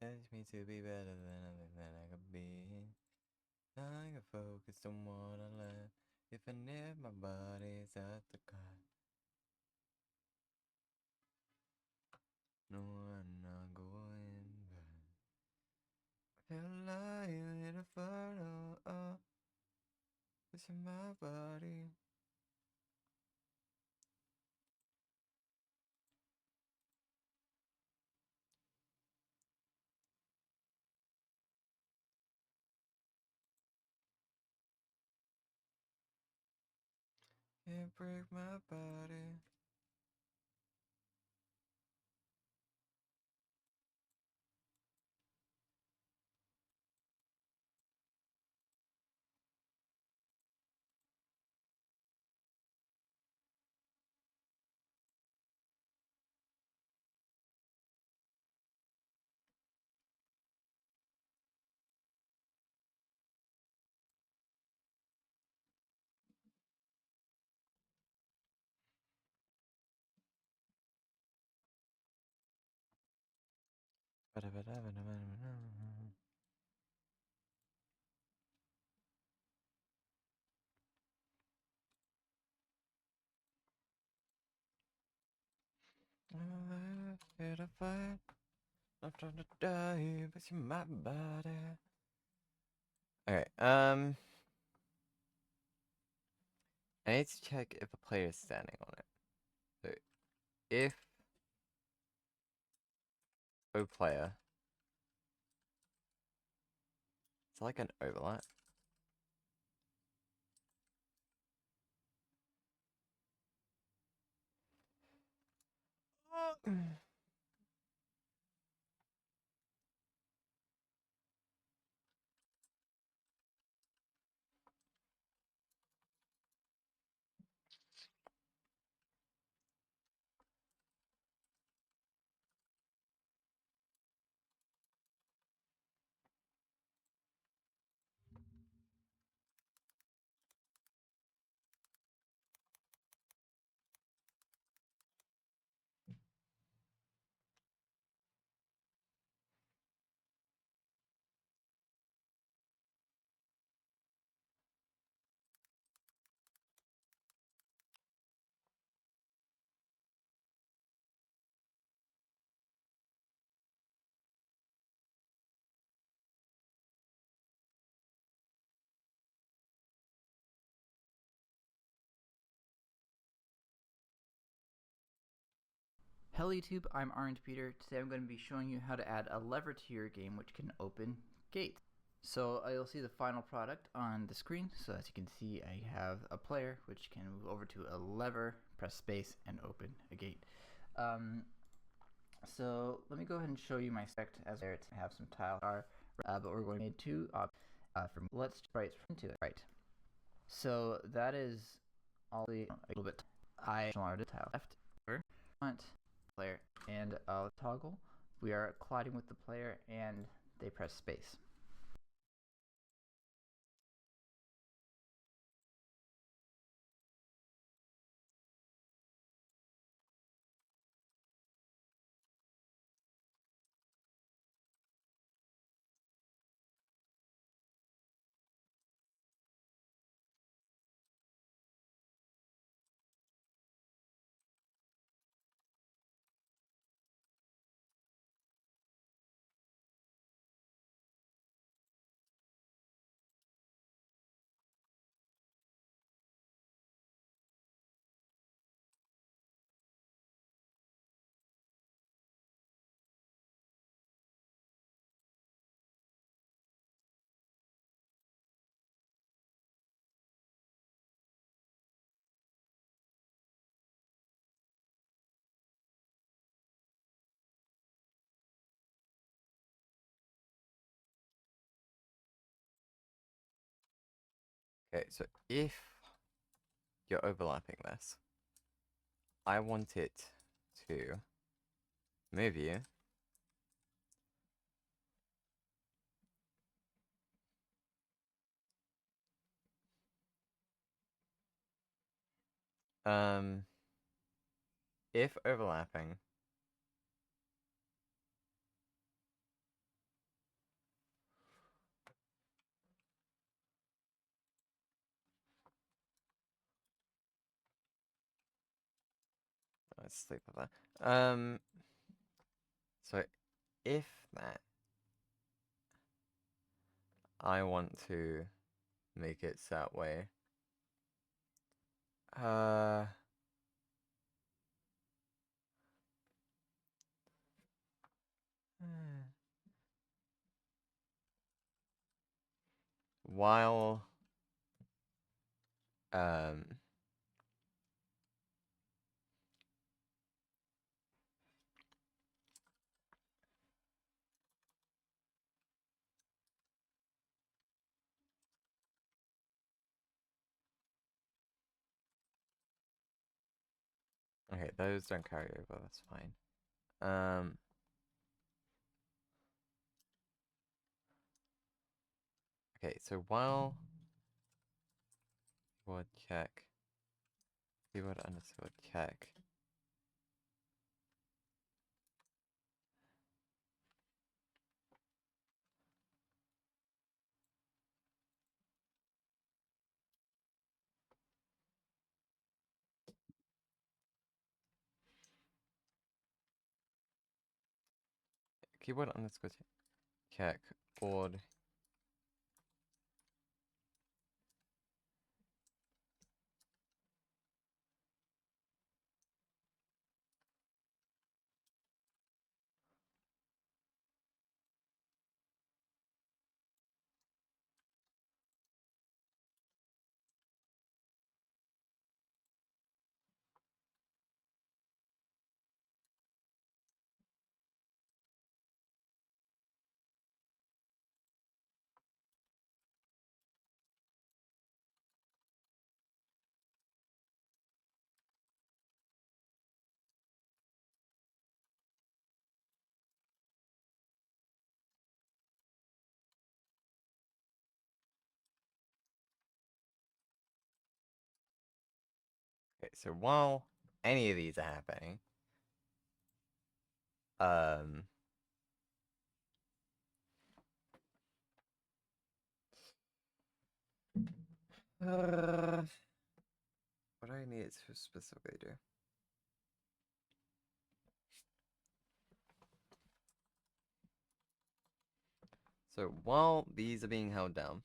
Teach me to be better than I think that I could be. I can focus on what I love. If I need my body's at the car. No, I'm not going back. Feel like in a photo. It's in my body. Can't break my body. I'm here to fight. I'm trying to die, but you're my body. Alright, I need to check if a player is standing on it. So, if O player, it's like an overlap. Hello YouTube, I'm Orange Peter. Today I'm going to be showing you how to add a lever to your game which can open gates. So you'll see the final product on the screen. So as you can see, I have a player which can move over to a lever, press space, and open a gate. So let me go ahead and show you my spec as there to have some tiles are, but we're going to need two from let's right into it. Right. So that is all the a little bit. I wanted tile left, front, player, and toggle. We are colliding with the player, and they press space. Okay, so if you're overlapping this, I want it to move you if overlapping, let's sleep with that. So if that, I want to make it that way. While okay, those don't carry over, that's fine. Okay, so while keyboard check, keyboard underscore check. Keyboard underscore check board. Okay, so while any of these are happening, what do I need it to specifically do? So while these are being held down,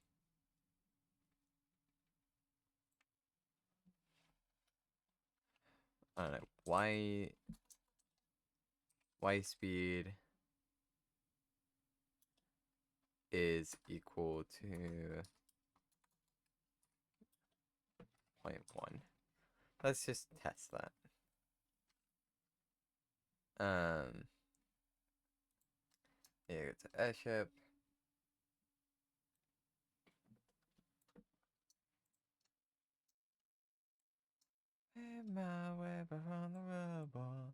I don't know, y speed is equal to 0.1. Let's just test that. Here it's an airship. Made my way around the rubble.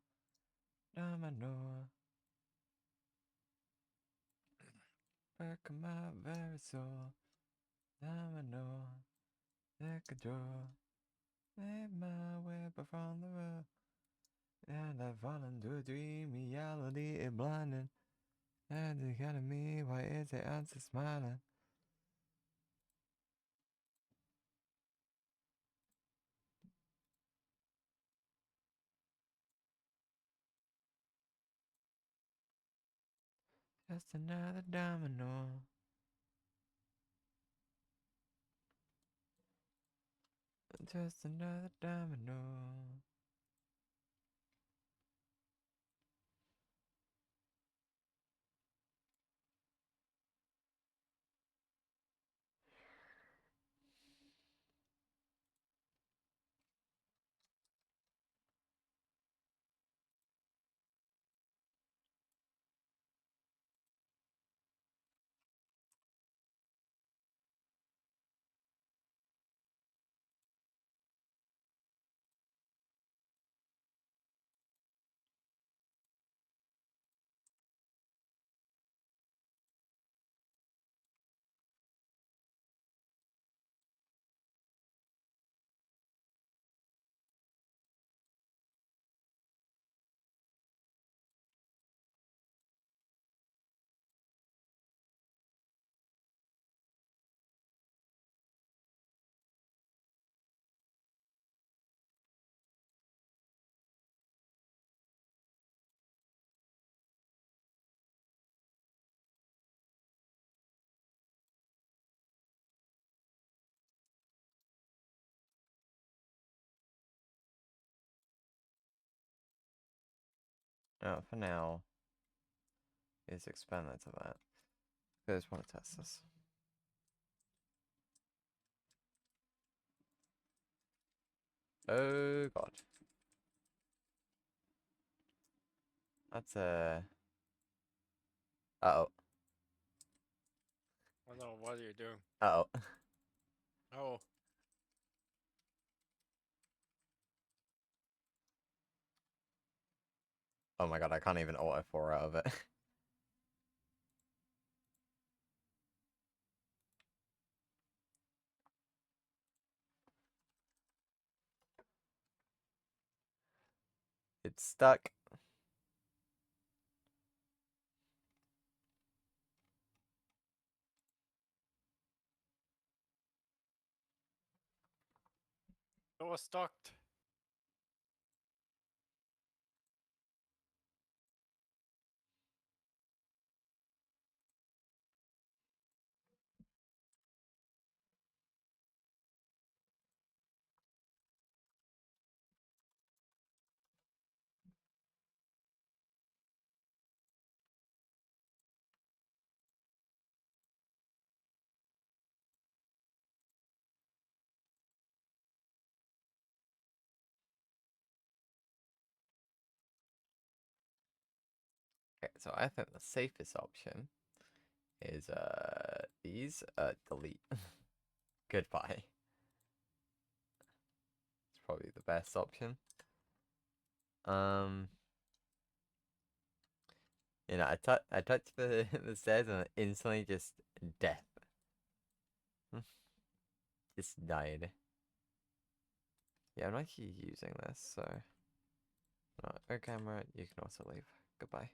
Domino. Back of my very soul. Domino. Like a draw. Made my way around the rubble. And I've fallen to a dream. Reality is blinding. And the enemy, why is the answer smiling? Just another domino. Just another domino. For now, is expand that to that. I just want to test this. Oh god. That's a. Uh-oh. I don't know what you're doing. Uh-oh. Oh. Oh my god, I can't even auto 4 out of it. It's stuck. It was stuck. Okay, so I think the safest option is these delete. Goodbye. It's probably the best option. You know, I touched the the stairs and instantly just death. Just died. Yeah, I'm not actually using this, so no camera, you can also leave. Goodbye.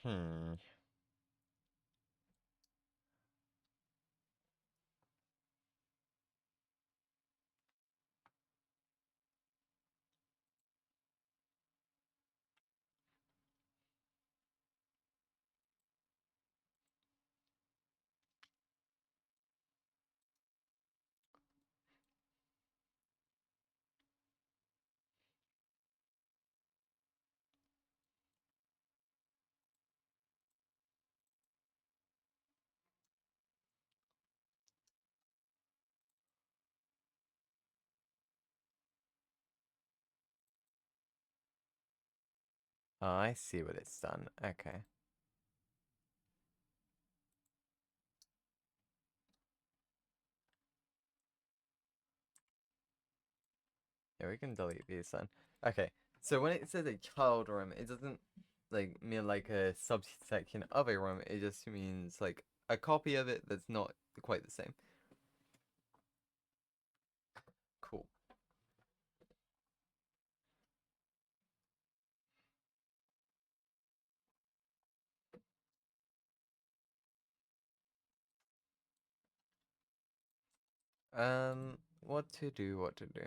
Hmm. Oh, I see what it's done. Okay. Yeah, we can delete these then. Okay, so when it says a child room, it doesn't like mean like a subsection of a room. It just means like a copy of it that's not quite the same. Cool. What to do? What to do?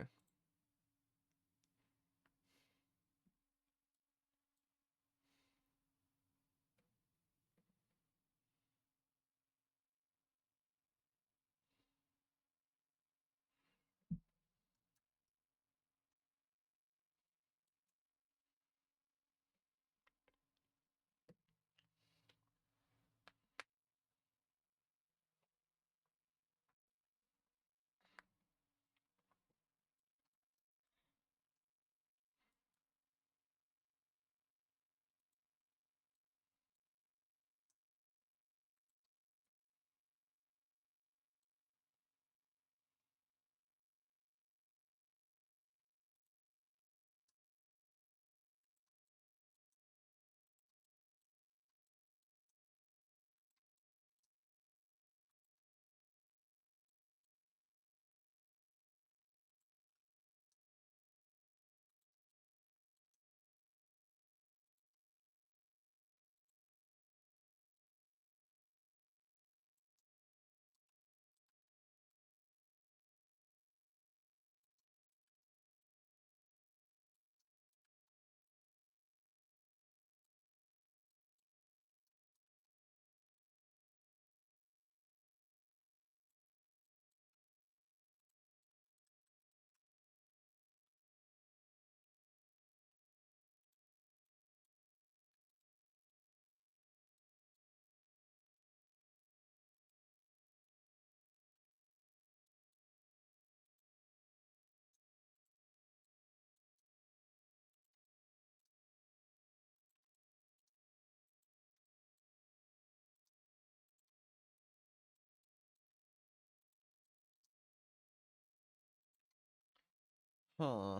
Huh.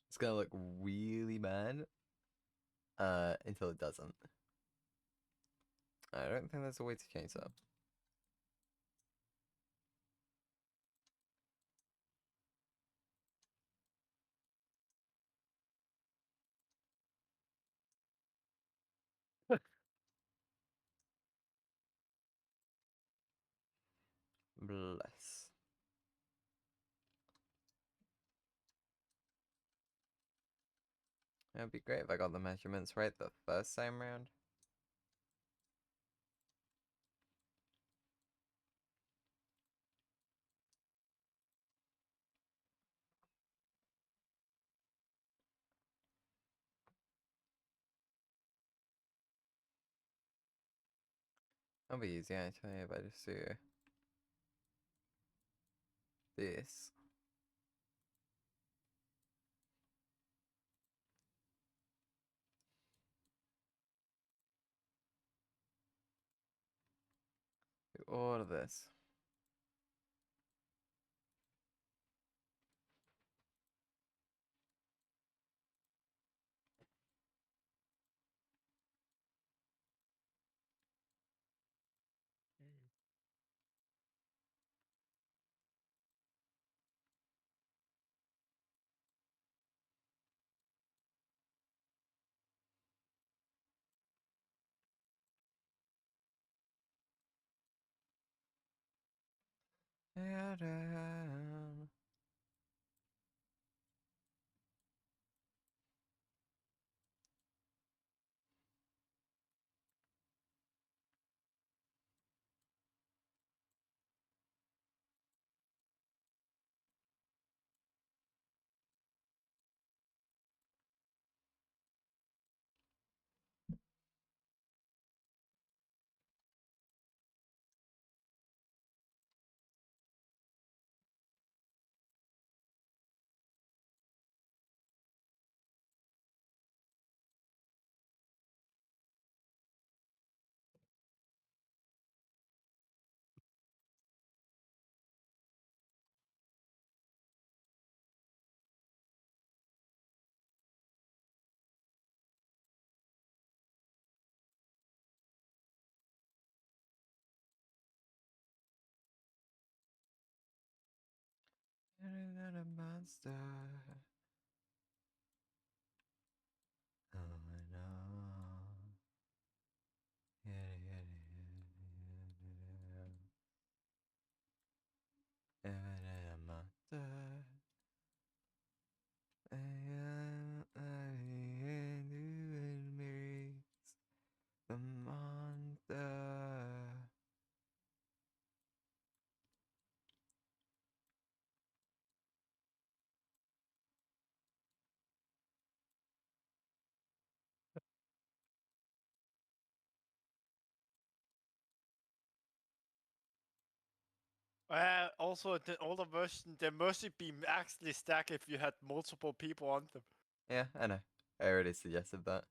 It's gonna look really bad. Until it doesn't. I don't think there's a way to change that. Bless. It'd be great if I got the measurements right the first time round. That'll be easy actually if I just do this. Do all of this. Not a monster. Oh no. A monster. The monster. Also, the older version, they must be actually stacked if you had multiple people on them. Yeah, I know. I already suggested that.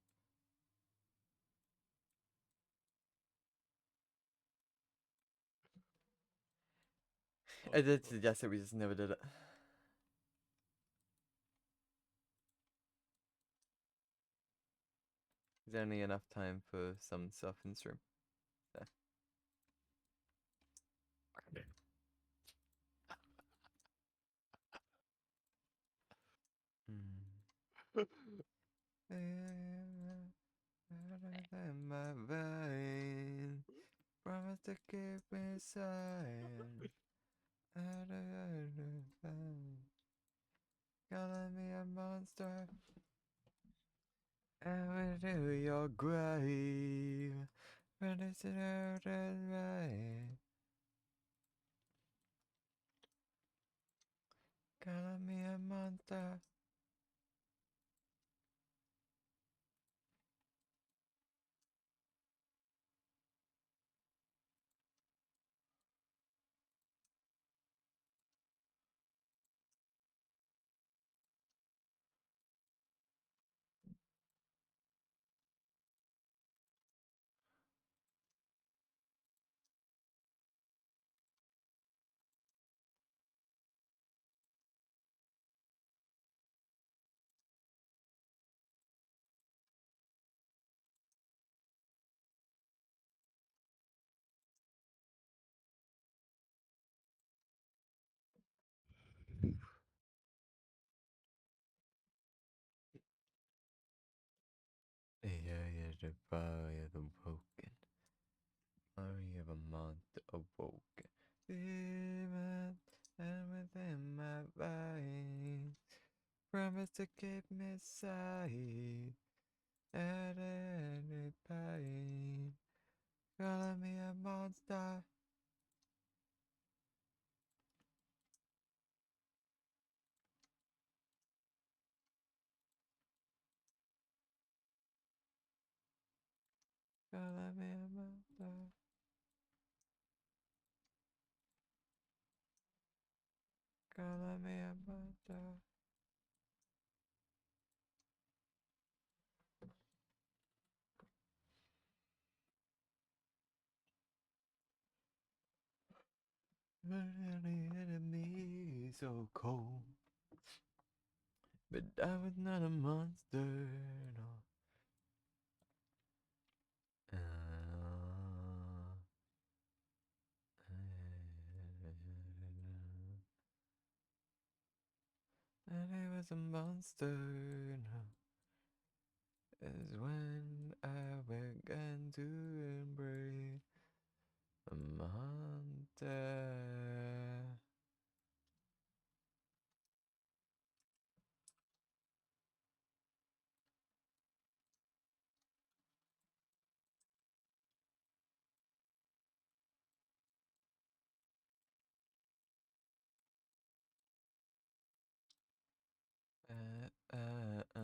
I did suggest it, we just never did it. There's only enough time for some stuff in stream. There. My vein, promise to keep me silent. Calling me a monster. And we do your grave. When it's out and right. Calling me a monster. the fire of the broken, fire of a monster awoken. Demon, and within my veins, promise to keep me safe at any pain. Calling me a monster. Calling me a monster. Calling me a monster. The enemy so cold, but I was not a monster, no. And I was a monster, no. Is when I began to embrace a monster. Uh, uh, uh.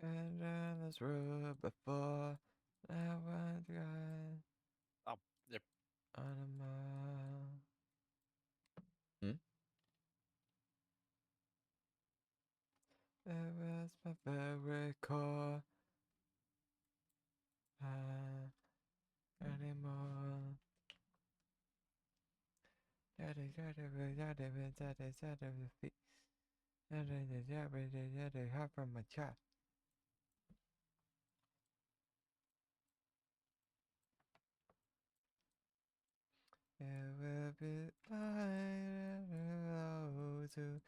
And on this road before I went gone. Oh, yep. On a mile. Hmm? It was my very core. Anymore. Daddy, feet. Daddy, hop from my chest. It will be fine to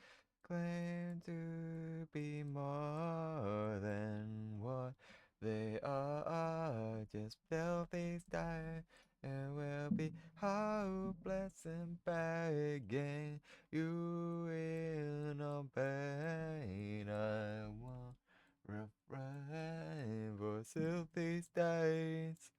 claim to be more than what they are. Just filthy style. It will be hopeless and begging you in no pain. I won't refrain for filthy stays.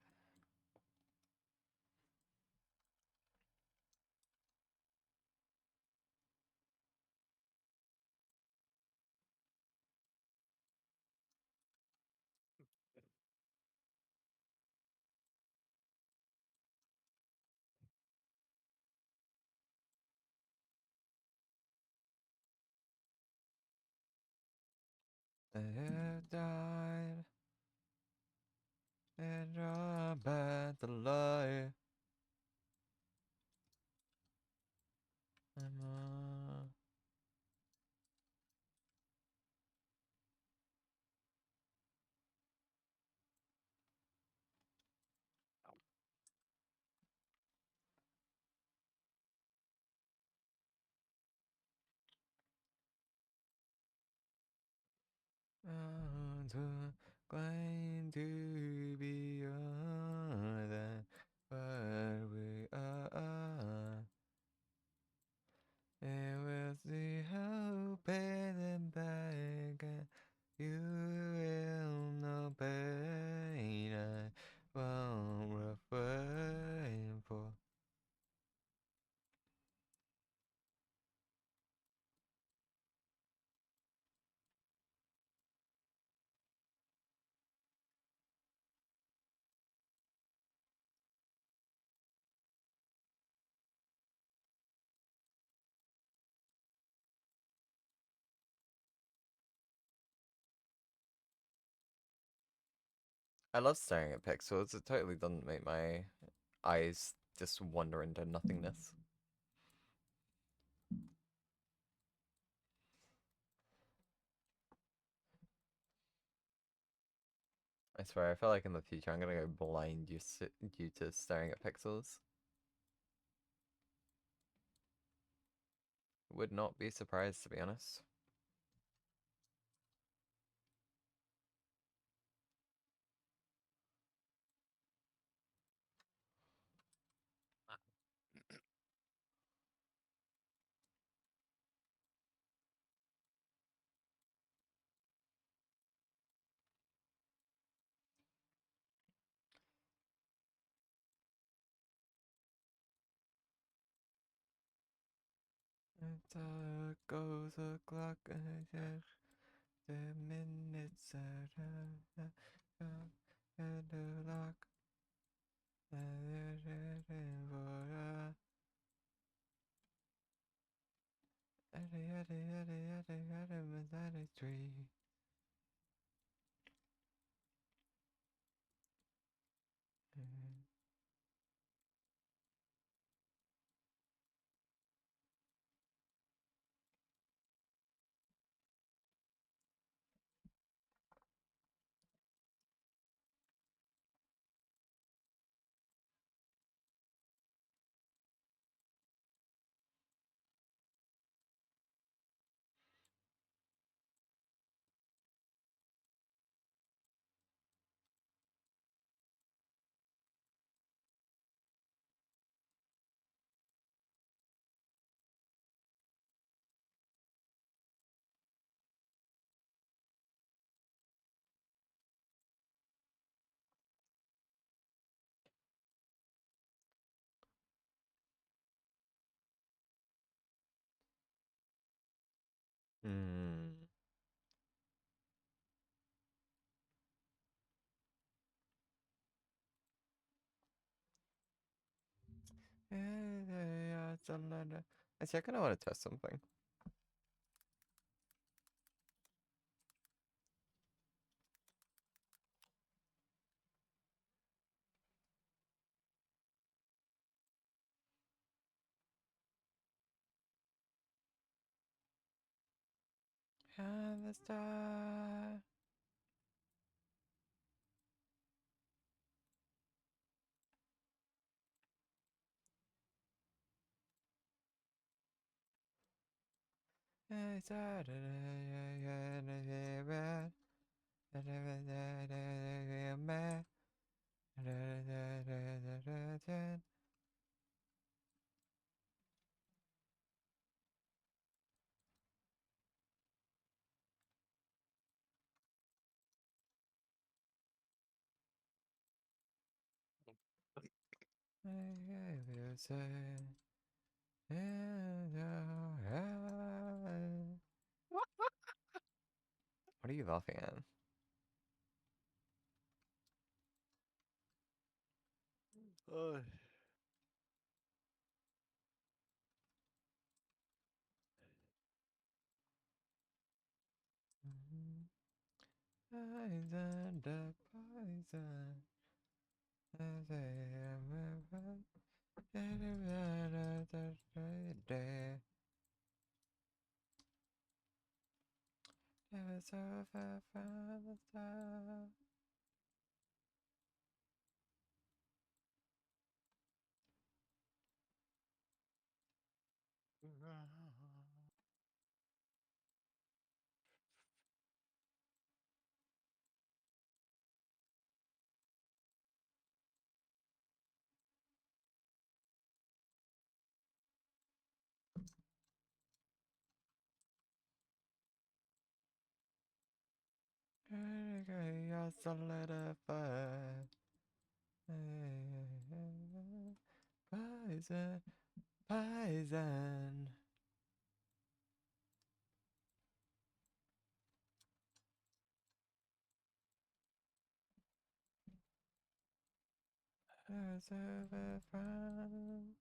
They have died and drawn back the light. To claim to be more than what we are. It was the hope and back. You will no pain. I won't refrain for. I love staring at pixels. It totally doesn't make my eyes just wander into nothingness. I swear, I feel like in the future I'm gonna go blind due to staring at pixels. Would not be surprised, to be honest. Goes the clock, the minutes are and the lock. Tree. Hmm. Actually, I kind of want to test something. And the star. What are you laughing at? Oh. Poison, the poison. Never so far from the start. You're solidified. Poison, poison. Never so far from.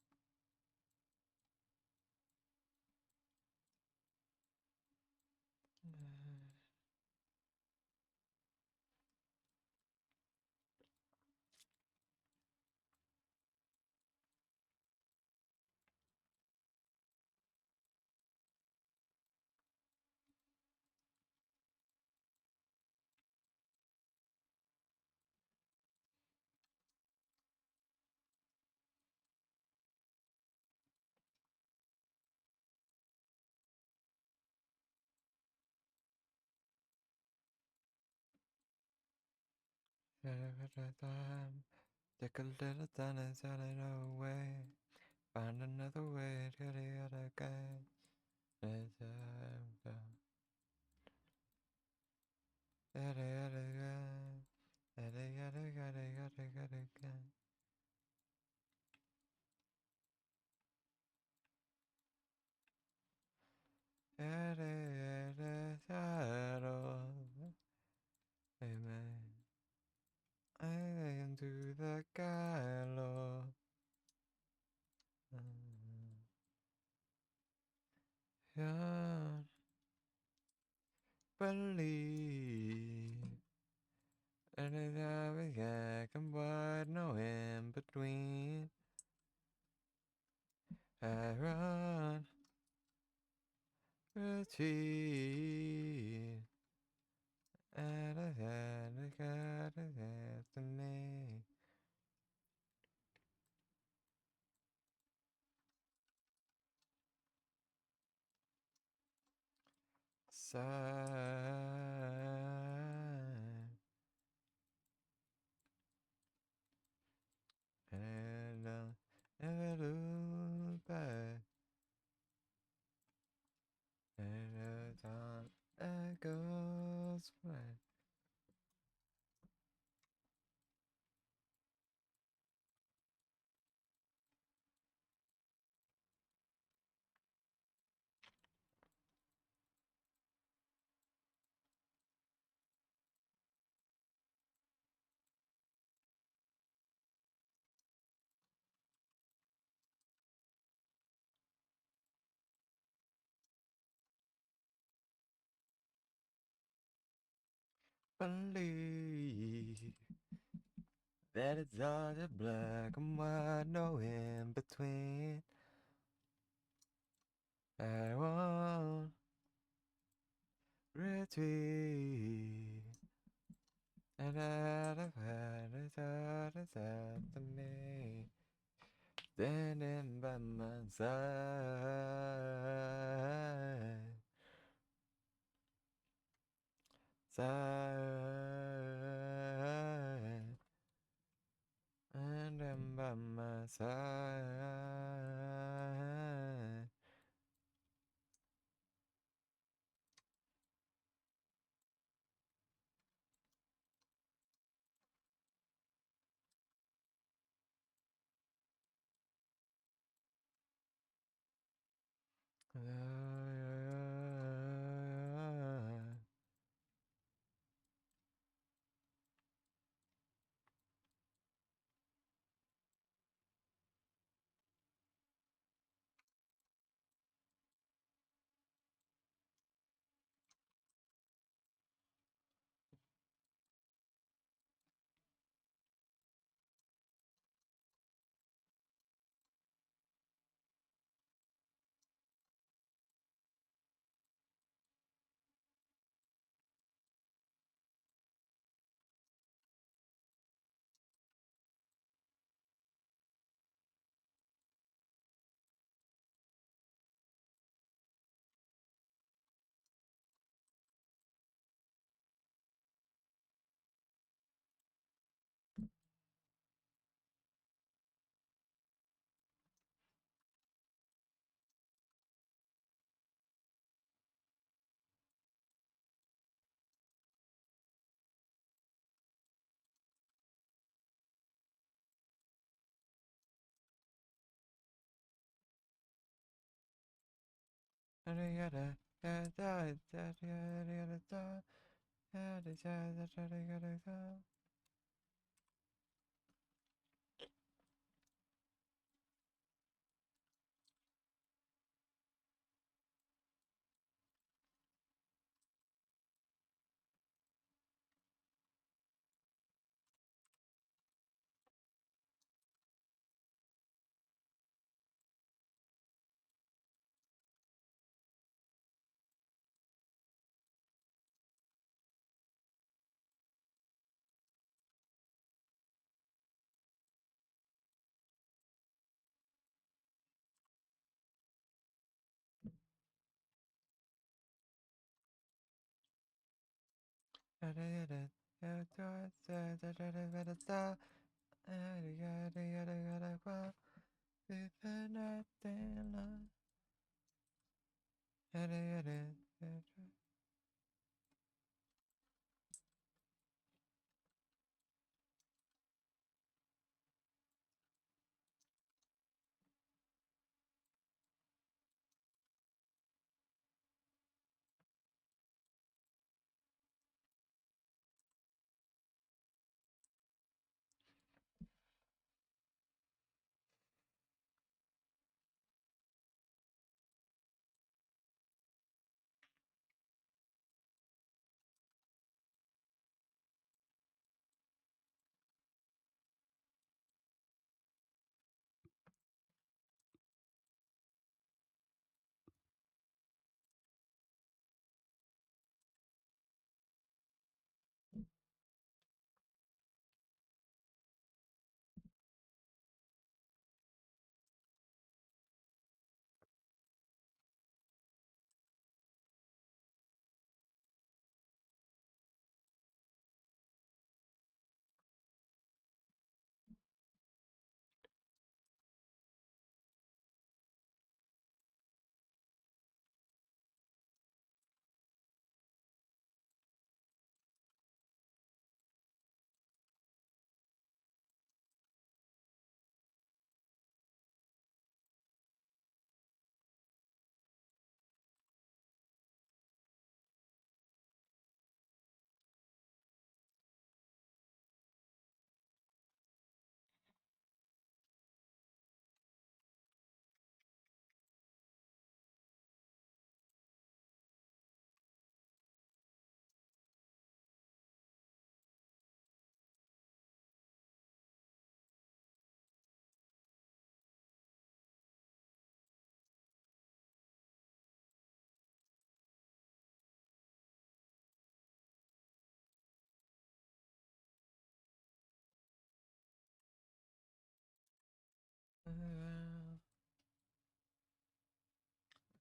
Take a little time and set it away. Find another way to the other guy. Amen. I am to the guy, Lord. Yeah. Believe. And it's always black and white, no in between. I run, retreat, and I had the God after me. Side. And I'll never look back. And the time that goes by. Believe that it's all just black and white, no in between. I won't retreat, and out of hand it's all that's after me. Standing by my side, side, and then by my side.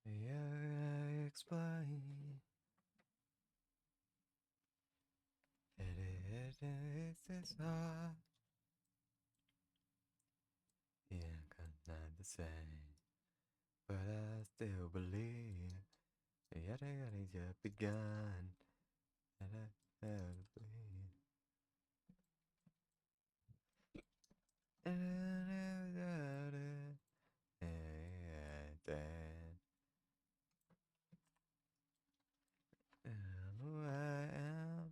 Yeah, explain. It is hard. Yeah, not the same, but I still believe. Yeah, they gotta just begun. And I still believe. Who I am.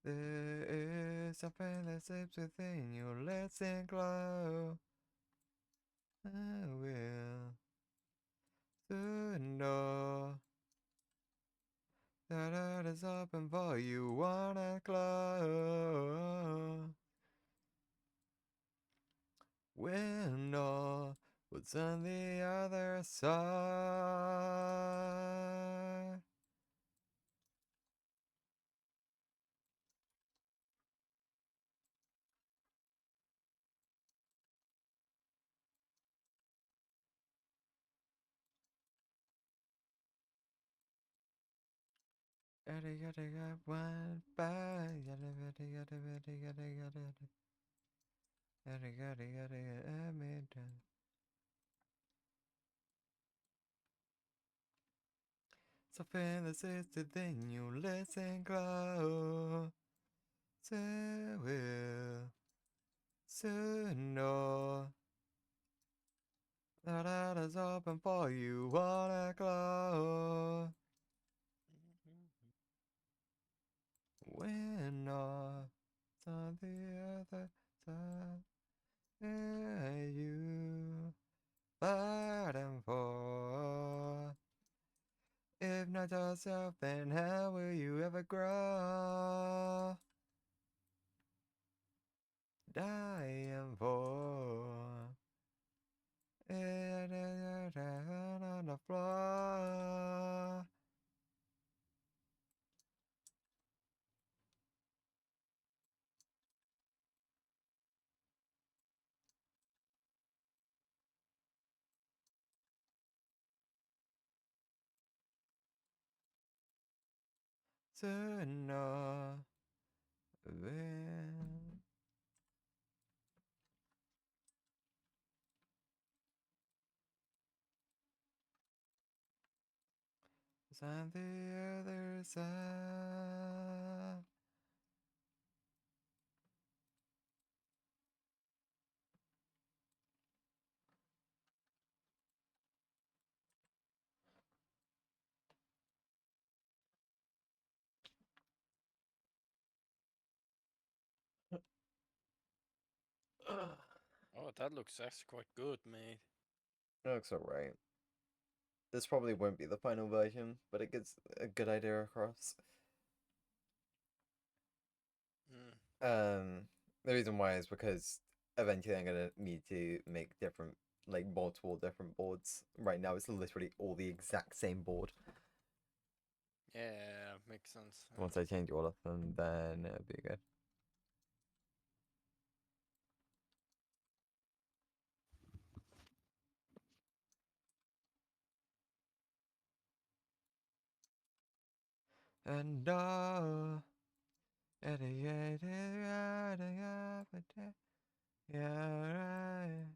There is something that sleeps within you. Listen close. I will soon know that it is open for you. Wanna close. We'll know what's on the other side. Gotta one by. Something that says to then you listen close. So will soon know that is open for you. Wanna close. When not on the other side, where you fighting for? If not yourself, then how will you ever grow? Dying for it on the floor. To know It's on the other side. Oh, that looks actually quite good, mate. It looks alright. This probably won't be the final version, but it gets a good idea across. The reason why is because eventually I'm gonna need to make different, like multiple different boards. Right now it's literally all the exact same board. Yeah, makes sense. Once I change all of them, then it'll be good. And yeah, right.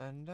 And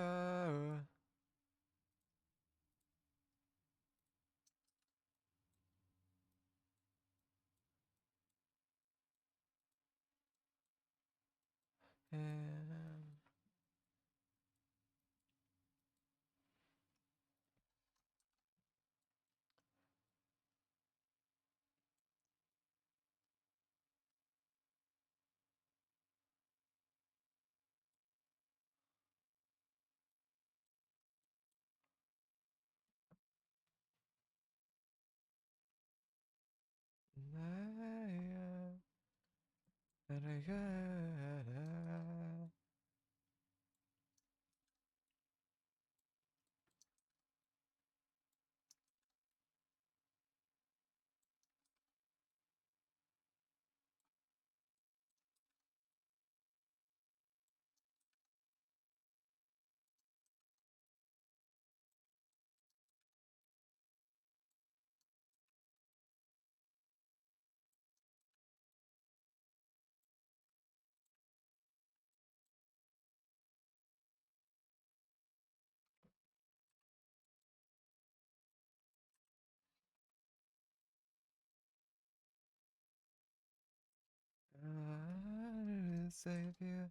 save you.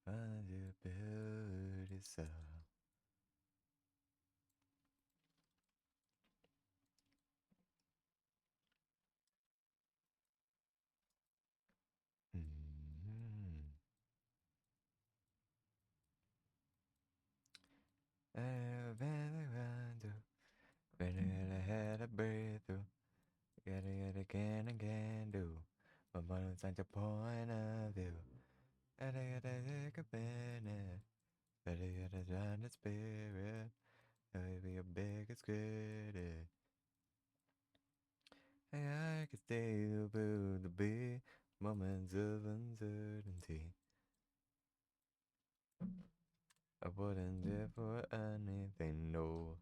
Find your beauty self. Better had a breakthrough. Gotta get again and again do. My mind's at your point of view. Gotta get a take a minute. Better get a giant spirit. Maybe your biggest critic. I could stay about the big moments of uncertainty. I wouldn't dare for anything, no.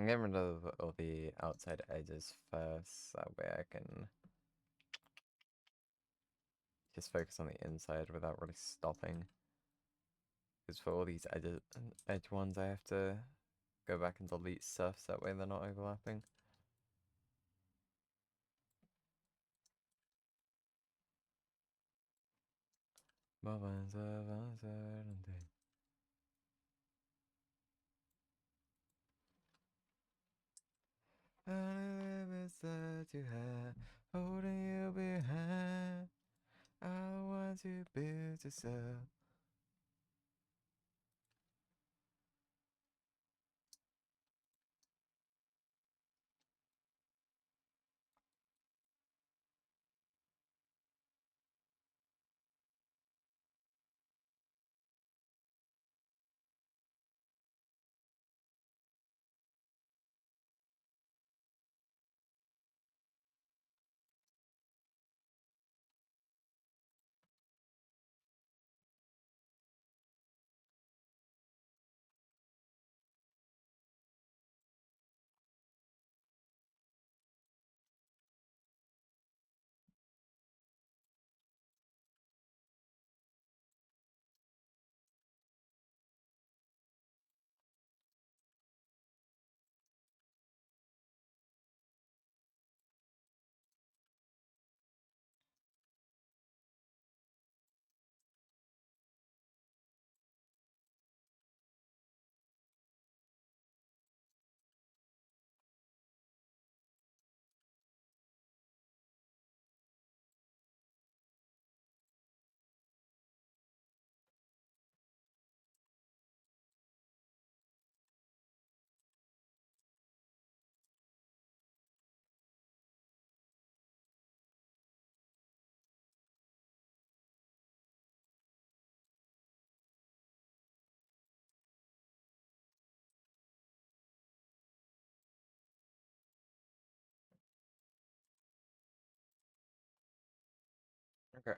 I'm getting rid of all the outside edges first, that way I can just focus on the inside without really stopping. Because for all these edge ones, I have to go back and delete stuff, so that way they're not overlapping. That you have, holding you behind. I want to build yourself. Okay.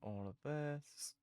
all of this.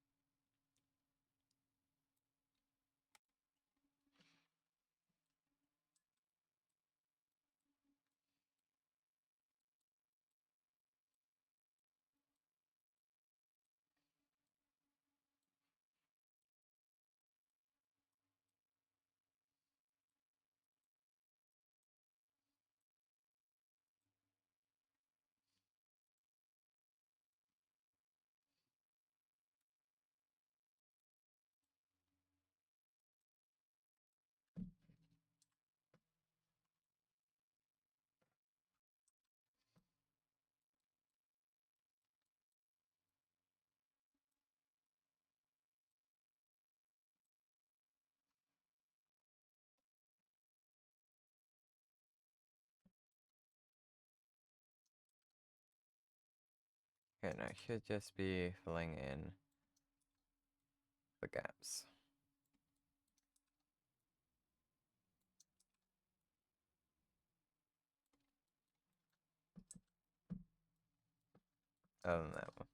Okay, now I should just be filling in the gaps. Other than that one.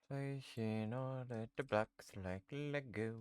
Placing all of the blocks like Lego.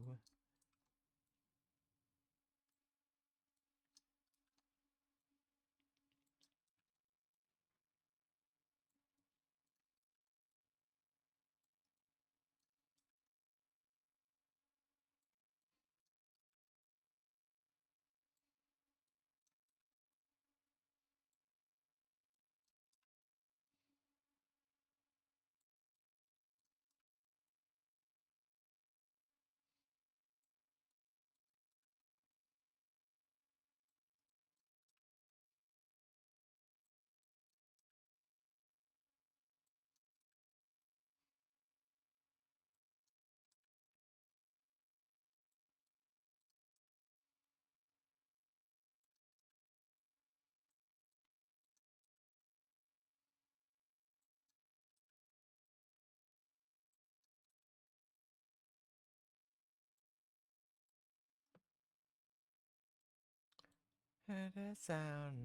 The sound.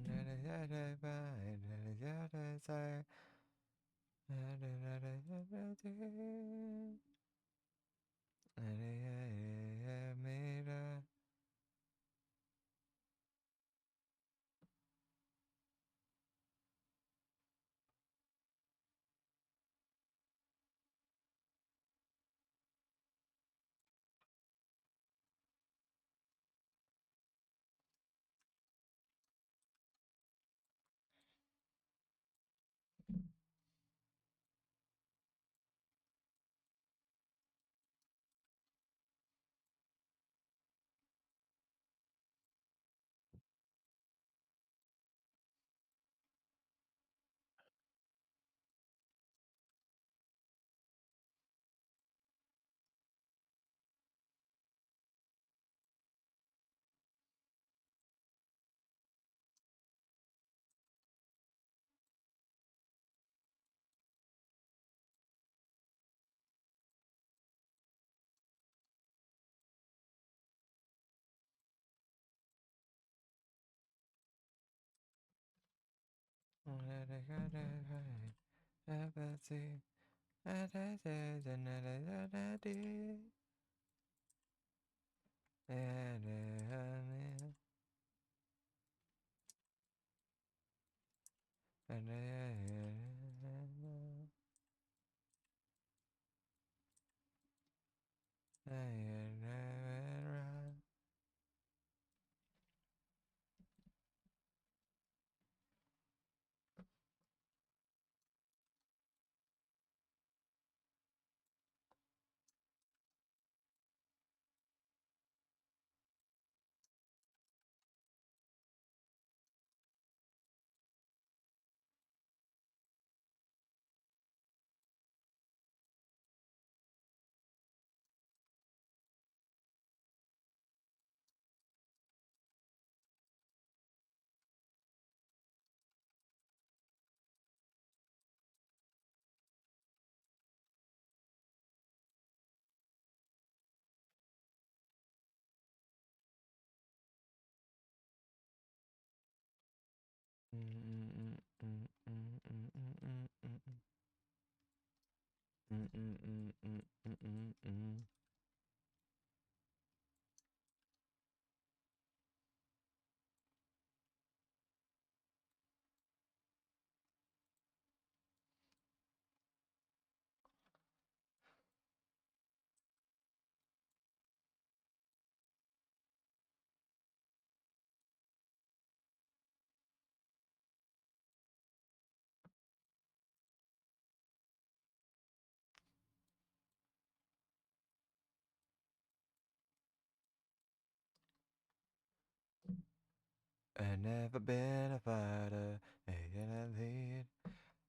I've never been a fighter, ain't gonna lead.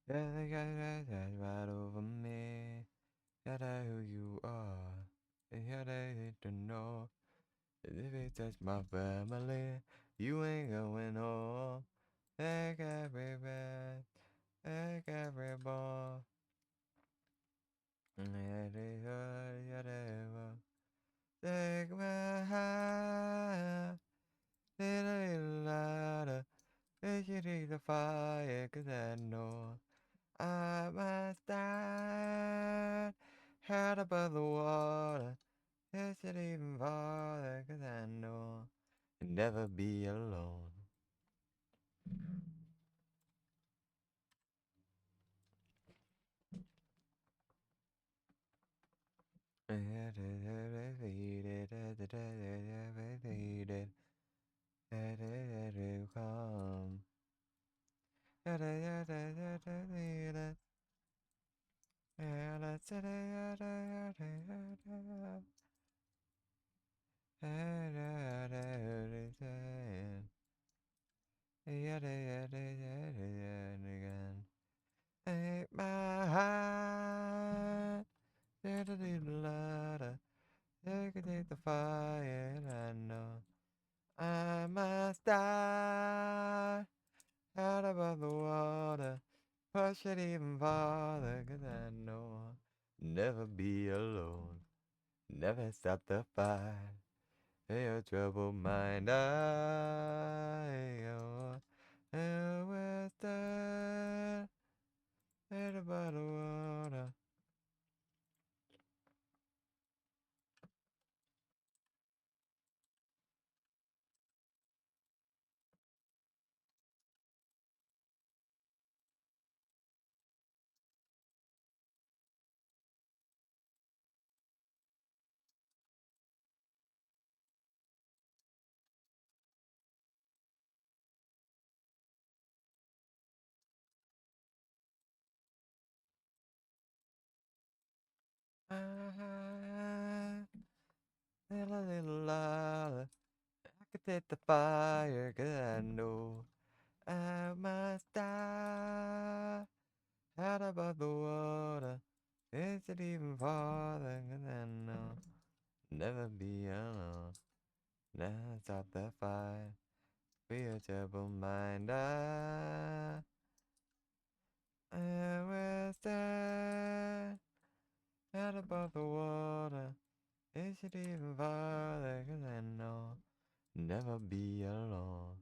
Yeah, they got that right over me. Gotta who you are, and yeah, they need to know. If it touch my family, you ain't going home. Take every breath, take every ball. Yeah, they are, yeah, they will. Take my hand, little louder. If you need the fire, 'cause I know I must die. Head above the water, it should even farther, 'cause I know you'll never be alone. Take my heart, take a little louder, take the fire, and I know I must die out above the water, push it even farther, 'cause I know I'll never be alone, never stop the fight. Hey, your troubled mind, I will stand out above the water. A little louder, I could take the fire, 'cause I know I must die out above the water. Is it even farther, 'cause I know never be alone. Now stop the fight, be a troubled mind. I will stand out above the water. Is it even farther, 'cause I know never be alone.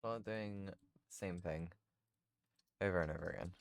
While doing the same thing over and over again.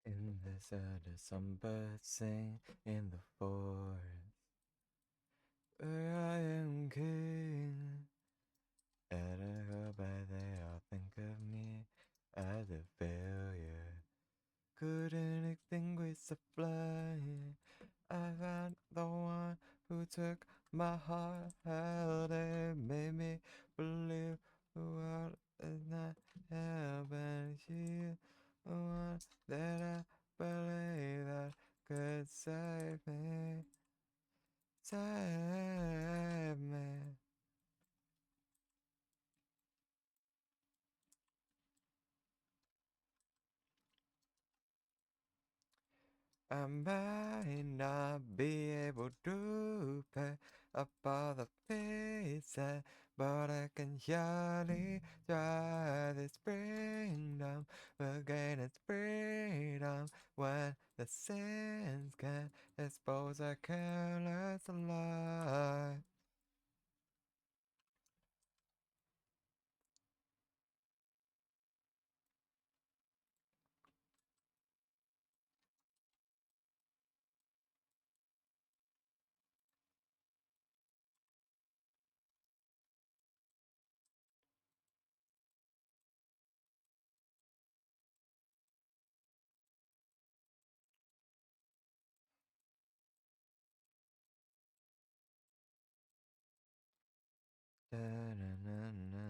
In the desert, some birds sing in the forest, where I am king. And I go by they all think of me as a failure. Couldn't extinguish the flame. I found the one who took my heart, held it, made me believe the world is not happening. She's the one that I believe that could save me. Save me. I might not be able to pay up all the pieces, but I can surely try this freedom. We'll gain its freedom when the sins can expose our careless life. Da-na-na-na.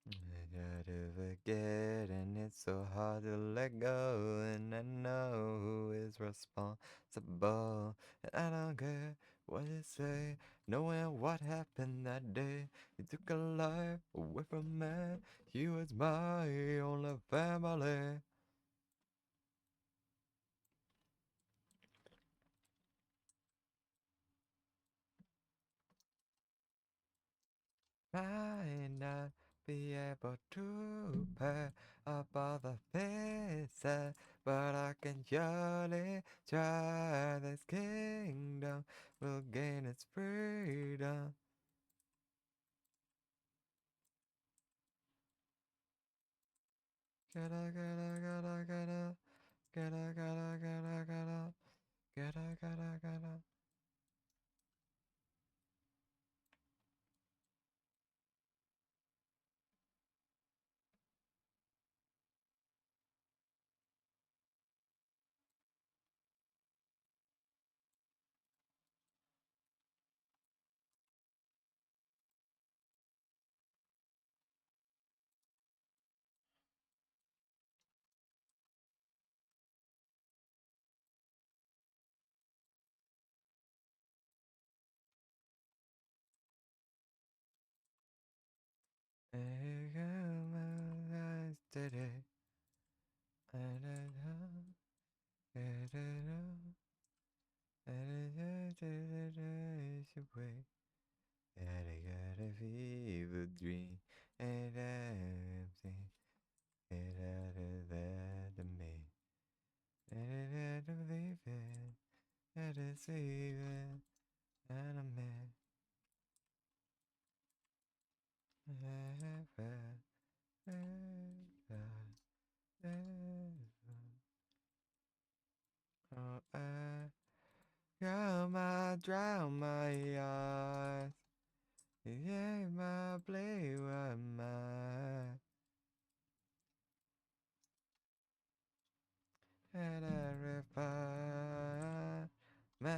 I gotta forget, and it's so hard to let go. And I know who is responsible. And I don't care what you say, knowing what happened that day. You took a life away from me. You was my only family. Might not be able to pay up all the pieces, but I can surely try. This kingdom will gain its freedom. Gotta, gotta, gotta, gotta, gotta, gotta, gotta, gotta, gotta, gotta, gotta. Hey, come on, guys, today. I don't know, I don't know, I don't know, it's a way. Got a fever dream, and I'm saying, get out of that to me. And I had to believe it, had to see it, and I'm mad. Oh, drown my eyes. Yeah, my play with my. And I refine my.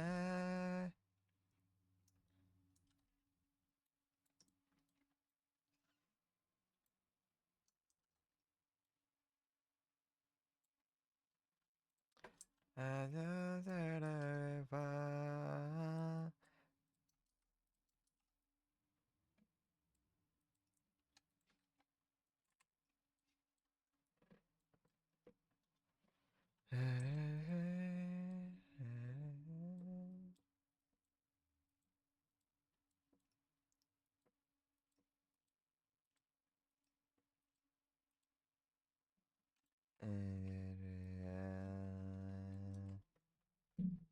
I know that I refine.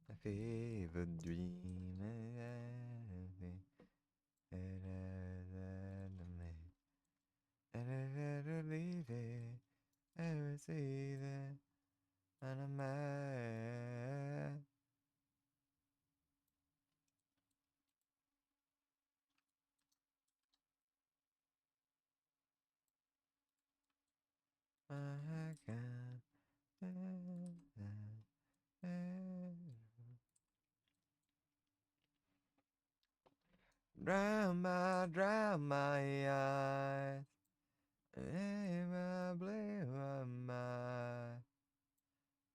A fever dream. And I had to leave it. I was either. And I'm mad. I can't. Drown my eyes. Hey, my blue, my.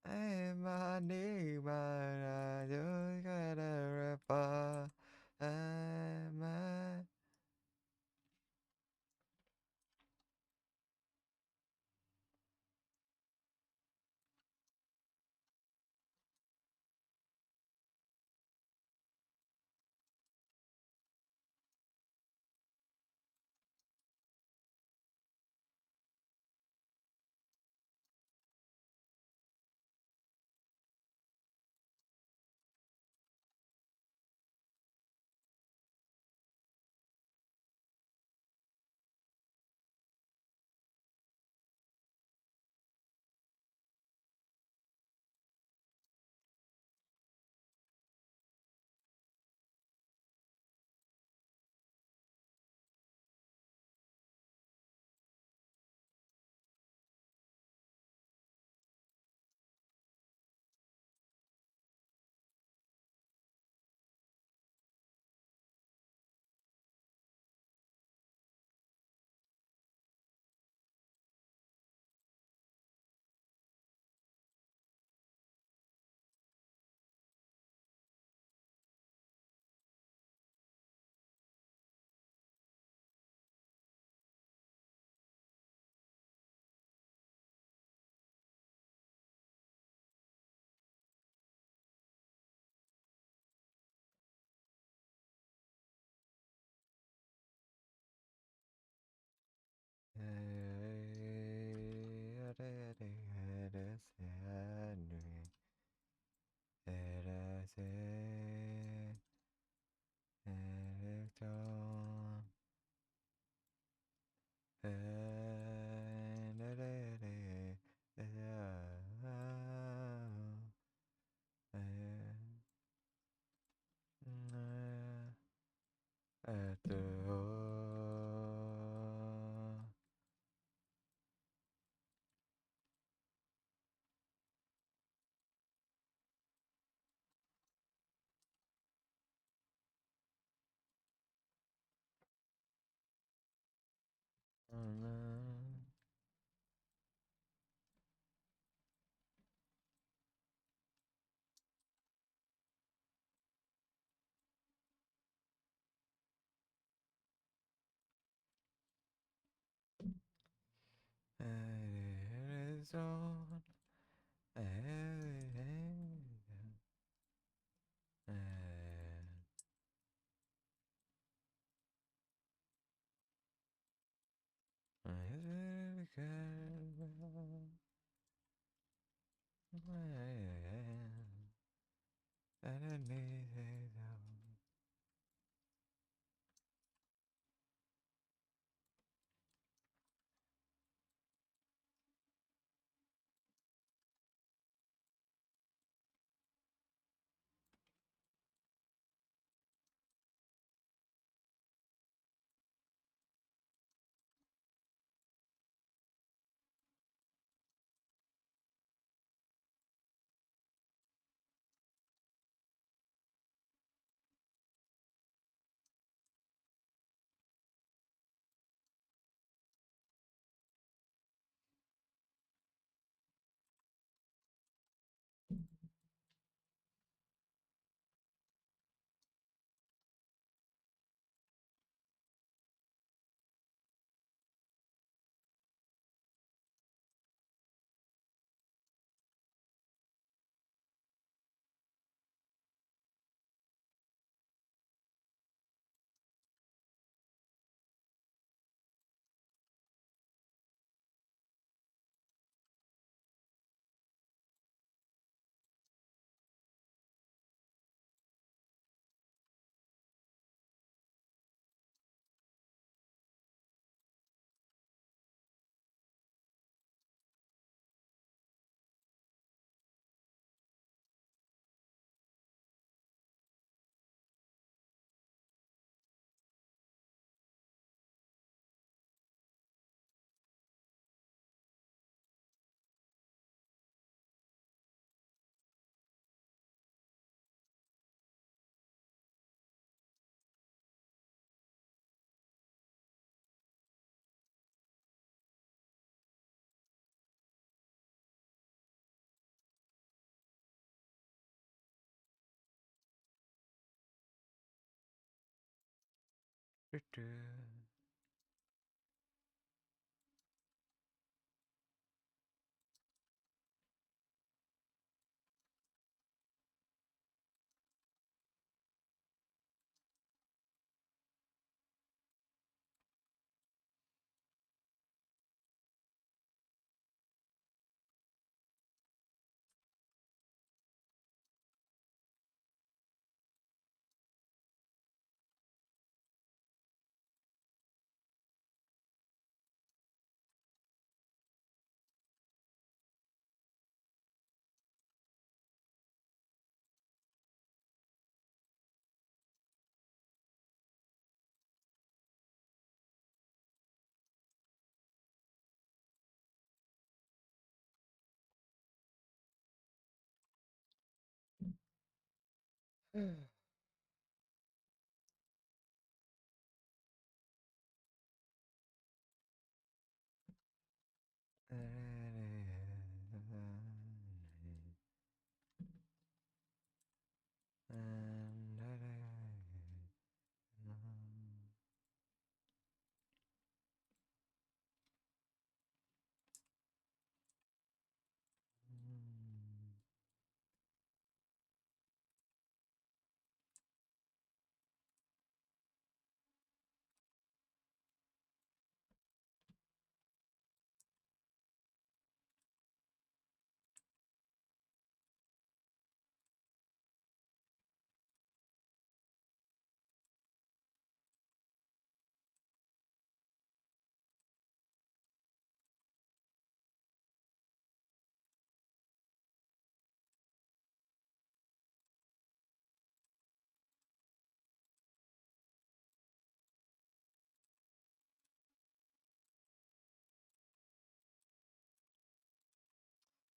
Hey, my knee, my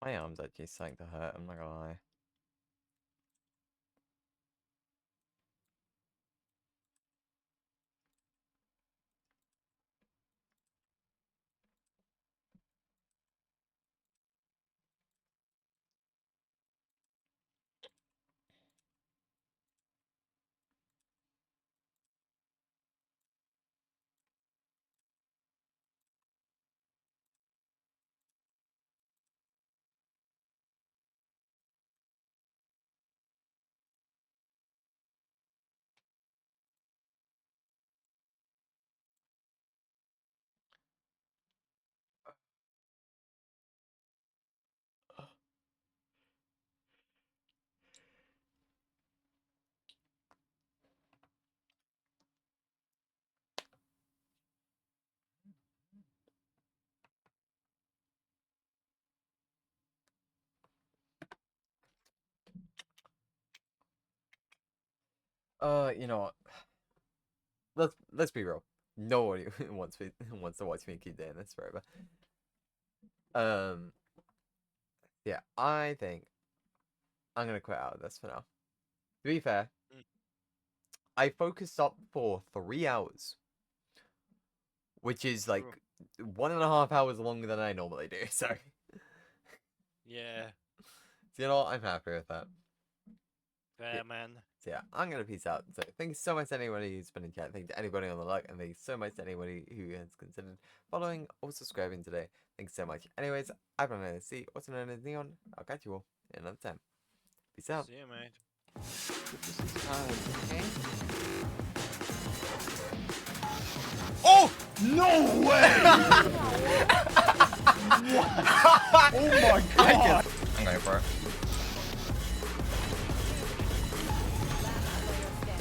My arm's actually starting to hurt, I'm not gonna lie. You know what? Let's be real. Nobody wants to watch me keep doing this forever. Yeah, I think I'm gonna quit out of this for now. To be fair, I focused up for 3 hours, which is like 1.5 hours longer than I normally do. So Yeah. So, you know what? I'm happy with that. Yeah, man. So yeah, I'm gonna peace out. So thank you so much to anybody who's been in chat. Thank you to anybody on the luck, and thank you so much to anybody who has considered following or subscribing today. Thanks so much. Anyways, I've been known to see what's known as Neon. I'll catch you all in another time. Peace out. See you, mate. Oh no way! Oh my god! I'm going for it.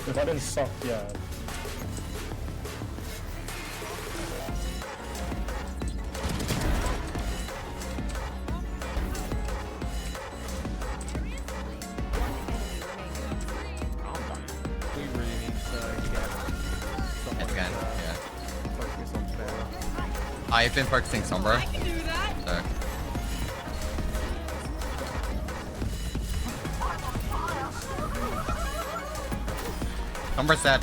If I didn't suck, yeah. Again, yeah. I've been focusing Sombra. So. Sombra's dead.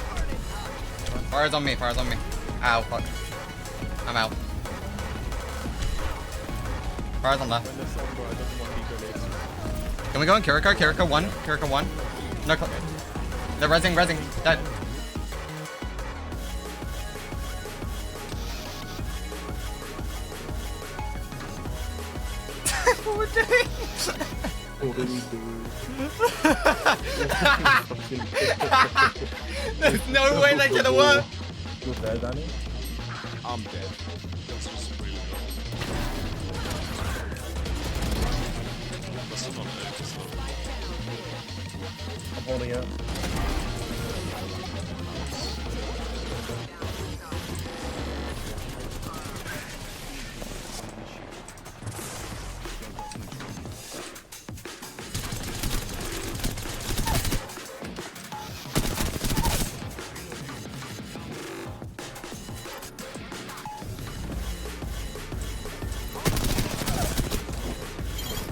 Fire's on me, fire's on me. Ow, fuck. I'm out. Fire's on left. Can we go in Kiriko? Kiriko 1. Kiriko 1. No, they're rezzing, dead. What we're doing? There's no way that could have worked. You're dead, Danny? I'm dead. That's just really low. That's not it, it's not. I'm holding it.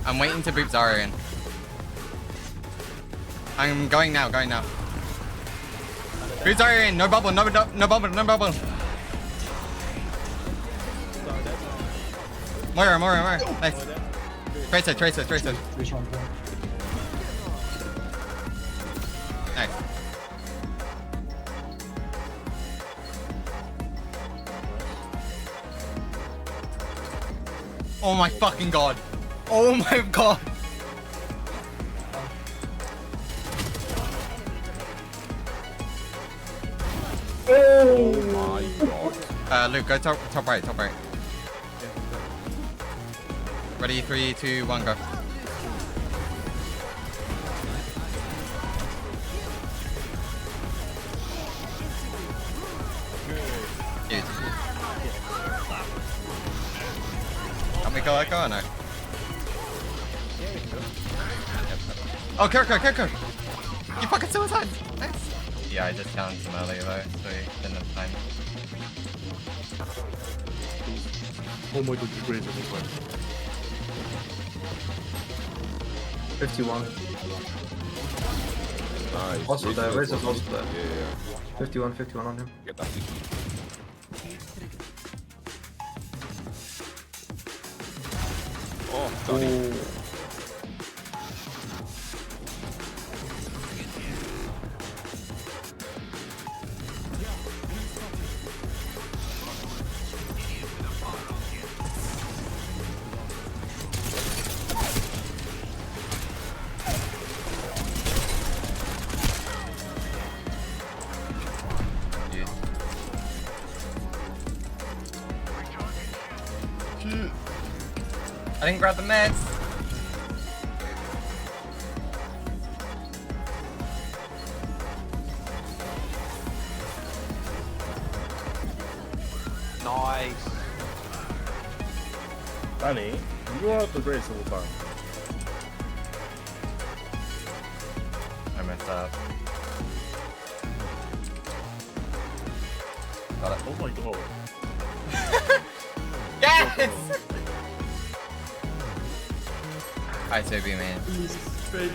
I'm waiting to boop Zarya in. I'm going now, Boop Zarya in, no bubble. Moira. Nice. Tracer. Nice. Oh my fucking god. Oh my god. Oh my god. Luke, go top right. Ready, 3, 2, 1, go. Good. Can we go echo or no? Oh, Kiriko! You fucking suicide! Nice! Yeah, I just challenged him earlier though, so he didn't have time. my god, you raised it. 51. Nice. Also there, Razor's also there. Yeah. 51 on him. Get that. Oh, Johnny. I didn't grab the meds. Nice. Danny, you are the greatest of all time. I messed up. Got it. Oh my god. Yes! Hi, Toby, man. Baby.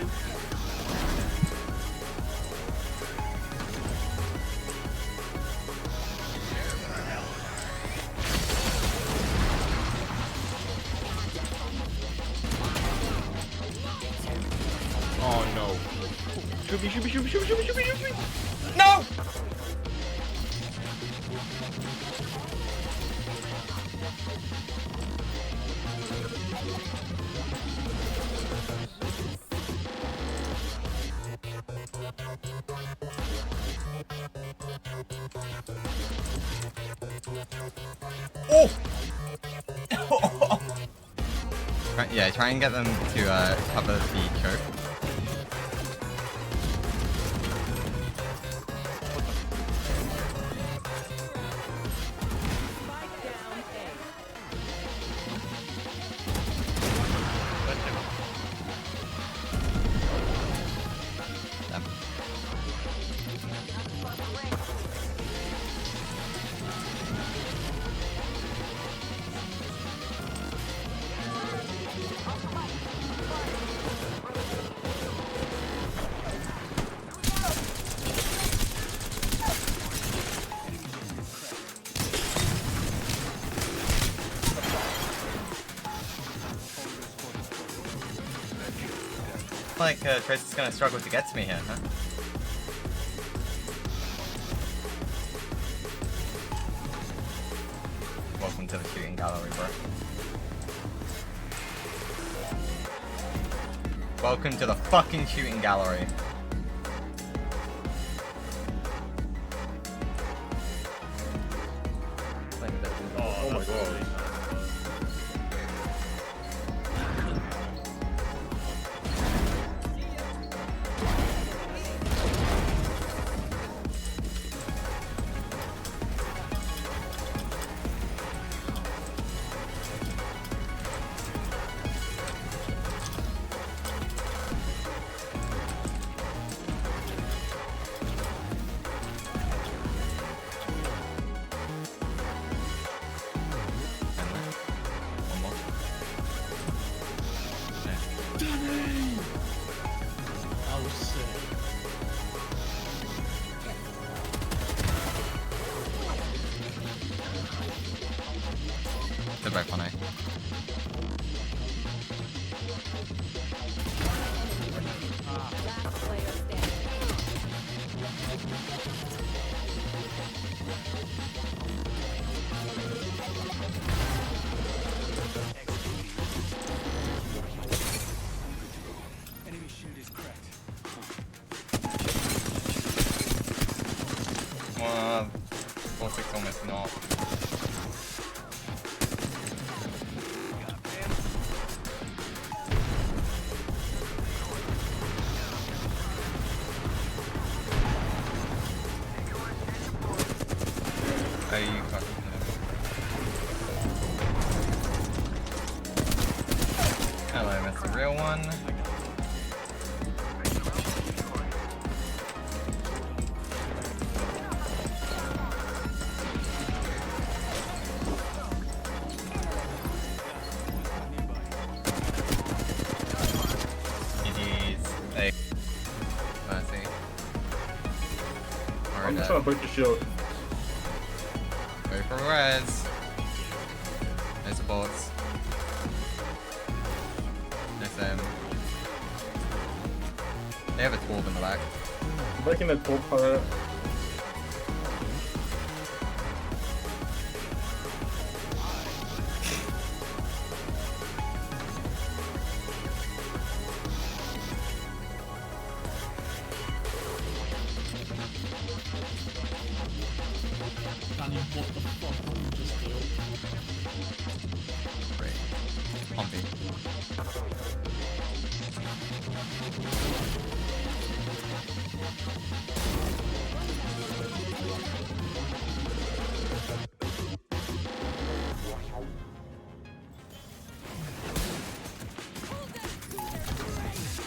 Oh no. No! Oh! Yeah, try and get them to cover the choke. Like Trace is gonna struggle to get to me here, huh? Welcome to the shooting gallery, bro. Welcome to the fucking shooting gallery. Oh my god. They're both on A. Enemy shield is cracked. 4-6 almost not. Oh, you fucking hello, that's the real one. GG. Hey. Mercy. I'm just trying to break the shield. Go for res. No supports. SM. They have a 12 in the back. Breaking the 12 turret.